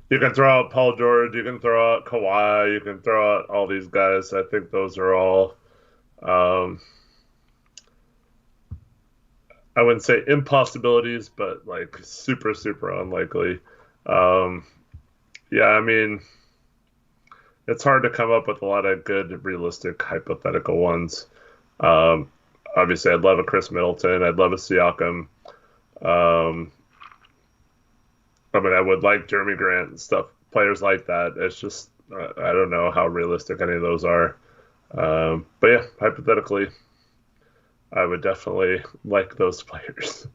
you can throw out Paul George, you can throw out Kawhi, you can throw out all these guys. I think those are all, I wouldn't say impossibilities, but like super, super unlikely. Yeah, I mean, it's hard to come up with a lot of good, realistic, hypothetical ones. Obviously, I'd love a Chris Middleton. I'd love a Siakam. I mean, I would like Jeremy Grant and stuff, players like that. It's just, I don't know how realistic any of those are. But yeah, hypothetically, I would definitely like those players.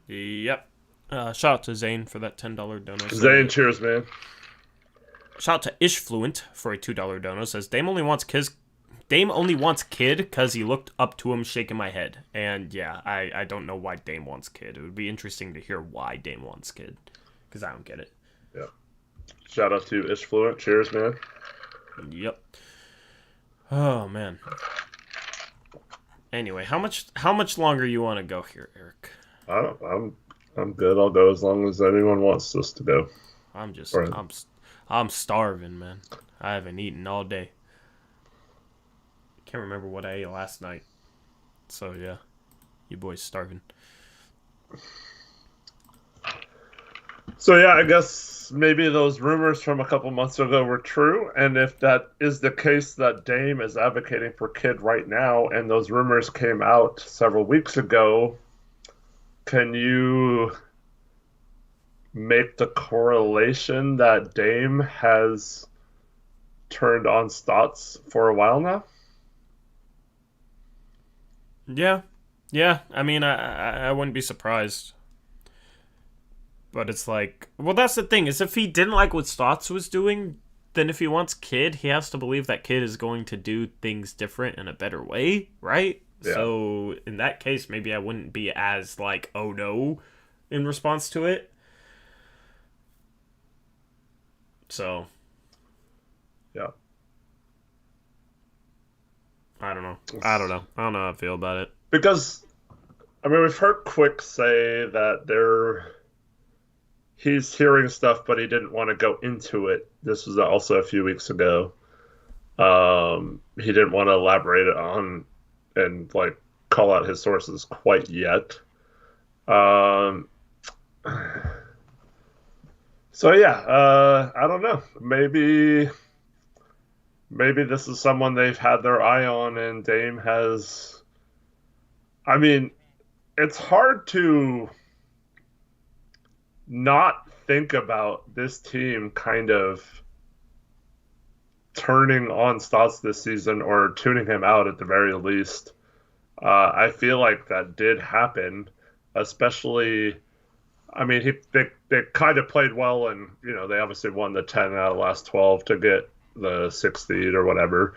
Yep. Shout out to Zane for that $10 dono. Zane, cheers, man. Shout out to Ishfluent for a $2 dono. Says, Dame only wants Kidd because he looked up to him shaking my head. And yeah, I don't know why Dame wants Kidd. It would be interesting to hear why Dame wants Kidd, because I don't get it. Yeah. Shout out to Ishfluent. Cheers, man. Yep. Oh, man. Anyway, how much longer you want to go here, Eric? I'm good. I'll go as long as anyone wants us to go. I'm starving, man. I haven't eaten all day. Can't remember what I ate last night. So yeah, you boys starving. So yeah, I guess maybe those rumors from a couple months ago were true, and if that is the case that Dame is advocating for Kidd right now, and those rumors came out several weeks ago, can you make the correlation that Dame has turned on Stotts for a while now? Yeah. I mean, I wouldn't be surprised. But it's like, well, that's the thing, is if he didn't like what Stotts was doing, then if he wants Kidd, he has to believe that Kidd is going to do things different in a better way, right? Yeah. So in that case, maybe I wouldn't be as like, oh no, in response to it. So, yeah. I don't know how I feel about it. Because, I mean, we've heard Quick say that he's hearing stuff, but he didn't want to go into it. This was also a few weeks ago. He didn't want to elaborate on and like call out his sources quite yet. So yeah, I don't know. Maybe this is someone they've had their eye on, and Dame has. I mean, it's hard to not think about this team kind of turning on Stotts this season, or tuning him out at the very least. I feel like that did happen, especially. I mean, they kind of played well, and they obviously won the 10 out of the last 12 to get the 6th seed or whatever.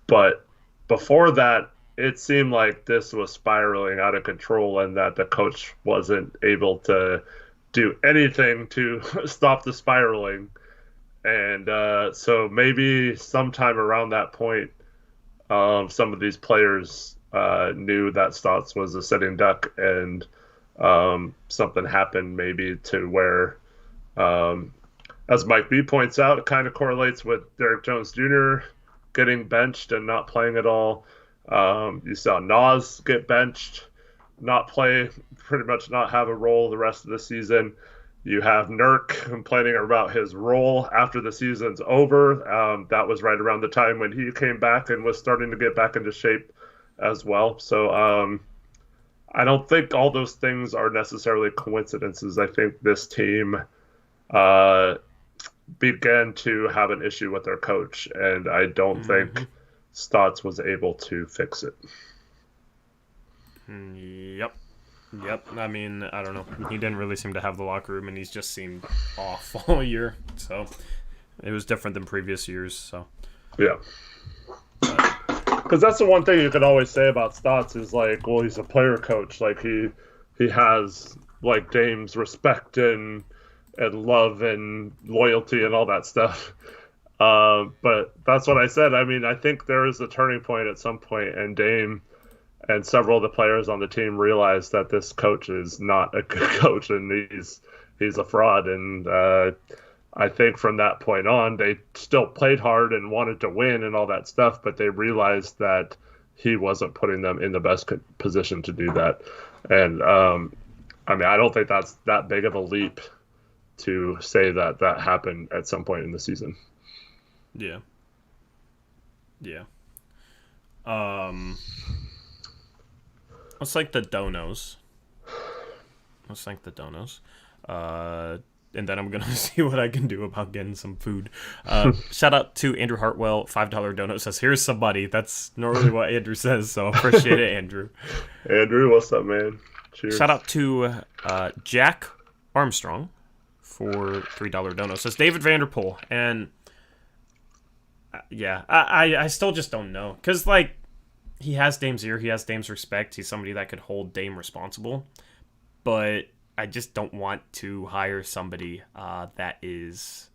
But before that, it seemed like this was spiraling out of control, and that the coach wasn't able to do anything to stop the spiraling. And so maybe sometime around that point, some of these players knew that Stotts was a sitting duck, and something happened maybe to where, as Mike B points out, it kind of correlates with Derek Jones Jr. getting benched and not playing at all. You saw Nas get benched, not play, pretty much not have a role the rest of the season. You have Nurk complaining about his role after the season's over. That was right around the time when he came back and was starting to get back into shape as well. So I don't think all those things are necessarily coincidences. I think this team began to have an issue with their coach, and I don't think Stotts was able to fix it. Yep. I mean, I don't know. He didn't really seem to have the locker room, and he's just seemed off all year. So it was different than previous years. So yeah, because that's the one thing you can always say about Stotts is like, well, he's a player coach. Like he has like Dame's respect and love and loyalty and all that stuff. But that's what I said. I mean, I think there is a turning point at some point, and Dame and several of the players on the team realized that this coach is not a good coach, and he's a fraud. And I think from that point on, they still played hard and wanted to win and all that stuff, but they realized that he wasn't putting them in the best position to do that. And I mean, I don't think that's that big of a leap to say that that happened at some point in the season. Yeah. Let's thank the donos. And then I'm going to see what I can do about getting some food. Shout out to Andrew Hartwell, $5 dono says, here's somebody. That's normally what Andrew says, so appreciate it, Andrew. Andrew, what's up, man? Cheers. Shout out to Jack Armstrong for $3 dono says, David Vanderpool. And yeah, I still just don't know. Because, like, he has Dame's ear, he has Dame's respect. He's somebody that could hold Dame responsible. But I just don't want to hire somebody that is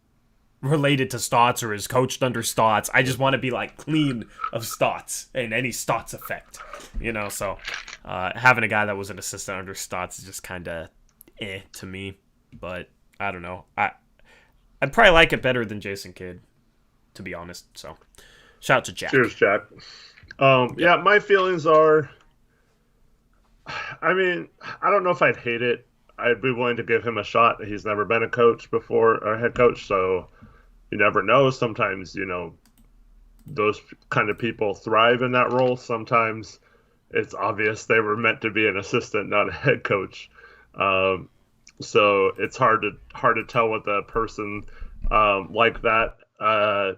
related to Stotts or is coached under Stotts. I just want to be, like, clean of Stotts and any Stotts effect. You know, so having a guy that was an assistant under Stotts is just kind of to me. But I don't know. I'd probably like it better than Jason Kidd, to be honest. So shout out to Jack. Cheers, Jack. Yeah, my feelings are, I mean, I don't know if I'd hate it. I'd be willing to give him a shot. He's never been a coach before, or a head coach, so you never know. Sometimes, you know, those kind of people thrive in that role. Sometimes it's obvious they were meant to be an assistant, not a head coach. So it's hard to tell with a person like that. I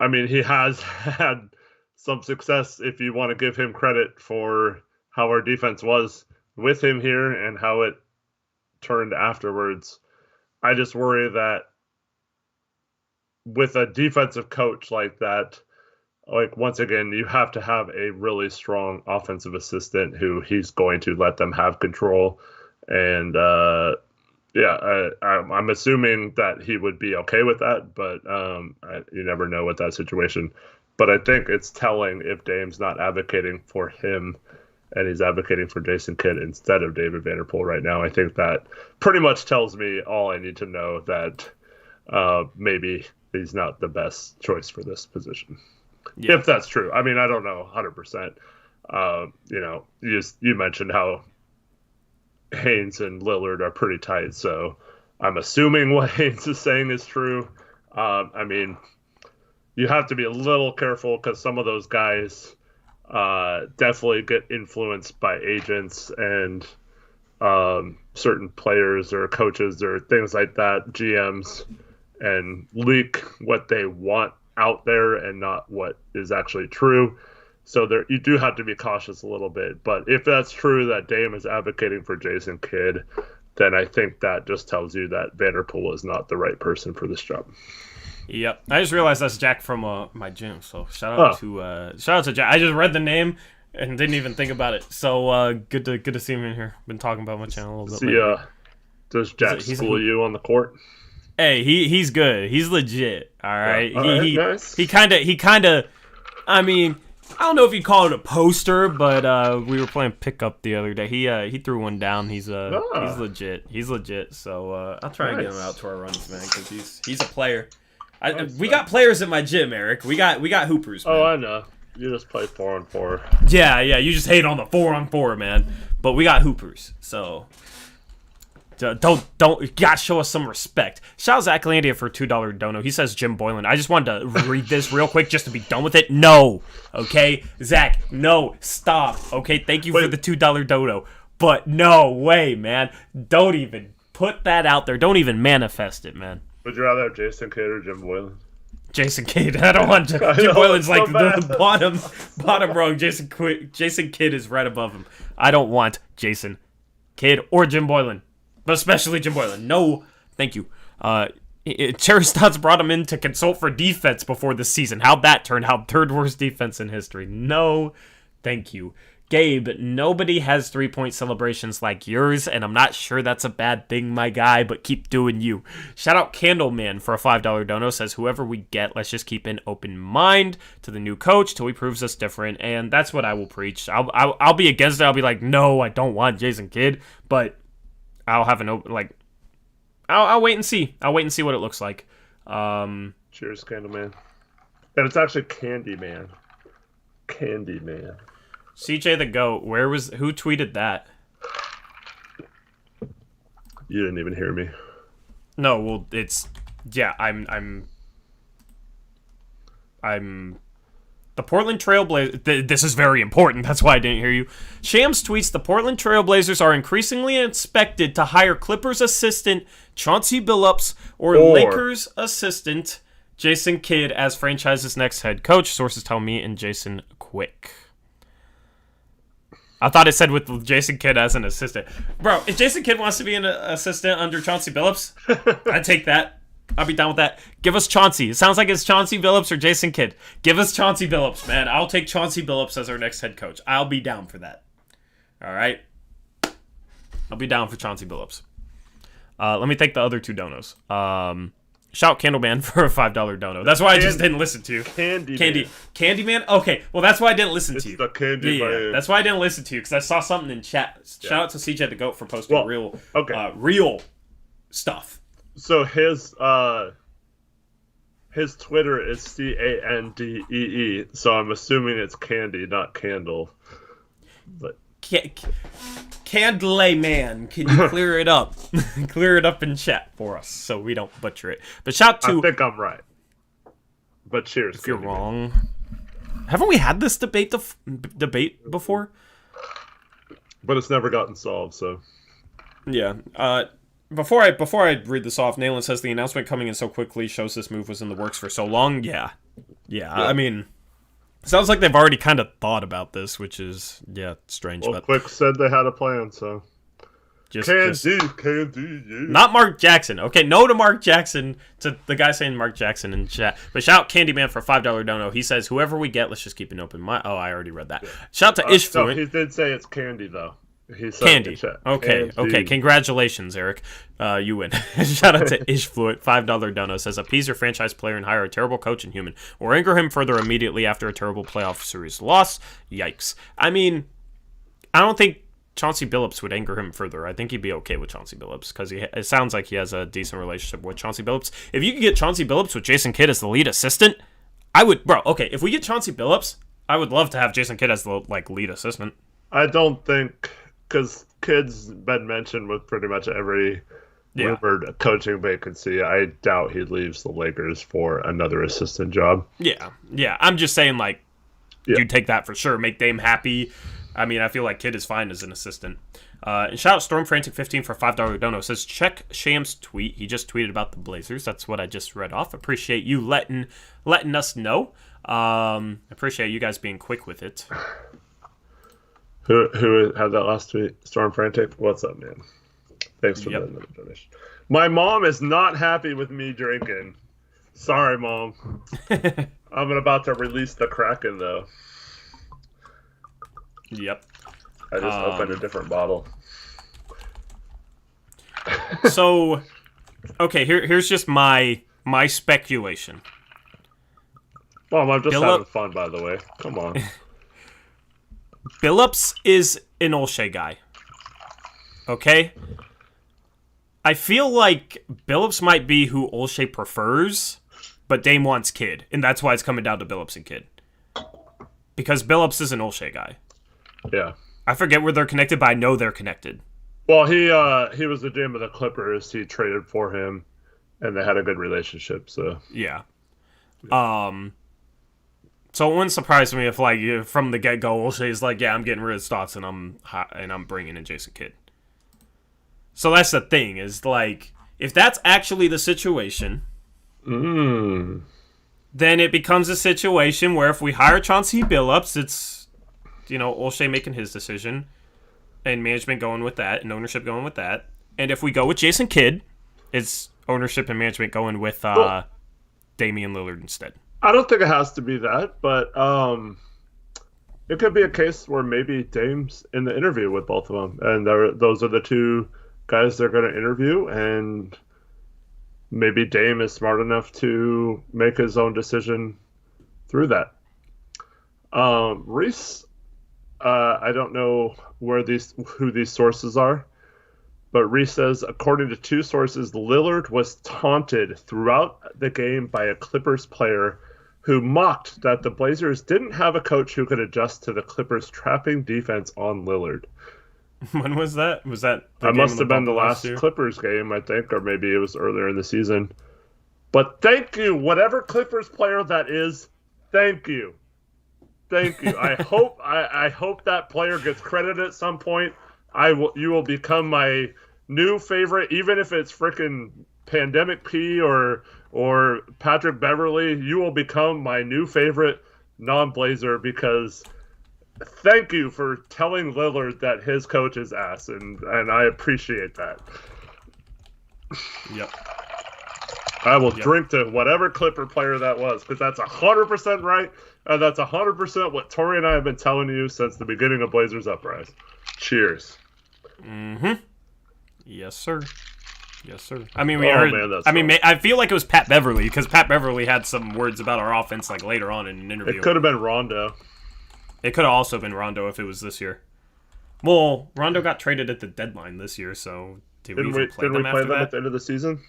mean, he has had some success if you want to give him credit for how our defense was with him here and how it turned afterwards. I just worry that with a defensive coach like that, like, once again, you have to have a really strong offensive assistant who he's going to let them have control. And I'm assuming that he would be okay with that, but you never know with that situation. But I think it's telling if Dame's not advocating for him and he's advocating for Jason Kidd instead of David Vanderpool right now. I think that pretty much tells me all I need to know, that maybe he's not the best choice for this position. Yeah. If that's true. I mean, I don't know 100%. You know, you mentioned how Haynes and Lillard are pretty tight, so I'm assuming what Haynes is saying is true. I mean, you have to be a little careful because some of those guys definitely get influenced by agents and certain players or coaches or things like that, GMs, and leak what they want out there and not what is actually true. So there, you do have to be cautious a little bit. But if that's true that Dame is advocating for Jason Kidd, then I think that just tells you that Vanderpool is not the right person for this job. Yep, I just realized that's Jack from my gym. So shout out to Jack. I just read the name and didn't even think about it. So good to see him in here. Been talking about my channel a little bit. Does Jack school you on the court? Hey, he's good. He's legit. All right. Nice. He kind of. I mean, I don't know if you call it a poster, but we were playing pickup the other day. He threw one down. He's legit. He's legit. So I'll try and get him out to our runs, man, because he's a player. We got players at my gym, Eric. We got hoopers, man. Oh, I know. You just play 4-on-4. Yeah. You just hate on the 4-on-4, man. But we got hoopers, so don't you gotta show us some respect. Shout out Zach Landia for $2 dono. He says Jim Boylan. I just wanted to read this real quick just to be done with it. No, okay, Zach. No, stop. Okay, thank you for the $2 dono, but no way, man. Don't even put that out there. Don't even manifest it, man. Would you rather have Jason Kidd or Jim Boylan? Jason Kidd. I don't want Jim Boylan's so like the bottom rung. Jason Kidd is right above him. I don't want Jason Kidd or Jim Boylan, but especially Jim Boylan. No, thank you. Terry Stotts brought him in to consult for defense before the season. How'd that turn out? Third worst defense in history. No, thank you. Gabe, nobody has 3-point celebrations like yours, and I'm not sure that's a bad thing, my guy, but keep doing you. Shout out Candleman for a $5 dono. Says, whoever we get, let's just keep an open mind to the new coach till he proves us different, and that's what I will preach. I'll be against it. I'll be like, no, I don't want Jason Kidd, but I'll have an open, like, I'll wait and see. I'll wait and see what it looks like. Cheers, Candleman. And it's actually Candyman. Candyman. CJ the GOAT, who tweeted that? You didn't even hear me. No, well, I'm the Portland Trailblazers. This is very important. That's why I didn't hear you. Shams tweets, the Portland Trailblazers are increasingly expected to hire Clippers assistant Chauncey Billups or Lakers assistant Jason Kidd as franchise's next head coach. Sources tell me and Jason Quick. I thought it said with Jason Kidd as an assistant. Bro, if Jason Kidd wants to be an assistant under Chauncey Billups, I'd take that. I'll be down with that. Give us Chauncey. It sounds like it's Chauncey Billups or Jason Kidd. Give us Chauncey Billups, man. I'll take Chauncey Billups as our next head coach. I'll be down for that. All right? I'll be down for Chauncey Billups. Let me thank the other two donos. Shout Candleman for a $5 dono. That's why I just didn't listen to you. Candyman? Okay, well, that's why I didn't listen to you. The Candyman. That's why I didn't listen to you, because I saw something in chat. Shout out to CJ the GOAT for posting real stuff. So his Twitter is Candee, so I'm assuming it's Candy, not Candle. But Candleman, can you clear it up? Clear it up in chat for us so we don't butcher it. But shout to... I think I'm right. But cheers. If you're wrong. Haven't we had this debate before? But it's never gotten solved, so... Yeah. Before I read this off, Nayland says the announcement coming in so quickly shows this move was in the works for so long. Yeah. I mean... Sounds like they've already kind of thought about this, which is, strange. Well, but Quick said they had a plan, so... Candy, yeah. Not Mark Jackson. Okay, no to Mark Jackson, to the guy saying Mark Jackson in chat. But shout out Candyman for a $5 dono. He says, whoever we get, let's just keep an open mind. Oh, I already read that. Yeah. Shout out to Ishfluent. No, he did say it's Candy, though. He said Candy. Okay. Congratulations, Eric. You win. Shout out to Ishfluent. $5 dono. Says, appease your franchise player and hire a terrible coach and human. Or anger him further immediately after a terrible playoff series loss. Yikes. I mean, I don't think Chauncey Billups would anger him further. I think he'd be okay with Chauncey Billups because it sounds like he has a decent relationship with Chauncey Billups. If you could get Chauncey Billups with Jason Kidd as the lead assistant, I would... Bro, okay, if we get Chauncey Billups, I would love to have Jason Kidd as the lead assistant. I don't think... Because Kidd's been mentioned with pretty much every rumored coaching vacancy. I doubt he leaves the Lakers for another assistant job. Yeah. I'm just saying, you'd take that for sure. Make Dame happy. I mean, I feel like Kidd is fine as an assistant. And shout out Stormfrantic15 for a $5 dono. Says, check Sham's tweet. He just tweeted about the Blazers. That's what I just read off. Appreciate you letting us know. Appreciate you guys being quick with it. Who had that last tweet? Stormfrantic? What's up, man? Thanks for the donation. My mom is not happy with me drinking. Sorry, Mom. I'm about to release the Kraken, though. Yep. I just opened a different bottle. So, okay, here's just my speculation. Mom, I'm just having Billup- fun, by the way. Come on. Billups is an O'Shea guy. Okay? I feel like Billups might be who O'Shea prefers, but Dame wants Kid, and that's why it's coming down to Billups and Kid. Because Billups is an O'Shea guy. Yeah. I forget where they're connected, but I know they're connected. Well, he was the GM of the Clippers. He traded for him, and they had a good relationship. So Yeah. So it wouldn't surprise me if, like, from the get-go, O'Shea's like, yeah, I'm getting rid of Stotts, and I'm bringing in Jason Kidd. So that's the thing, is, like, if that's actually the situation, then it becomes a situation where if we hire Chauncey Billups, it's, O'Shea making his decision, and management going with that, and ownership going with that. And if we go with Jason Kidd, it's ownership and management going with Damian Lillard instead. I don't think it has to be that, but it could be a case where maybe Dame's in the interview with both of them, and those are the two guys they're going to interview, and maybe Dame is smart enough to make his own decision through that. Reese, I don't know who these sources are, but Reese says, according to two sources, Lillard was taunted throughout the game by a Clippers player who mocked that the Blazers didn't have a coach who could adjust to the Clippers' trapping defense on Lillard. When was that? Was that That must have been the last Clippers game, I think, or maybe it was earlier in the season. But thank you, whatever Clippers player that is, thank you. Thank you. I hope that player gets credit at some point. You will become my new favorite, even if it's freaking Pandemic P or Patrick Beverly. You will become my new favorite non-Blazer, because thank you for telling Lillard that his coach is ass, and I appreciate that. Yep. I will drink to whatever Clipper player that was, because that's 100% right, and that's 100% what Tori and I have been telling you since the beginning of Blazers Uprise. Cheers. Mm-hmm. Yes, sir. Yes, sir. I mean, I feel like it was Pat Beverly, because Pat Beverly had some words about our offense like later on in an interview. It could have been Rondo. It could have also been Rondo if it was this year. Well, Rondo got traded at the deadline this year, so didn't we play them at the end of the season?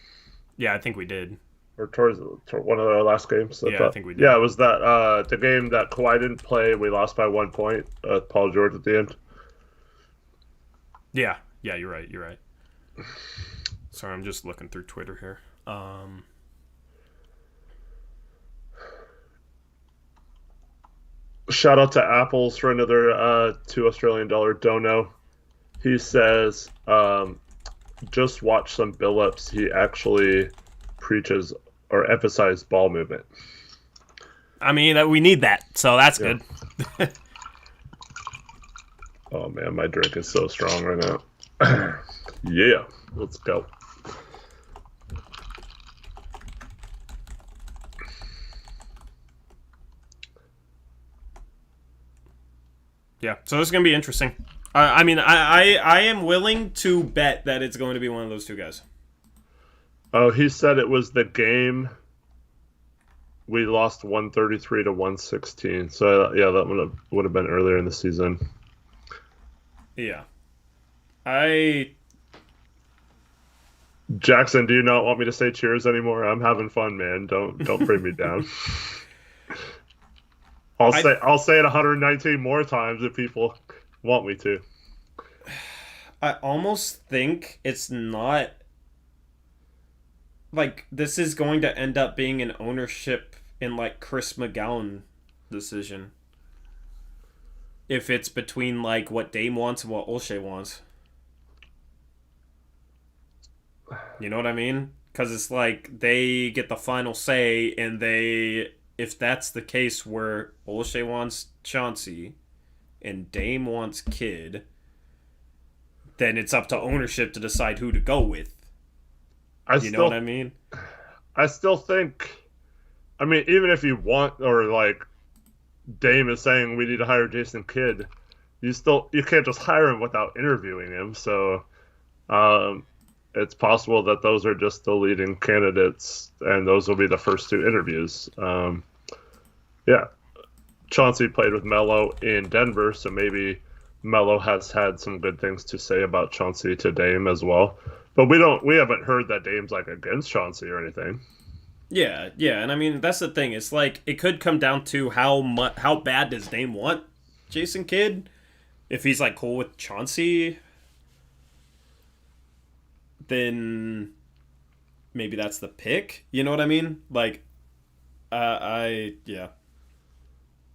Yeah, I think we did. Or towards one of our last games. I think we did. Yeah, it was that the game that Kawhi didn't play. We lost by 1 point. Paul George at the end. Yeah, you're right. Sorry, I'm just looking through Twitter here. Shout out to Apples for another $2 Australian dono. He says, just watch some Billups. He actually preaches or emphasizes ball movement. I mean, we need that, so that's good. Oh, man, my drink is so strong right now. Yeah, let's go. Yeah, so this is going to be interesting. I mean, I am willing to bet that it's going to be one of those two guys. Oh, he said it was the game we lost 133 to 116. So, yeah, that would have been earlier in the season. Yeah. Jackson, do you not want me to say cheers anymore? I'm having fun, man. Don't bring me down. I'll say it 119 more times if people want me to. I almost think it's not like this is going to end up being an ownership in like Chris McGowan decision. If it's between like what Dame wants and what O'Shea wants. You know what I mean? Because it's like they get the final say, and if that's the case where O'Shea wants Chauncey and Dame wants Kidd, then it's up to ownership to decide who to go with. You know what I mean? I still think, I mean, even if you want, or like Dame is saying we need to hire Jason Kidd, you can't just hire him without interviewing him. So it's possible that those are just the leading candidates, and those will be the first two interviews. Yeah, Chauncey played with Melo in Denver, so maybe Melo has had some good things to say about Chauncey to Dame as well. But we haven't heard that Dame's like against Chauncey or anything. Yeah, yeah, and I mean that's the thing. It's like it could come down to how bad does Dame want Jason Kidd? If he's like cool with Chauncey, then maybe that's the pick. You know what I mean? Like, yeah,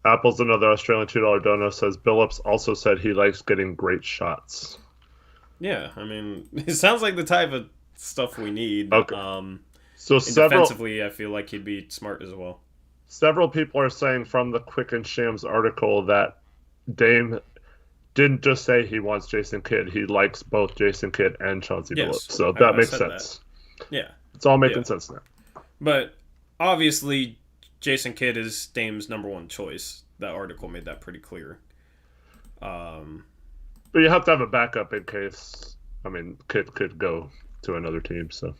Apple's another Australian $2 dono says Billups also said he likes getting great shots. yeah. I mean, it sounds like the type of stuff we need. Okay. So And defensively, I feel like he'd be smart as well. several people are saying from the Quick and Shams article that Dame didn't just say he wants Jason Kidd. He likes both Jason Kidd and Chauncey Billups. Yes, So that I makes said sense. that. Yeah, It's all making yeah. sense now. But obviously, Jason Kidd is Dame's number one choice. That article made that pretty clear. Um, But you have to have a backup in case. I mean, Kidd could go to another team. So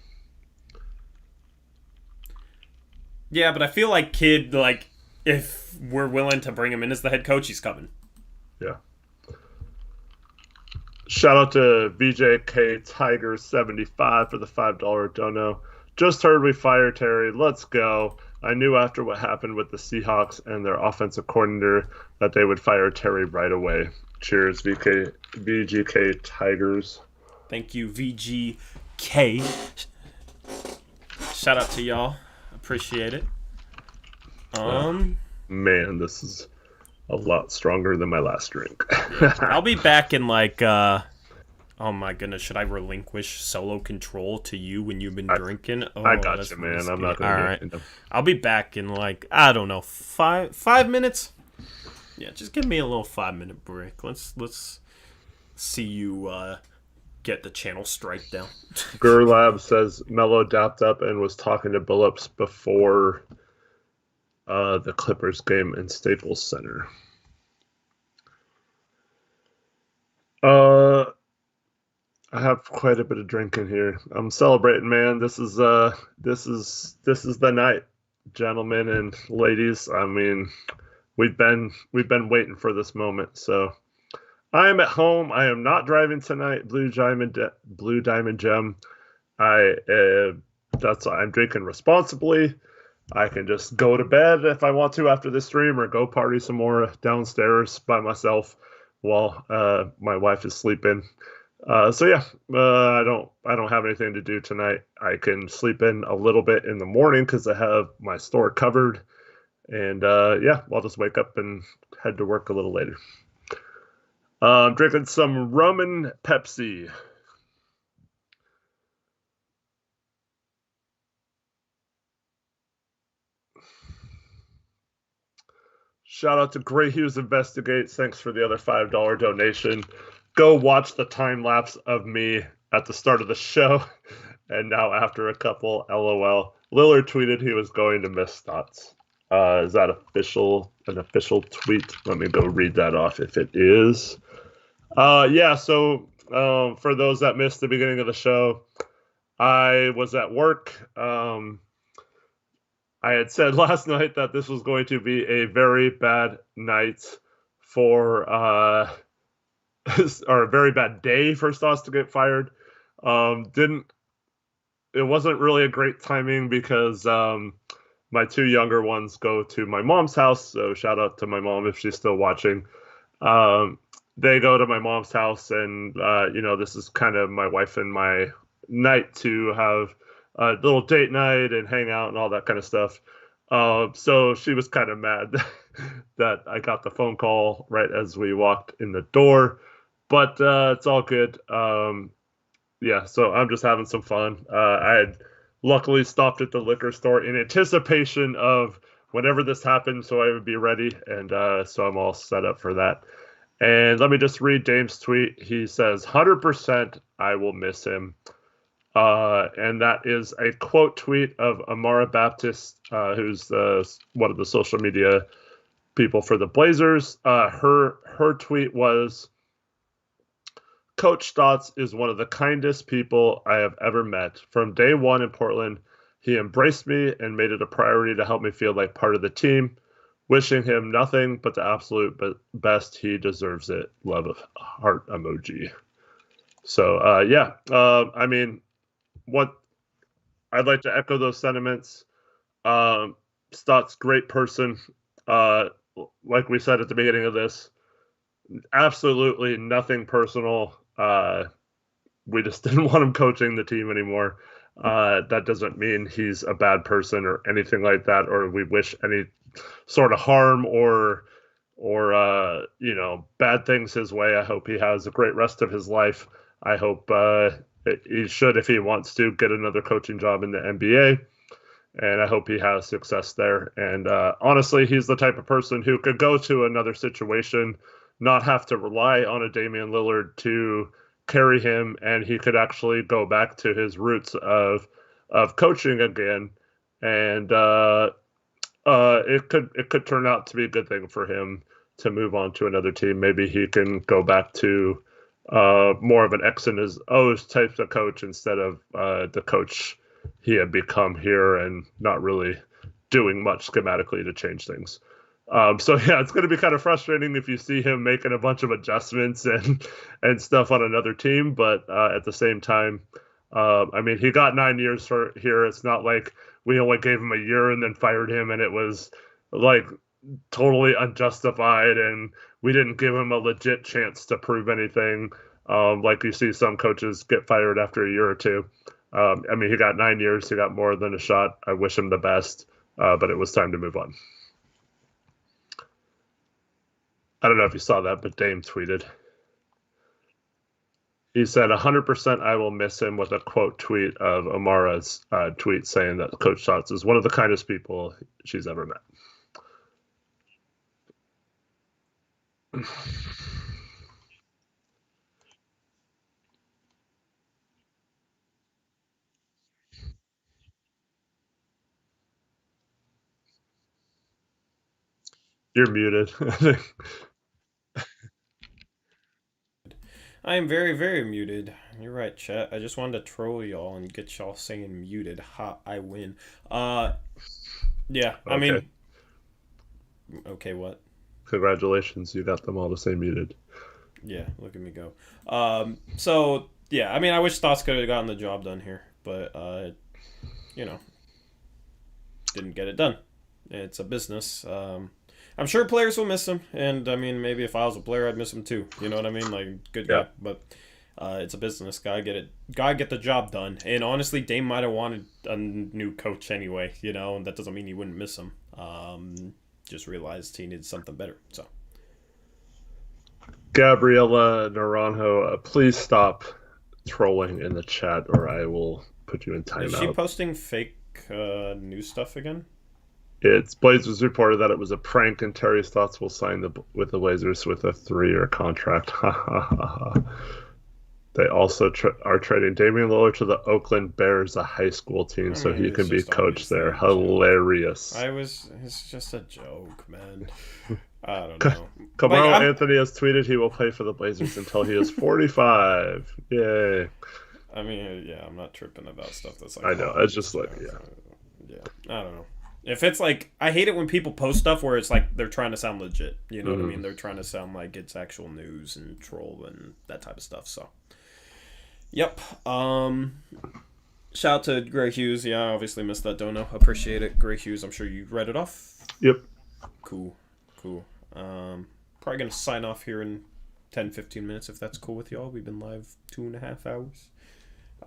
yeah, but I feel like Kidd, like, if we're willing to bring him in as the head coach, he's coming. yeah. Shout out to VJK Tiger 75 for the $5 dono. Just heard we fired Terry. Let's go. I knew after what happened with the Seahawks and their offensive coordinator that they would fire Terry right away. Cheers, VGK Tigers. Thank you, VGK. Shout out to y'all. Appreciate it. Man, this is a lot stronger than my last drink. I'll be back in like oh my goodness, should I relinquish solo control to you when you've been drinking? Oh, I got that's you, man. risky. I'm not gonna All get right. into- I'll be back in like I don't know, five minutes. Yeah, just give me a little 5-minute break. Let's see you get the channel strike down. Gurlab says Melo dapped up and was talking to Billups before the Clippers game in Staples Center. I have quite a bit of drinking here. I'm celebrating, man. This is the night, gentlemen and ladies. I mean, we've been waiting for this moment. So I am at home. I am not driving tonight. Blue Diamond Gem. I'm drinking responsibly. I can just go to bed if I want to after this stream, or go party some more downstairs by myself while my wife is sleeping. So yeah, I don't have anything to do tonight. I can sleep in a little bit in the morning because I have my store covered, and yeah, I'll just wake up and head to work a little later. I'm drinking some rum and Pepsi. Shout out to Gray Hughes Investigates. Thanks for the other $5 donation. Go watch the time lapse of me at the start of the show, and now after a couple. LOL. Lillard tweeted he was going to miss Stotts. Is that an official tweet? Let me go read that off if it is. Yeah. So for those that missed the beginning of the show, I was at work. I had said last night that this was going to be a very bad night for, or a very bad day for Stotts to get fired. It wasn't really a great timing because my two younger ones go to my mom's house. So shout out to my mom if she's still watching. They go to my mom's house, and this is kind of my wife and my night to have a little date night and hang out and all that kind of stuff. So she was kind of mad that I got the phone call right as we walked in the door, but it's all good. Yeah, so I'm just having some fun. I had luckily stopped at the liquor store in anticipation of whenever this happened, so I would be ready, and so I'm all set up for that. And let me just read Dame's tweet. He says, 100% I will miss him. And that is a quote tweet of Amara Baptist, who's one of the social media people for the Blazers. Her tweet was, Coach Stotts is one of the kindest people I have ever met. From day one in Portland, he embraced me and made it a priority to help me feel like part of the team. Wishing him nothing but the absolute best. He deserves it. Love of heart emoji. So I mean, what I'd like to echo those sentiments. Stotts, great person. Like we said at the beginning of this, absolutely nothing personal. We just didn't want him coaching the team anymore. That doesn't mean he's a bad person or anything like that, or we wish any sort of harm or bad things his way. I hope he has a great rest of his life. I hope he should, if he wants to, get another coaching job in the NBA. And I hope he has success there. And honestly, he's the type of person who could go to another situation, not have to rely on a Damian Lillard to carry him, and he could actually go back to his roots of coaching again. And it could turn out to be a good thing for him to move on to another team. Maybe he can go back to more of an X and his O's type of coach instead of the coach he had become here and not really doing much schematically to change things. So yeah, it's going to be kind of frustrating if you see him making a bunch of adjustments and stuff on another team. But at the same time, I mean, he got 9 years here. It's not like we only gave him a year and then fired him, and it was like totally unjustified, and we didn't give him a legit chance to prove anything. Like you see some coaches get fired after a year or two. I mean, he got 9 years. He got more than a shot. I wish him the best, but it was time to move on. I don't know if you saw that, but Dame tweeted. He said, 100% I will miss him, with a quote tweet of Amara's tweet saying that Coach Stotts is one of the kindest people she's ever met. You're muted. I am very, very muted. You're right, chat. I just wanted to troll y'all and get y'all saying muted. Ha, I win. Yeah, I mean... Okay, what? Congratulations, you got them all to say muted. Yeah, look at me go. So, yeah, I mean, I wish Stotts could have gotten the job done here, but, didn't get it done. It's a business. I'm sure players will miss him, and, I mean, maybe if I was a player, I'd miss him too. You know what I mean? Like, good guy. But it's a business. Gotta get the job done. And honestly, Dame might have wanted a new coach anyway, and that doesn't mean he wouldn't miss him. Just realized he needed something better, so... Gabriella Naranjo, please stop trolling in the chat, or I will put you in timeout. Is she posting fake news stuff again? It's Blazers reported that it was a prank, and Terry Stotts will sign with the Blazers with a 3-year contract. They also are trading Damian Lillard to the Oakland Bears, a high school team, so he can be coach there. Hilarious. It's just a joke, man. I don't know. Carmelo Anthony has tweeted he will play for the Blazers until he is 45. Yay. I mean, yeah, I'm not tripping about stuff that's like... I know, it's just like, Yeah, I don't know. If it's like... I hate it when people post stuff where it's like they're trying to sound legit. You know what I mean? They're trying to sound like it's actual news and troll and that type of stuff, so... Yep. Shout out to Greg Hughes. Yeah, I obviously missed that dono. Appreciate it. Greg Hughes, I'm sure you read it off. Yep. Cool. Probably going to sign off here in 10-15 minutes if that's cool with y'all. We've been live 2.5 hours.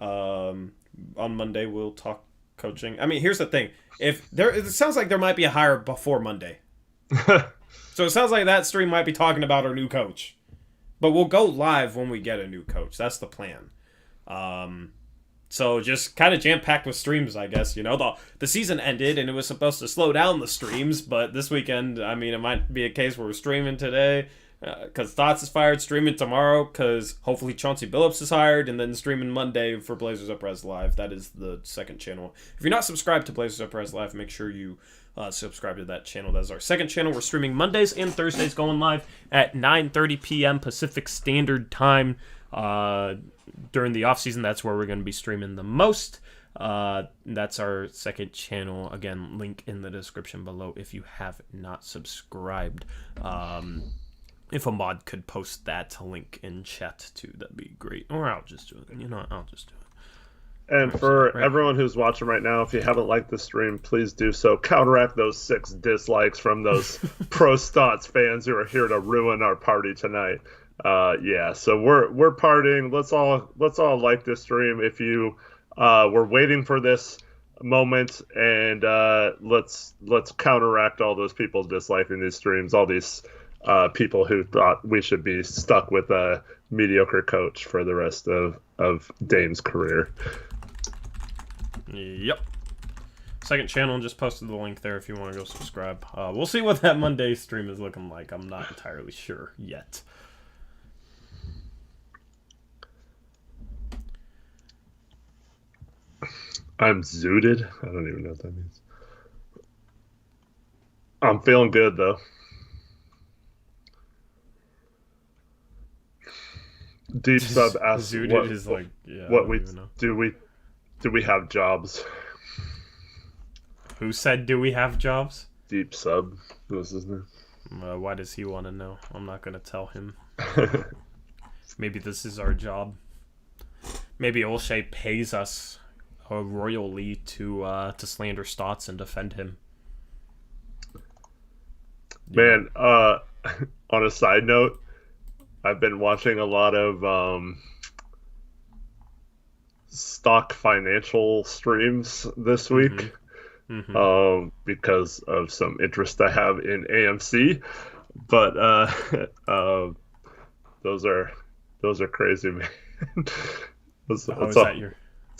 On Monday, we'll talk coaching. I mean, here's the thing. It sounds like there might be a hire before Monday. So it sounds like that stream might be talking about our new coach. But we'll go live when we get a new coach. That's the plan. So just kind of jam-packed with streams, I guess. The season ended, and it was supposed to slow down the streams, but this weekend, I mean, it might be a case where we're streaming today because Stotts is fired, streaming tomorrow because hopefully Chauncey Billups is hired, and then streaming Monday for Blazers Uprise Live. That is the second channel. If you're not subscribed to Blazers Uprise Live, make sure you subscribe to that channel. That's our second channel. We're streaming Mondays and Thursdays, going live at 9:30 p.m. Pacific Standard Time. During the off season, that's where we're going to be streaming the most. That's our second channel. Again, link in the description below if you have not subscribed. If a mod could post that link in chat too, that'd be great. Or I'll just do it. I'll just do it. And for everyone who's watching right now, if you haven't liked the stream, please do so. Counteract those 6 dislikes from those pro Stotts fans who are here to ruin our party tonight. So we're partying. Let's all like this stream. If you were waiting for this moment, and let's counteract all those people disliking these streams. All these people who thought we should be stuck with a mediocre coach for the rest of Dame's career. Yep. Second channel, just posted the link there if you want to go subscribe. We'll see what that Monday stream is looking like. I'm not entirely sure yet. I'm zooted. I don't even know what that means. I'm feeling good though. Deep sub asks zooted is like, do we have jobs? Who said do we have jobs? Deep sub. What's his name? Why does he want to know? I'm not gonna tell him. Maybe this is our job. Maybe O'Shea pays us royally to slander Stotts and defend him. Man, on a side note, I've been watching a lot of stock financial streams this week because of some interest I have in AMC. But those are crazy, man. It's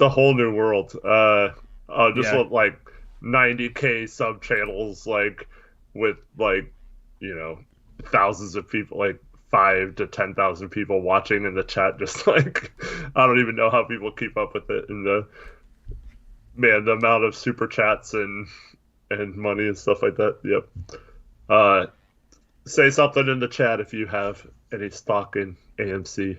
a whole new world. Want like 90K sub channels, like with like thousands of people, like 5,000 to 10,000 people watching in the chat. Just like I don't even know how people keep up with it. And the amount of super chats and money and stuff like that. Yep. Say something in the chat if you have any stock in AMC.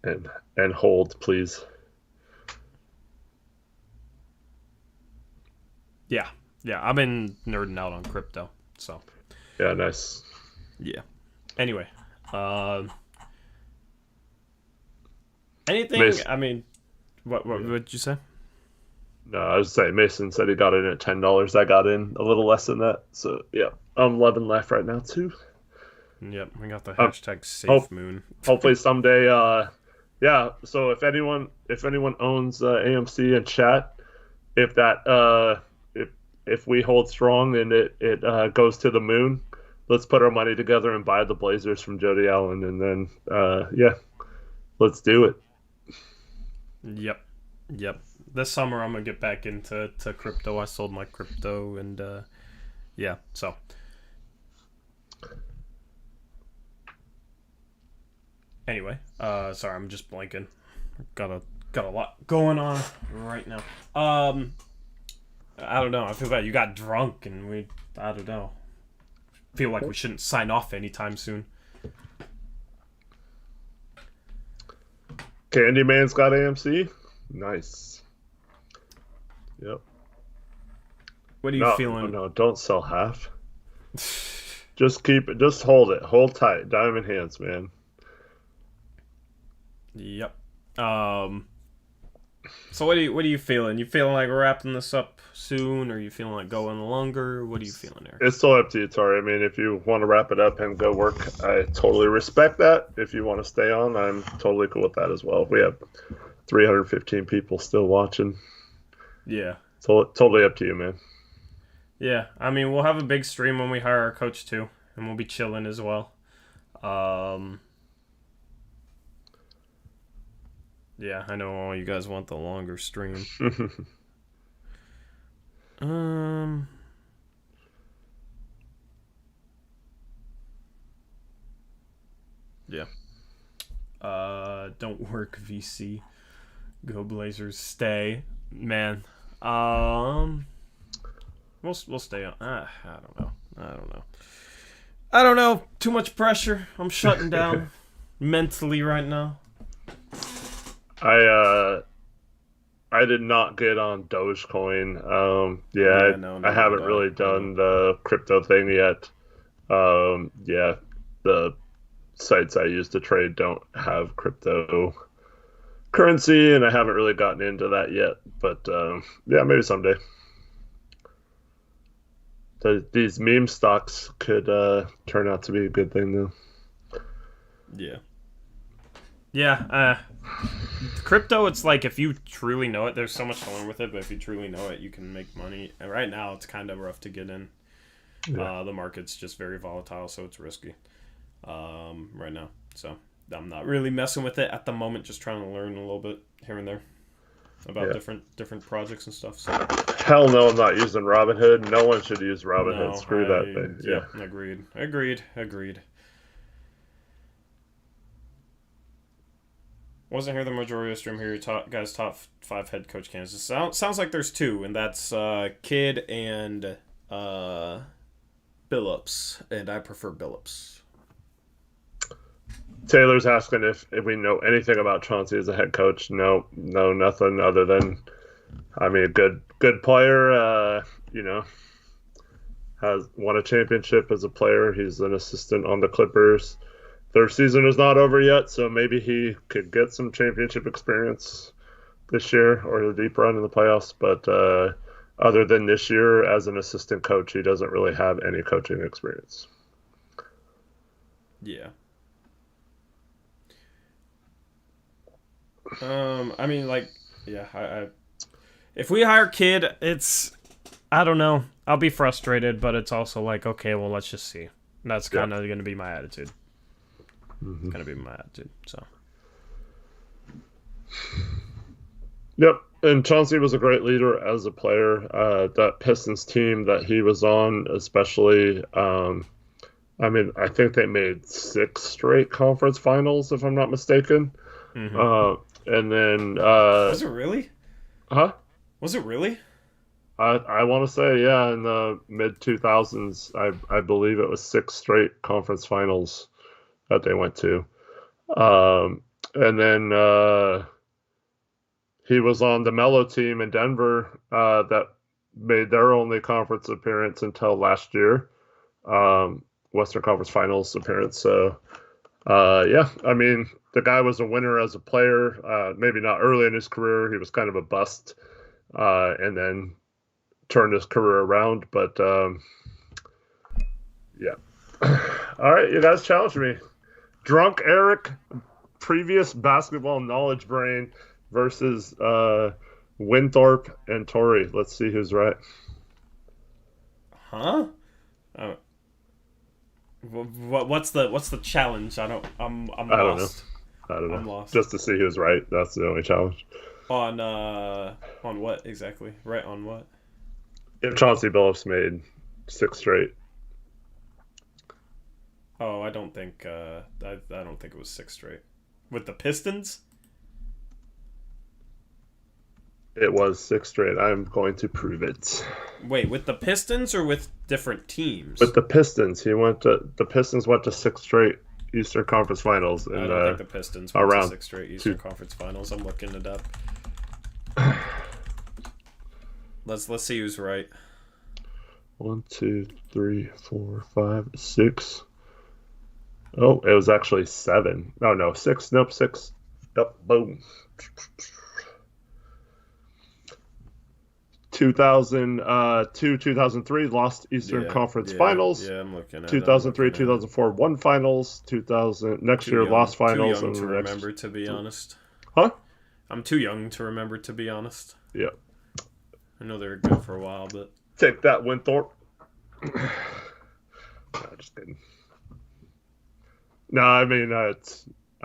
And hold, please. Yeah, I've been nerding out on crypto, so. Yeah, nice. Yeah. Anyway, anything? Mason. I mean, what did you say? No, I was saying Mason said he got in at $10. I got in a little less than that, so yeah, I'm loving life right now too. Yep, we got the hashtag SafeMoon. Hopefully someday. Yeah. So if anyone owns AMC in chat, if we hold strong and it goes to the moon, let's put our money together and buy the Blazers from Jody Allen, and then let's do it. Yep. This summer I'm gonna get back into crypto. I sold my crypto, and so. Anyway, sorry, I'm just blanking. Got a lot going on right now. I don't know. I feel bad. You got drunk, and I don't know. Feel like we shouldn't sign off anytime soon. Candyman's got AMC. Nice. Yep. What are you feeling? No, don't sell half. Just keep it. Just hold it. Hold tight. Diamond hands, man. Yep. So what are you feeling? You feeling like we're wrapping this up soon, or are you feeling like going longer? What are you feeling there? It's still up to you, Tori. I mean, if you want to wrap it up and go work, I totally respect that. If you want to stay on, I'm totally cool with that as well. We have 315 people still watching. Yeah. So totally up to you, man. Yeah, I mean, we'll have a big stream when we hire our coach too, and we'll be chilling as well. Yeah, I know all you guys want the longer stream. Yeah. Don't work, VC. Go Blazers, stay, man. We'll stay on. I don't know. Too much pressure. I'm shutting down mentally right now. I did not get on Dogecoin. Yeah, no, I neither did haven't I. really done the crypto thing yet. Yeah, the sites I use to trade don't have cryptocurrency, and I haven't really gotten into that yet. But yeah, maybe someday. These meme stocks could turn out to be a good thing, though. Yeah. Yeah, crypto, it's like if you truly know it, there's so much to learn with it, but if you truly know it, you can make money. And right now, it's kind of rough to get in. Yeah. The market's just very volatile, so it's risky right now. So I'm not really messing with it at the moment, just trying to learn a little bit here and there about Yeah. different projects and stuff. So Hell no, I'm not using Robinhood. No one should use Robinhood. no, Screw that thing. Yeah. agreed. Wasn't here the majority of the stream here. Guys, top 5 head coach candidates. Sounds like there's 2, and that's Kidd and Billups, and I prefer Billups. Taylor's asking if we know anything about Chauncey as a head coach. No, nothing other than, I mean, a good player. Has won a championship as a player. He's an assistant on the Clippers. Their season is not over yet, so maybe he could get some championship experience this year or a deep run in the playoffs. But other than this year as an assistant coach, he doesn't really have any coaching experience. Yeah. I mean, like, yeah, I if we hire Kidd, I don't know. I'll be frustrated, but it's also like, okay, well, let's just see. And that's kind of going to be my attitude. Mm-hmm. It's going to be my attitude, so. Yep, and Chauncey was a great leader as a player. That Pistons team that he was on, especially, I mean, I think they made 6 straight conference finals, if I'm not mistaken. Mm-hmm. And then... was it really? Huh? Was it really? I want to say, yeah, in the mid-2000s, I believe it was 6 straight conference finals that they went to. And then he was on the Melo team in Denver that made their only conference appearance until last year, Western Conference Finals appearance. So, yeah, I mean, the guy was a winner as a player. Maybe not early in his career. He was kind of a bust, and then turned his career around. But, yeah. All right, you guys challenged me. Drunk Eric, previous basketball knowledge brain versus Winthorpe and Torrey. Let's see who's right. Huh? What's the challenge? I'm lost. I don't know. I'm lost. Just to see who's right. That's the only challenge. On what exactly? Right on what? If Chauncey Billups made 6 straight. Oh, I don't think I don't think it was 6 straight. With the Pistons? It was 6 straight. I'm going to prove it. Wait, with the Pistons or with different teams? With the Pistons, the Pistons went to 6 straight Eastern Conference Finals. And, I don't think the Pistons went to 6 straight Eastern Conference Finals. I'm looking it up. Let's see who's right. 1, 2, 3, 4, 5, 6. Oh, it was actually 7. No, 6. Nope, 6. Yep, boom. 2002, 2003 lost Eastern Conference Finals. Yeah, I'm looking at 2003, 2004 won finals. 2000 next year lost finals. Too young to remember, to be honest. Huh? I'm too young to remember, to be honest. Yeah. I know they were good for a while, but take that, Winthorpe. No, just kidding. No, I mean I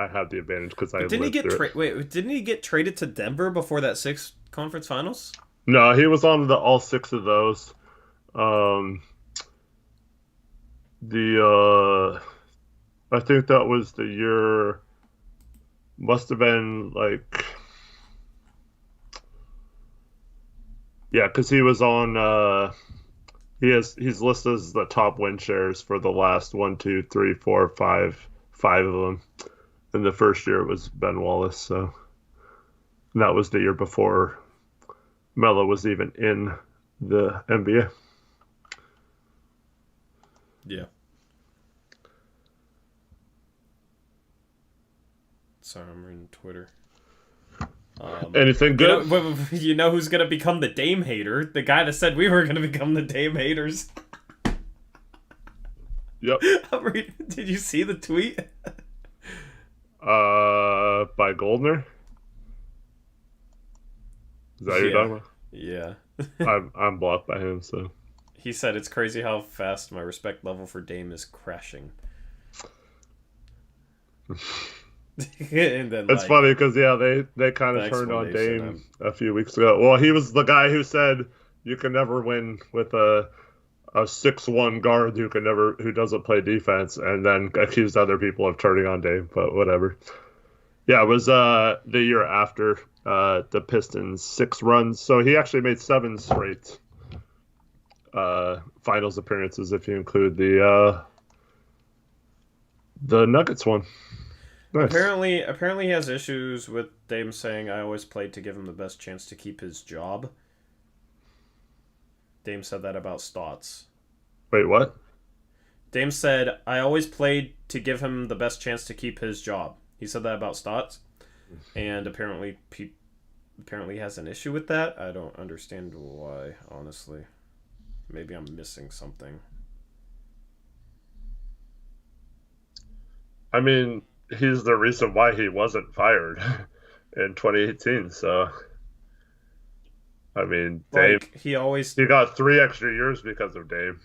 have the advantage because I didn't he get didn't he get traded to Denver before that 6 conference finals? No, he was on all 6 of those. I think that was the year. Must have been like, yeah, because he was on. He's listed as the top win shares for the last 1, 2, 3, 4, 5 of them. And the first year it was Ben Wallace, so and that was the year before Melo was even in the NBA. Yeah. Sorry, I'm reading Twitter. Anything good? You know who's gonna become the Dame hater? The guy that said we were gonna become the Dame haters. Yep. Did you see the tweet? By Goldner. Is that what you're talking about? Yeah. I'm blocked by him, so. He said it's crazy how fast my respect level for Dame is crashing. And then it's funny because they kind of turned on Dame a few weeks ago. Well, he was the guy who said you can never win with a 6'1" guard who doesn't play defense, and then accused other people of turning on Dame. But whatever. Yeah, it was the year after the Pistons' 6 runs, so he actually made 7 straight finals appearances if you include the Nuggets one. Nice. Apparently he has issues with Dame saying I always played to give him the best chance to keep his job. Dame said that about Stotts. Wait, what? Dame said I always played to give him the best chance to keep his job. He said that about Stotts, and apparently he has an issue with that. I don't understand why, honestly. Maybe I'm missing something. I mean, he's the reason why he wasn't fired in 2018. So, I mean, Dame. Like, he got 3 extra years because of Dame.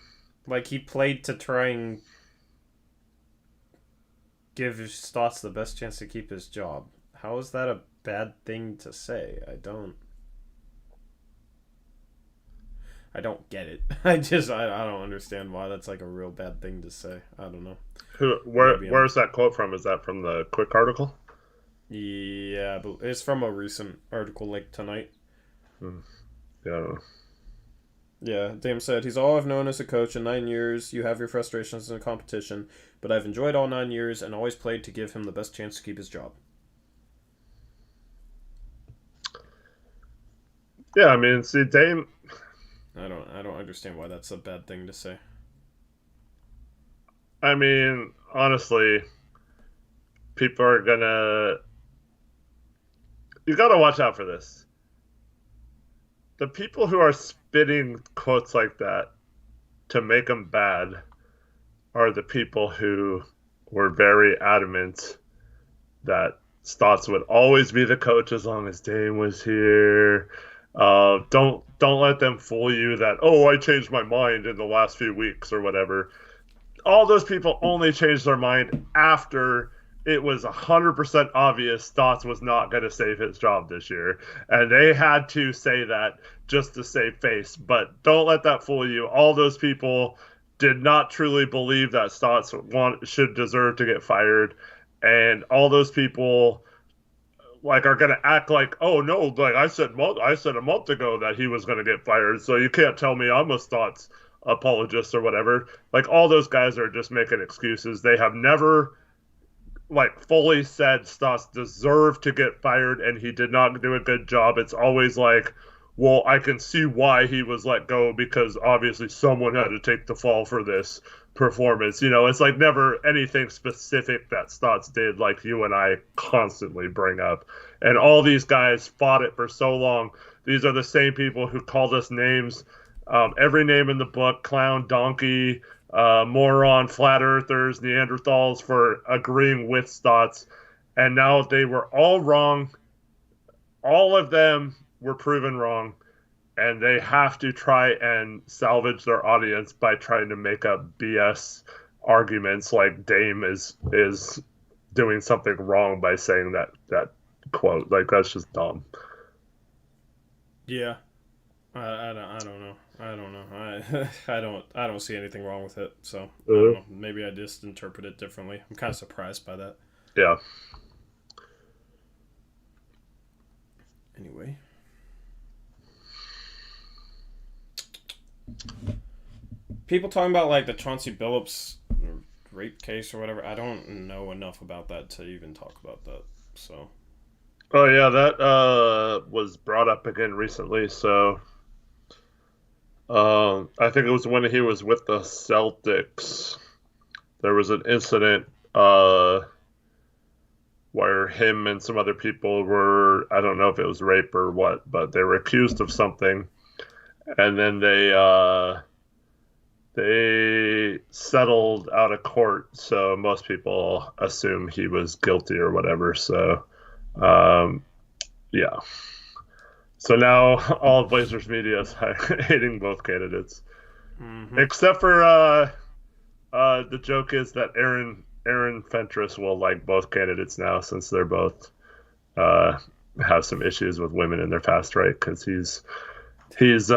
Like, he played to try and give Stotts the best chance to keep his job. How is that a bad thing to say? I don't get it. I don't understand why that's like a real bad thing to say. I don't know. Where's that quote from? Is that from the Quick article? Yeah, but it's from a recent article like tonight. Yeah, I don't know. Yeah, Dame said, he's all I've known as a coach. In 9 years, you have your frustrations in a competition, but I've enjoyed all 9 years and always played to give him the best chance to keep his job. Yeah, I mean, see, Dame... I don't understand why that's a bad thing to say. I mean, honestly, people are gonna... You gotta watch out for this. The people who are spitting quotes like that to make them bad are the people who were very adamant that Stotts would always be the coach as long as Dame was here. Don't let them fool you that, oh, I changed my mind in the last few weeks or whatever. All those people only changed their mind after it was 100% obvious Stotts was not going to save his job this year. And they had to say that just to save face. But don't let that fool you. All those people did not truly believe that Stotts should deserve to get fired. And all those people are going to act like, oh no, like I said a month ago that he was going to get fired. So you can't tell me I'm a Stotts apologist or whatever. Like, all those guys are just making excuses. They have never fully said Stotts deserved to get fired and he did not do a good job. It's always like, well, I can see why he was let go because obviously someone had to take the fall for this performance. It's like never anything specific that Stotts did, like you and I constantly bring up. And all these guys fought it for so long. These are the same people who called us names, every name in the book: clown, donkey, moron, flat earthers, Neanderthals, for agreeing with Stotts. And now they were all wrong. All of them were proven wrong. And they have to try and salvage their audience by trying to make up BS arguments like Dame is doing something wrong by saying that quote. Like, that's just dumb. Yeah. I don't know. I don't see anything wrong with it. So I don't know. Maybe I just interpret it differently. I'm kind of surprised by that. Yeah. Anyway. People talking about like the Chauncey Billups rape case or whatever. I don't know enough about that to even talk about that. So Oh yeah, that was brought up again recently. So I think it was when he was with the Celtics. There was an incident where him and some other people were, I don't know if it was rape or what, but they were accused of something, and then they settled out of court. So most people assume he was guilty or whatever. So um, yeah. So now all of Blazers media is hating both candidates, Mm-hmm. except for the joke is that Aaron Fentress will like both candidates now since they're both uh, have some issues with women in their past, right? Because he's he's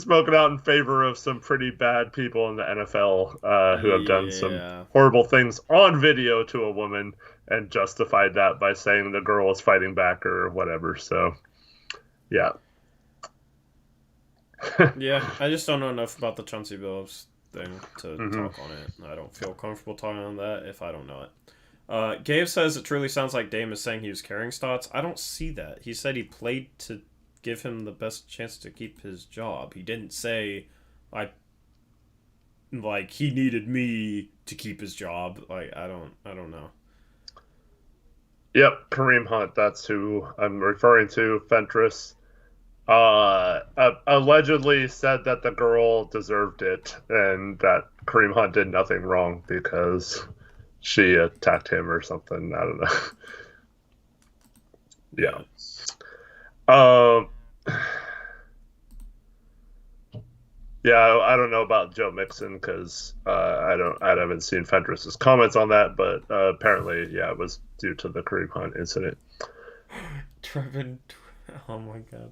spoken out in favor of some pretty bad people in the NFL who have done some Yeah. horrible things on video to a woman and justified that by saying the girl was fighting back or whatever. So yeah. Yeah, I just don't know enough about the Chauncey Billups thing to hmm talk on it. I don't feel comfortable talking on that if I don't know it. Gabe says it truly sounds like Dame is saying he was carrying Stotts. I don't see that. He said he played to give him the best chance to keep his job. He didn't say I like he needed me to keep his job. Like I don't know. Yep, Kareem Hunt. That's who I'm referring to. Fentress allegedly said that the girl deserved it and that Kareem Hunt did nothing wrong because she attacked him or something. I don't know. Yeah. Yeah. Yeah. I don't know about Joe Mixon because I haven't seen Fentress's comments on that, but apparently, yeah, it was due to the Kareem Hunt incident. Trevin. Oh my god.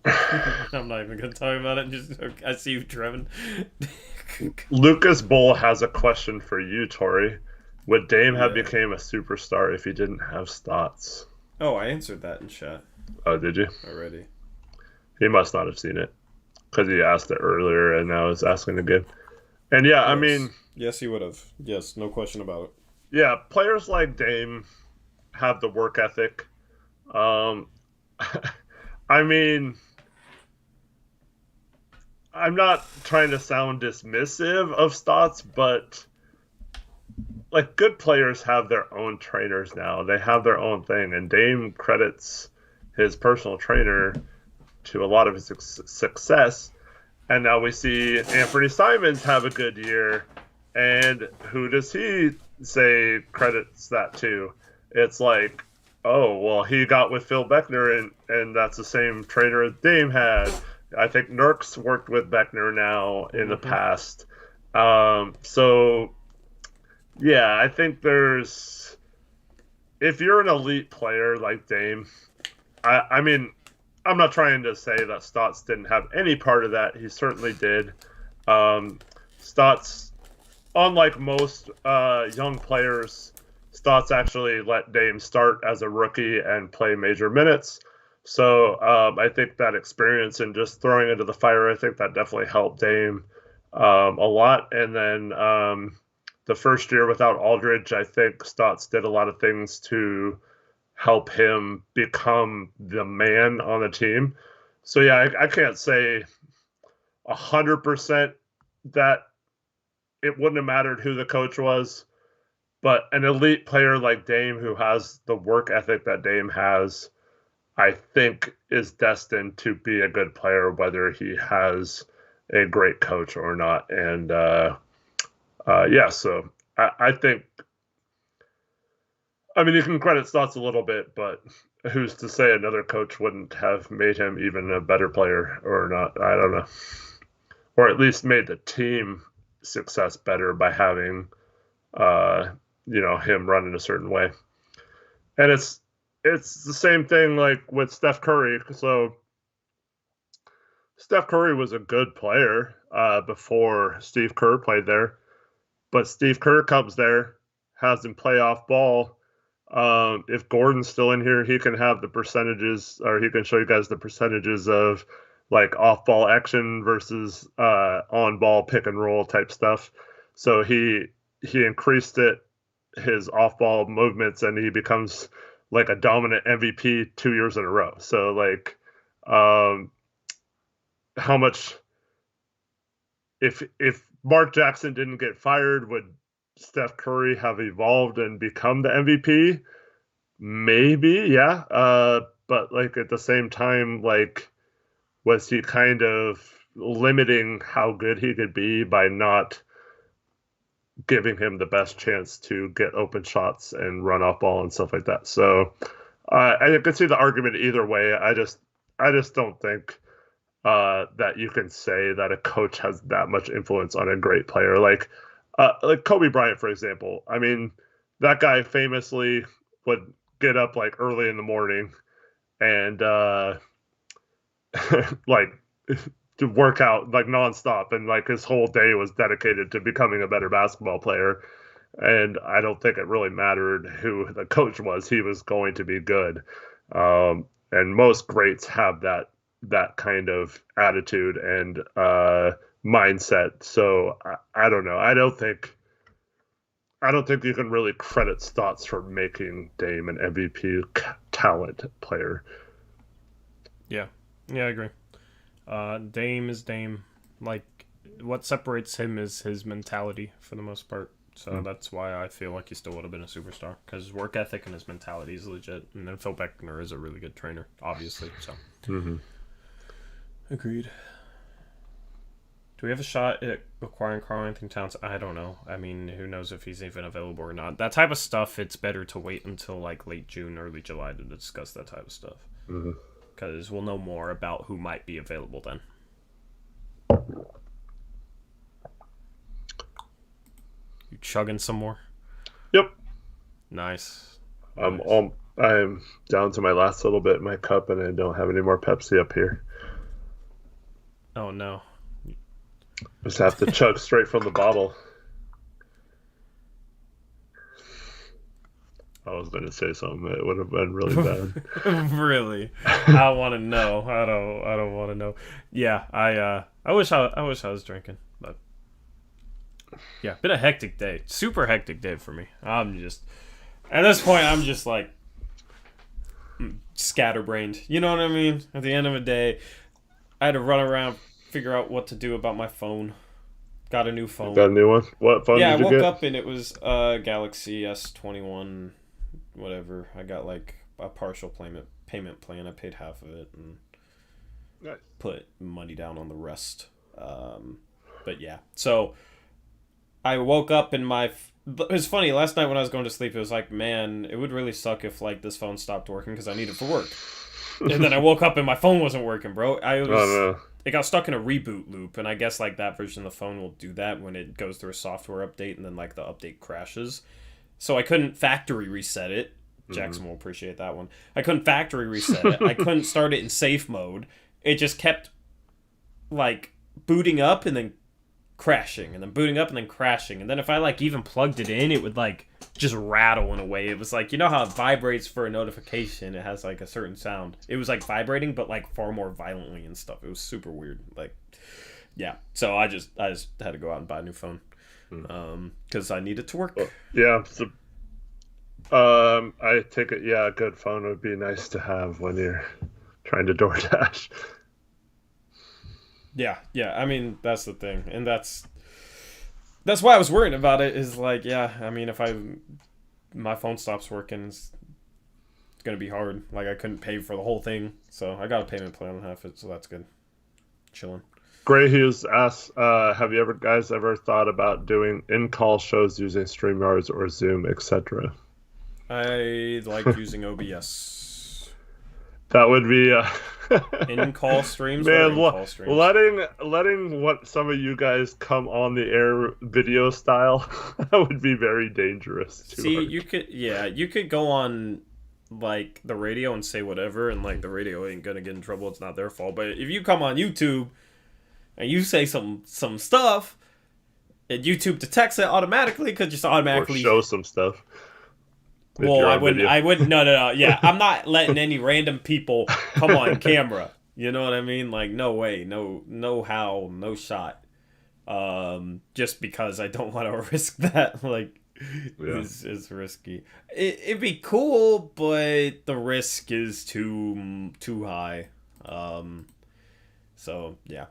I'm not even gonna talk about it. Just I see you, Trevin. Lucas Bull has a question for you, Tori. Would Dame have Yeah. became a superstar if he didn't have Stotts? Oh, I answered that in chat Oh, did you? already. He must not have seen it because he asked it earlier and now he's asking again. And yeah, I Yes. mean, Yes, he would have. Yes, no question about it. yeah, players like Dame have the work ethic. Um, I mean, I'm not trying to sound dismissive of Stotts, but like good players have their own trainers now. They have their own thing, and Dame credits his personal trainer to a lot of his success. And now we see Anthony Simons have a good year, and who does he say credits that to? It's like, oh well, he got with Phil Beckner, and that's the same trainer Dame had. I think Nurk's worked with Beckner now in the Mm-hmm. past. So yeah, I think there's if you're an elite player like Dame, I mean, I'm not trying to say that Stotts didn't have any part of that. He certainly did. Um, Stotts, unlike most young players, Stotts actually let Dame start as a rookie and play major minutes. So I think that experience and just throwing into the fire, I think that definitely helped Dame a lot. And then the first year without Aldridge, I think Stotts did a lot of things to help him become the man on the team. So yeah, I can't say 100% that it wouldn't have mattered who the coach was, but an elite player like Dame who has the work ethic that Dame has, I think is destined to be a good player whether he has a great coach or not. And yeah, so I think I mean, you can credit Stotts a little bit, but who's to say another coach wouldn't have made him even a better player or not? I don't know. Or at least made the team success better by having, uh, him run in a certain way. And it's the same thing like with Steph Curry. So Steph Curry was a good player before Steve Kerr played there, but Steve Kerr comes there, has him play off ball. If Gordon's still in here, he can have the percentages, or he can show you guys the percentages of like off ball action versus on ball pick and roll type stuff. So he increased his off ball movements, and he becomes like a dominant MVP 2 years in a row. So like, um, how much if Mark Jackson didn't get fired, would Steph Curry have evolved and become the MVP? Maybe, yeah. But like at the same time, like was he kind of limiting how good he could be by not giving him the best chance to get open shots and run off ball and stuff like that? So I can see the argument either way. I just don't think that you can say that a coach has that much influence on a great player. Like Kobe Bryant, for example. I mean, that guy famously would get up like early in the morning and like to work out like nonstop, and like his whole day was dedicated to becoming a better basketball player. And I don't think it really mattered who the coach was; he was going to be good. And most greats have that kind of attitude and mindset. So I don't know. I don't think you can really credit Stotts for making Dame an MVP talent player. Yeah, I agree. Dame is Dame. Like, what separates him is his mentality for the most part. So that's why I feel like he still would have been a superstar, because his work ethic and his mentality is legit. And then Phil Beckner is a really good trainer, obviously. So, agreed. Do we have a shot at acquiring Karl-Anthony Towns? I don't know. I mean, who knows if he's even available or not. That type of stuff, it's better to wait until like late June, early July to discuss that type of stuff. Because we'll know more about who might be available then. You chugging some more? Yep. Nice. I'm down to my last little bit in my cup, and I don't have any more Pepsi up here. Oh, no. Just have to chug straight from the bottle. I was going to say something. It would have been really bad. Really? I want to know. I don't want to know. Yeah, I wish I was drinking, but yeah, been a hectic day. Super hectic day for me. I'm just at this point. I'm just like scatterbrained. You know what I mean? At the end of the day, I had to run around, figure out what to do about my phone. Got a new phone. Got a new one? What phone did you get? Yeah, I woke up and it was Galaxy S21, whatever. I got like a partial payment plan. I paid half of it and put money down on the rest. But yeah, so I woke up and it was funny. Last night when I was going to sleep, it was like, man, it would really suck if like this phone stopped working because I need it for work. And then I woke up and my phone wasn't working, bro. It got stuck in a reboot loop, and I guess like that version of the phone will do that when it goes through a software update and then like the update crashes. So I couldn't factory reset it. Jackson will appreciate that one. I couldn't factory reset it. I couldn't start it in safe mode. It just kept like booting up and then crashing, and then booting up and then crashing. And then if I like even plugged it in, it would like just rattle in a way. It was like, you know how it vibrates for a notification? It has like a certain sound. It was like vibrating, but like far more violently and stuff. It was super weird. Like, yeah. So I just had to go out and buy a new phone because I need it to work. Yeah. So, I take it. Yeah, a good phone would be nice to have when you're trying to DoorDash. Yeah. I mean, that's the thing, and that's why I was worried about it. Is like, yeah, I mean, if my phone stops working, it's gonna be hard. Like, I couldn't pay for the whole thing, so I got a payment plan on half it, so that's good. Chilling. Gray Hughes asks, have you guys ever thought about doing in-call shows using StreamYards or Zoom, etc.? I like using OBS. That would be in-call streams. Man, letting what some of you guys come on the air video style, that would be very dangerous. See, you could go on like the radio and say whatever, and like the radio ain't gonna get in trouble. It's not their fault. But if you come on YouTube and you say some stuff, and YouTube detects it automatically, could just automatically or show some stuff. Well, I wouldn't. No. Yeah, I'm not letting any random people come on camera. You know what I mean? Like, no way, no how, no shot. Just because I don't want to risk that. Like, Yeah. It's risky. It'd be cool, but the risk is too high. So yeah.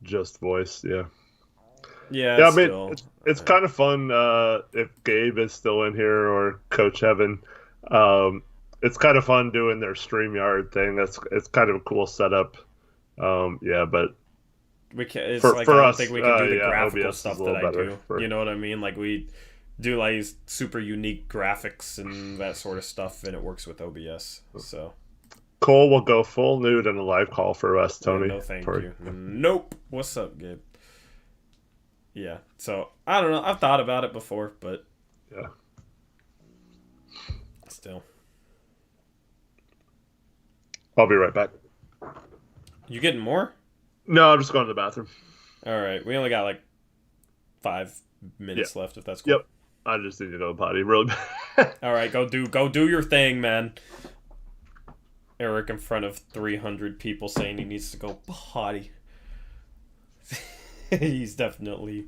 Just voice, yeah. Yeah, Yeah, I mean, still. it's kind of fun if Gabe is still in here or Coach Evan. Um, it's kind of fun doing their StreamYard thing. It's kind of a cool setup. Yeah, but We can, it's for like I for don't us, think we can do the yeah, graphical OBS is a stuff that little I better. do. You know what I mean? Like we do like super unique graphics and that sort of stuff, and it works with OBS. So Cole will go full nude in a live call for us, yeah, Tony. no, thank you. Nope. What's up, Gabe? Yeah. So I don't know. I've thought about it before, but Yeah. still. I'll be right back. You getting more? No, I'm just going to the bathroom. All right. We only got like 5 minutes left, if that's cool. Yep. I just need to go to the potty really bad. All right. Go do your thing, man. Eric in front of 300 people saying he needs to go potty. He's definitely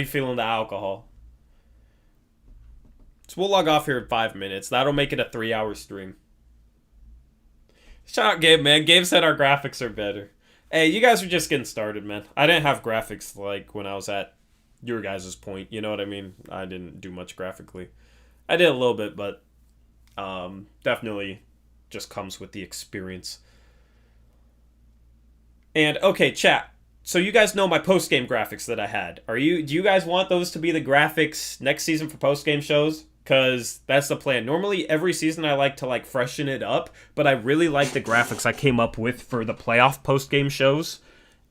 feeling the alcohol. So we'll log off here in 5 minutes. That'll make it a 3-hour stream. Shout out Gabe, man. Gabe said our graphics are better. Hey, you guys are just getting started, man. I didn't have graphics like when I was at your guys' point. You know what I mean? I didn't do much graphically. I did a little bit, but definitely just comes with the experience. And okay, chat. So you guys know my post-game graphics that I had. Do you guys want those to be the graphics next season for post-game shows? Because that's the plan. Normally, every season I like to freshen it up, but I really like the graphics I came up with for the playoff post-game shows,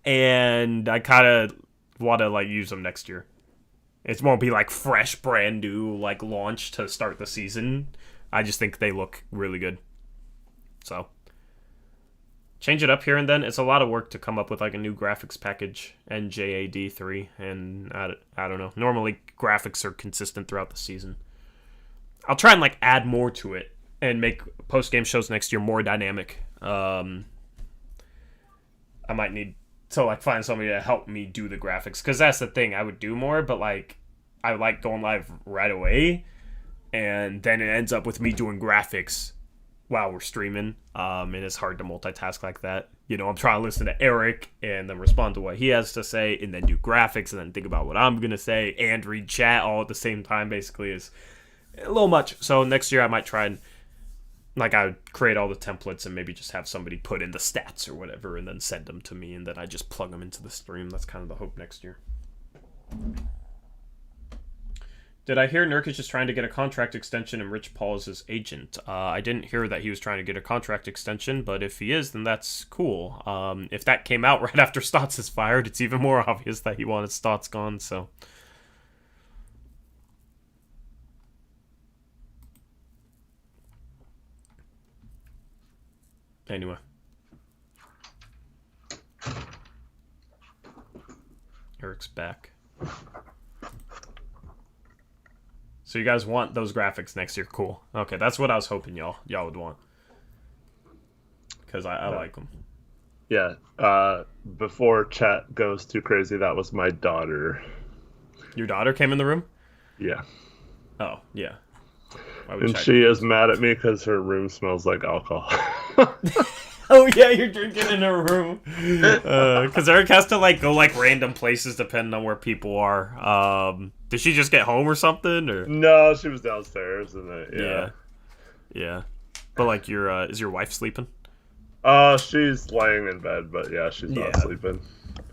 and I kind of want to use them next year. It won't be fresh, brand new launch to start the season. I just think they look really good. So change it up here and then. It's a lot of work to come up with a new graphics package and JAD3, and I don't know. Normally graphics are consistent throughout the season. I'll try and add more to it and make post-game shows next year more dynamic. I might need to find somebody to help me do the graphics, because that's the thing. I would do more, but I like going live right away, and then it ends up with me doing graphics while we're streaming, and it's hard to multitask like that. I'm trying to listen to Eric and then respond to what he has to say, and then do graphics, and then think about what I'm gonna say and read chat all at the same time. Basically, is a little much. So next year I might try and I would create all the templates and maybe just have somebody put in the stats or whatever, and then send them to me, and then I just plug them into the stream. That's kind of the hope next year. Did I hear Nurkic is trying to get a contract extension and Rich Paul is his agent? I didn't hear that he was trying to get a contract extension, but if he is, then that's cool. If that came out right after Stotts is fired, it's even more obvious that he wanted Stotts gone, so... Anyway. Eric's back. So you guys want those graphics next year? Cool. Okay, that's what I was hoping y'all would want. Because I like them. Yeah. Before chat goes too crazy, that was my daughter. Your daughter came in the room? Yeah. Oh, yeah. And she is mad at me because her room smells like alcohol. Oh yeah, you're drinking in her room. Because Eric has to go random places depending on where people are. Did she just get home or something? Or no, she was downstairs and yeah. But is your wife sleeping? She's laying in bed, but yeah, she's not sleeping.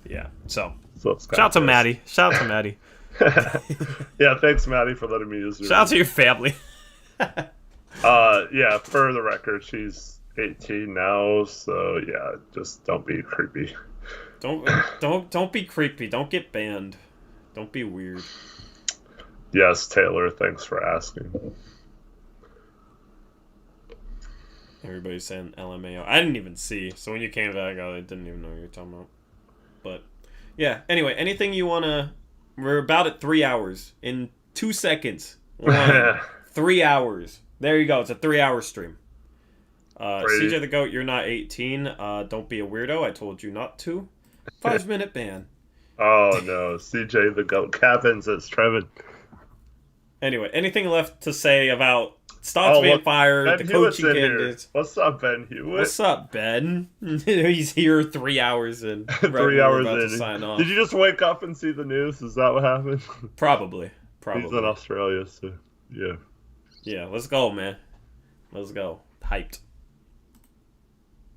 Yeah. So it's shout out to Maddie. Shout out to Maddie. Yeah, thanks Maddie for letting me use her. Shout out to your family. Yeah, for the record, she's 18 now, so yeah, just don't be creepy. Don't be creepy. Don't get banned. Don't be weird. Yes, Taylor, thanks for asking. Everybody's saying LMAO. I didn't even see. So when you came back, I didn't even know what you were talking about. But yeah, anyway, anything you want to... We're about at 3 hours. In 2 seconds. 3 hours. There you go. It's a 3-hour stream. CJ the Goat, you're not 18. Don't be a weirdo. I told you not to. 5-minute ban. Oh, no. CJ the Goat. Captain says Trevin. Anyway, anything left to say about Stotts being fired, Ben the Hewitt's coaching in candidates? here. What's up, Ben Hewitt? What's up, Ben? He's here 3 hours in. Right 3 when we're hours about in. to sign off. Did you just wake up and see the news? Is that what happened? Probably. He's in Australia, so yeah. Yeah, let's go, man. Let's go. Hyped.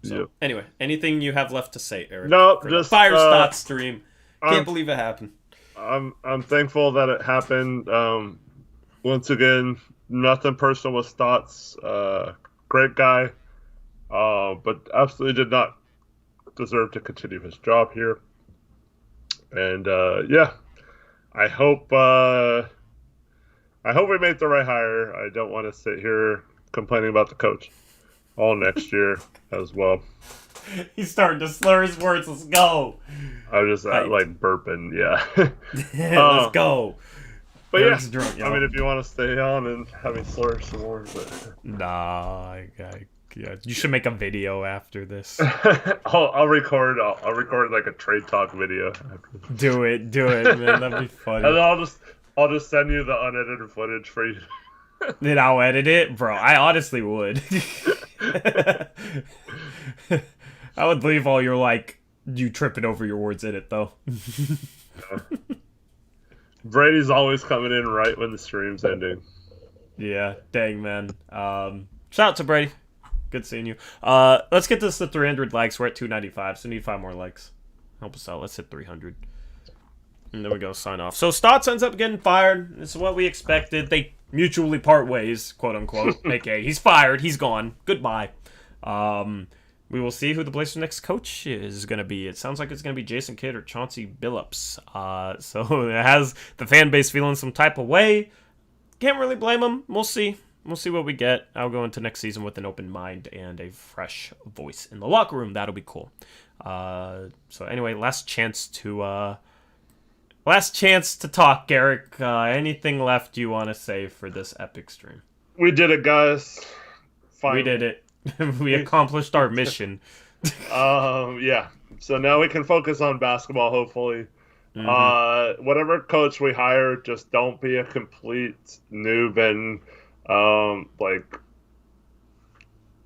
So, Yep. Anyway, anything you have left to say, Eric? No, for just the Fire Stotts stream. Can't believe it happened. I'm thankful that it happened. Once again, nothing personal with Stotts. Great guy, but absolutely did not deserve to continue his job here. And yeah, I hope we make the right hire. I don't want to sit here complaining about the coach all next year as well. He's starting to slur his words. Let's go. I was just like burping, yeah. Let's go. But Eric's yeah, drunk, I mean, if you want to stay on and have me slur some more, but nah, yeah, you should make a video after this. I'll record like a trade talk video. Do it, man. That'd be funny. And then I'll just send you the unedited footage for you. Then I'll edit it, bro. I honestly would. I would leave all your you tripping over your words in it though. Brady's always coming in right when the stream's ending. Yeah, dang man. Shout out to Brady. Good seeing you. Let's get this to 300 likes. We're at 295, so we need 5 more likes. Help us out. Let's hit 300. And there we go. Sign off. So Stotts ends up getting fired. This is what we expected. They mutually part ways, quote unquote. AKA, he's fired. He's gone. Goodbye. We will see who the Blazers' next coach is going to be. It sounds like it's going to be Jason Kidd or Chauncey Billups. So it has the fan base feeling some type of way. Can't really blame them. We'll see. We'll see what we get. I'll go into next season with an open mind and a fresh voice in the locker room. That'll be cool. So anyway, last chance to talk, Garrick. Anything left you want to say for this epic stream? We did it, guys. Finally. We did it. We accomplished our mission. Yeah. So now we can focus on basketball, hopefully. Mm-hmm. Whatever coach we hire, just don't be a complete noob and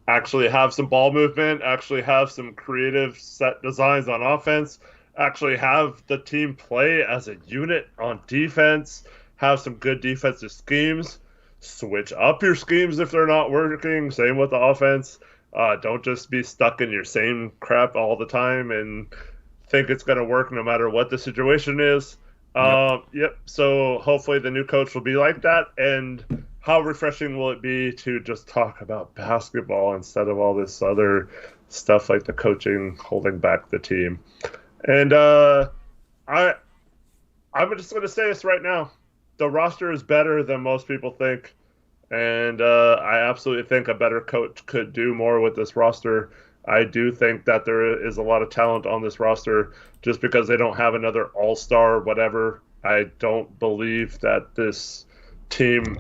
actually have some ball movement, actually have some creative set designs on offense, actually have the team play as a unit on defense, have some good defensive schemes. Switch up your schemes if they're not working. Same with the offense. Don't just be stuck in your same crap all the time and think it's going to work no matter what the situation is. Yep. So hopefully the new coach will be like that. And how refreshing will it be to just talk about basketball instead of all this other stuff like the coaching holding back the team? And I'm just going to say this right now. The roster is better than most people think, and I absolutely think a better coach could do more with this roster. I do think that there is a lot of talent on this roster just because they don't have another all-star whatever. I don't believe that this team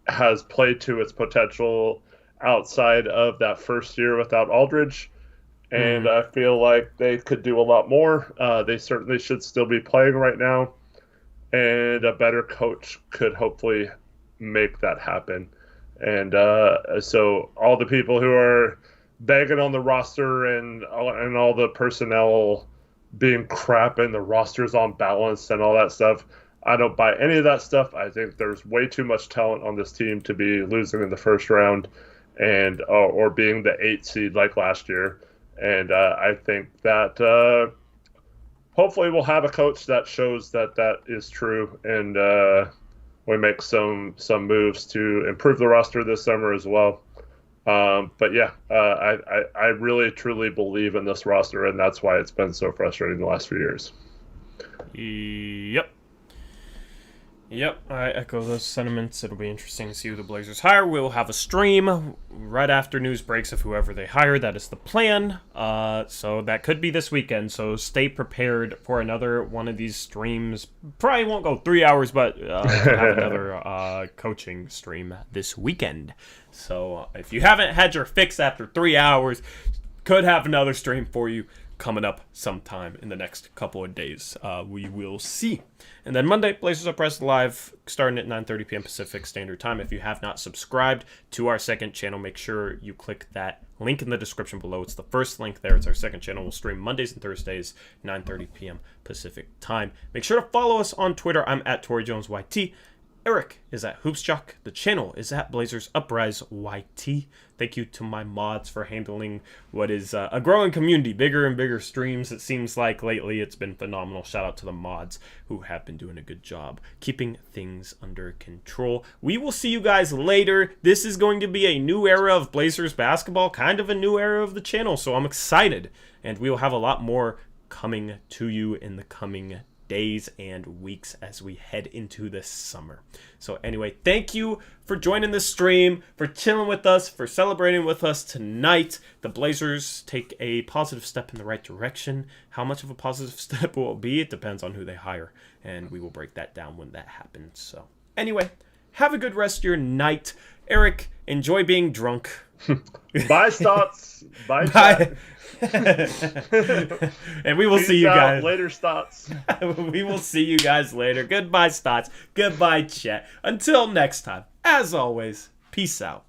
has played to its potential outside of that first year without Aldridge, and I feel like they could do a lot more. They certainly should still be playing right now. And a better coach could hopefully make that happen. And so all the people who are begging on the roster and all the personnel being crap and the roster's unbalanced and all that stuff, I don't buy any of that stuff. I think there's way too much talent on this team to be losing in the first round and or being the 8th seed like last year. And I think that hopefully we'll have a coach that shows that is true, and we make some moves to improve the roster this summer as well. But yeah, I really truly believe in this roster, and that's why it's been so frustrating the last few years. Yep, I echo those sentiments. It'll be interesting to see who the Blazers hire. We'll have a stream right after news breaks of whoever they hire. That is the plan. So that could be this weekend. So stay prepared for another one of these streams. Probably won't go 3 hours, but we'll have another coaching stream this weekend. So if you haven't had your fix after 3 hours, could have another stream for you coming up sometime in the next couple of days. We will see. And then Monday, Blazers Uprise live, starting at 9:30 p.m. Pacific Standard Time. If you have not subscribed to our second channel, make sure you click that link in the description below. It's the first link there. It's our second channel. We'll stream Mondays and Thursdays, 9:30 p.m. Pacific Time. Make sure to follow us on Twitter. I'm at ToryJonesYT. Eric is at Hoopsjock. The channel is at Blazers Uprise YT. Thank you to my mods for handling what is a growing community, bigger and bigger streams. It seems like lately it's been phenomenal. Shout out to the mods who have been doing a good job keeping things under control. We will see you guys later. This is going to be a new era of Blazers basketball, kind of a new era of the channel, so I'm excited. And we will have a lot more coming to you in the coming days and weeks as we head into this summer. So anyway, thank you for joining the stream, for chilling with us, for celebrating with us tonight. The Blazers take a positive step in the right direction. How much of a positive step will it be? It depends on who they hire, and we will break that down when that happens. So anyway, have a good rest of your night. Eric, enjoy being drunk. Bye, Stotts. Bye, chat. And we will see you guys later, Stotts. We will see you guys later. Goodbye, Stotts. Goodbye, chat. Until next time, as always, peace out.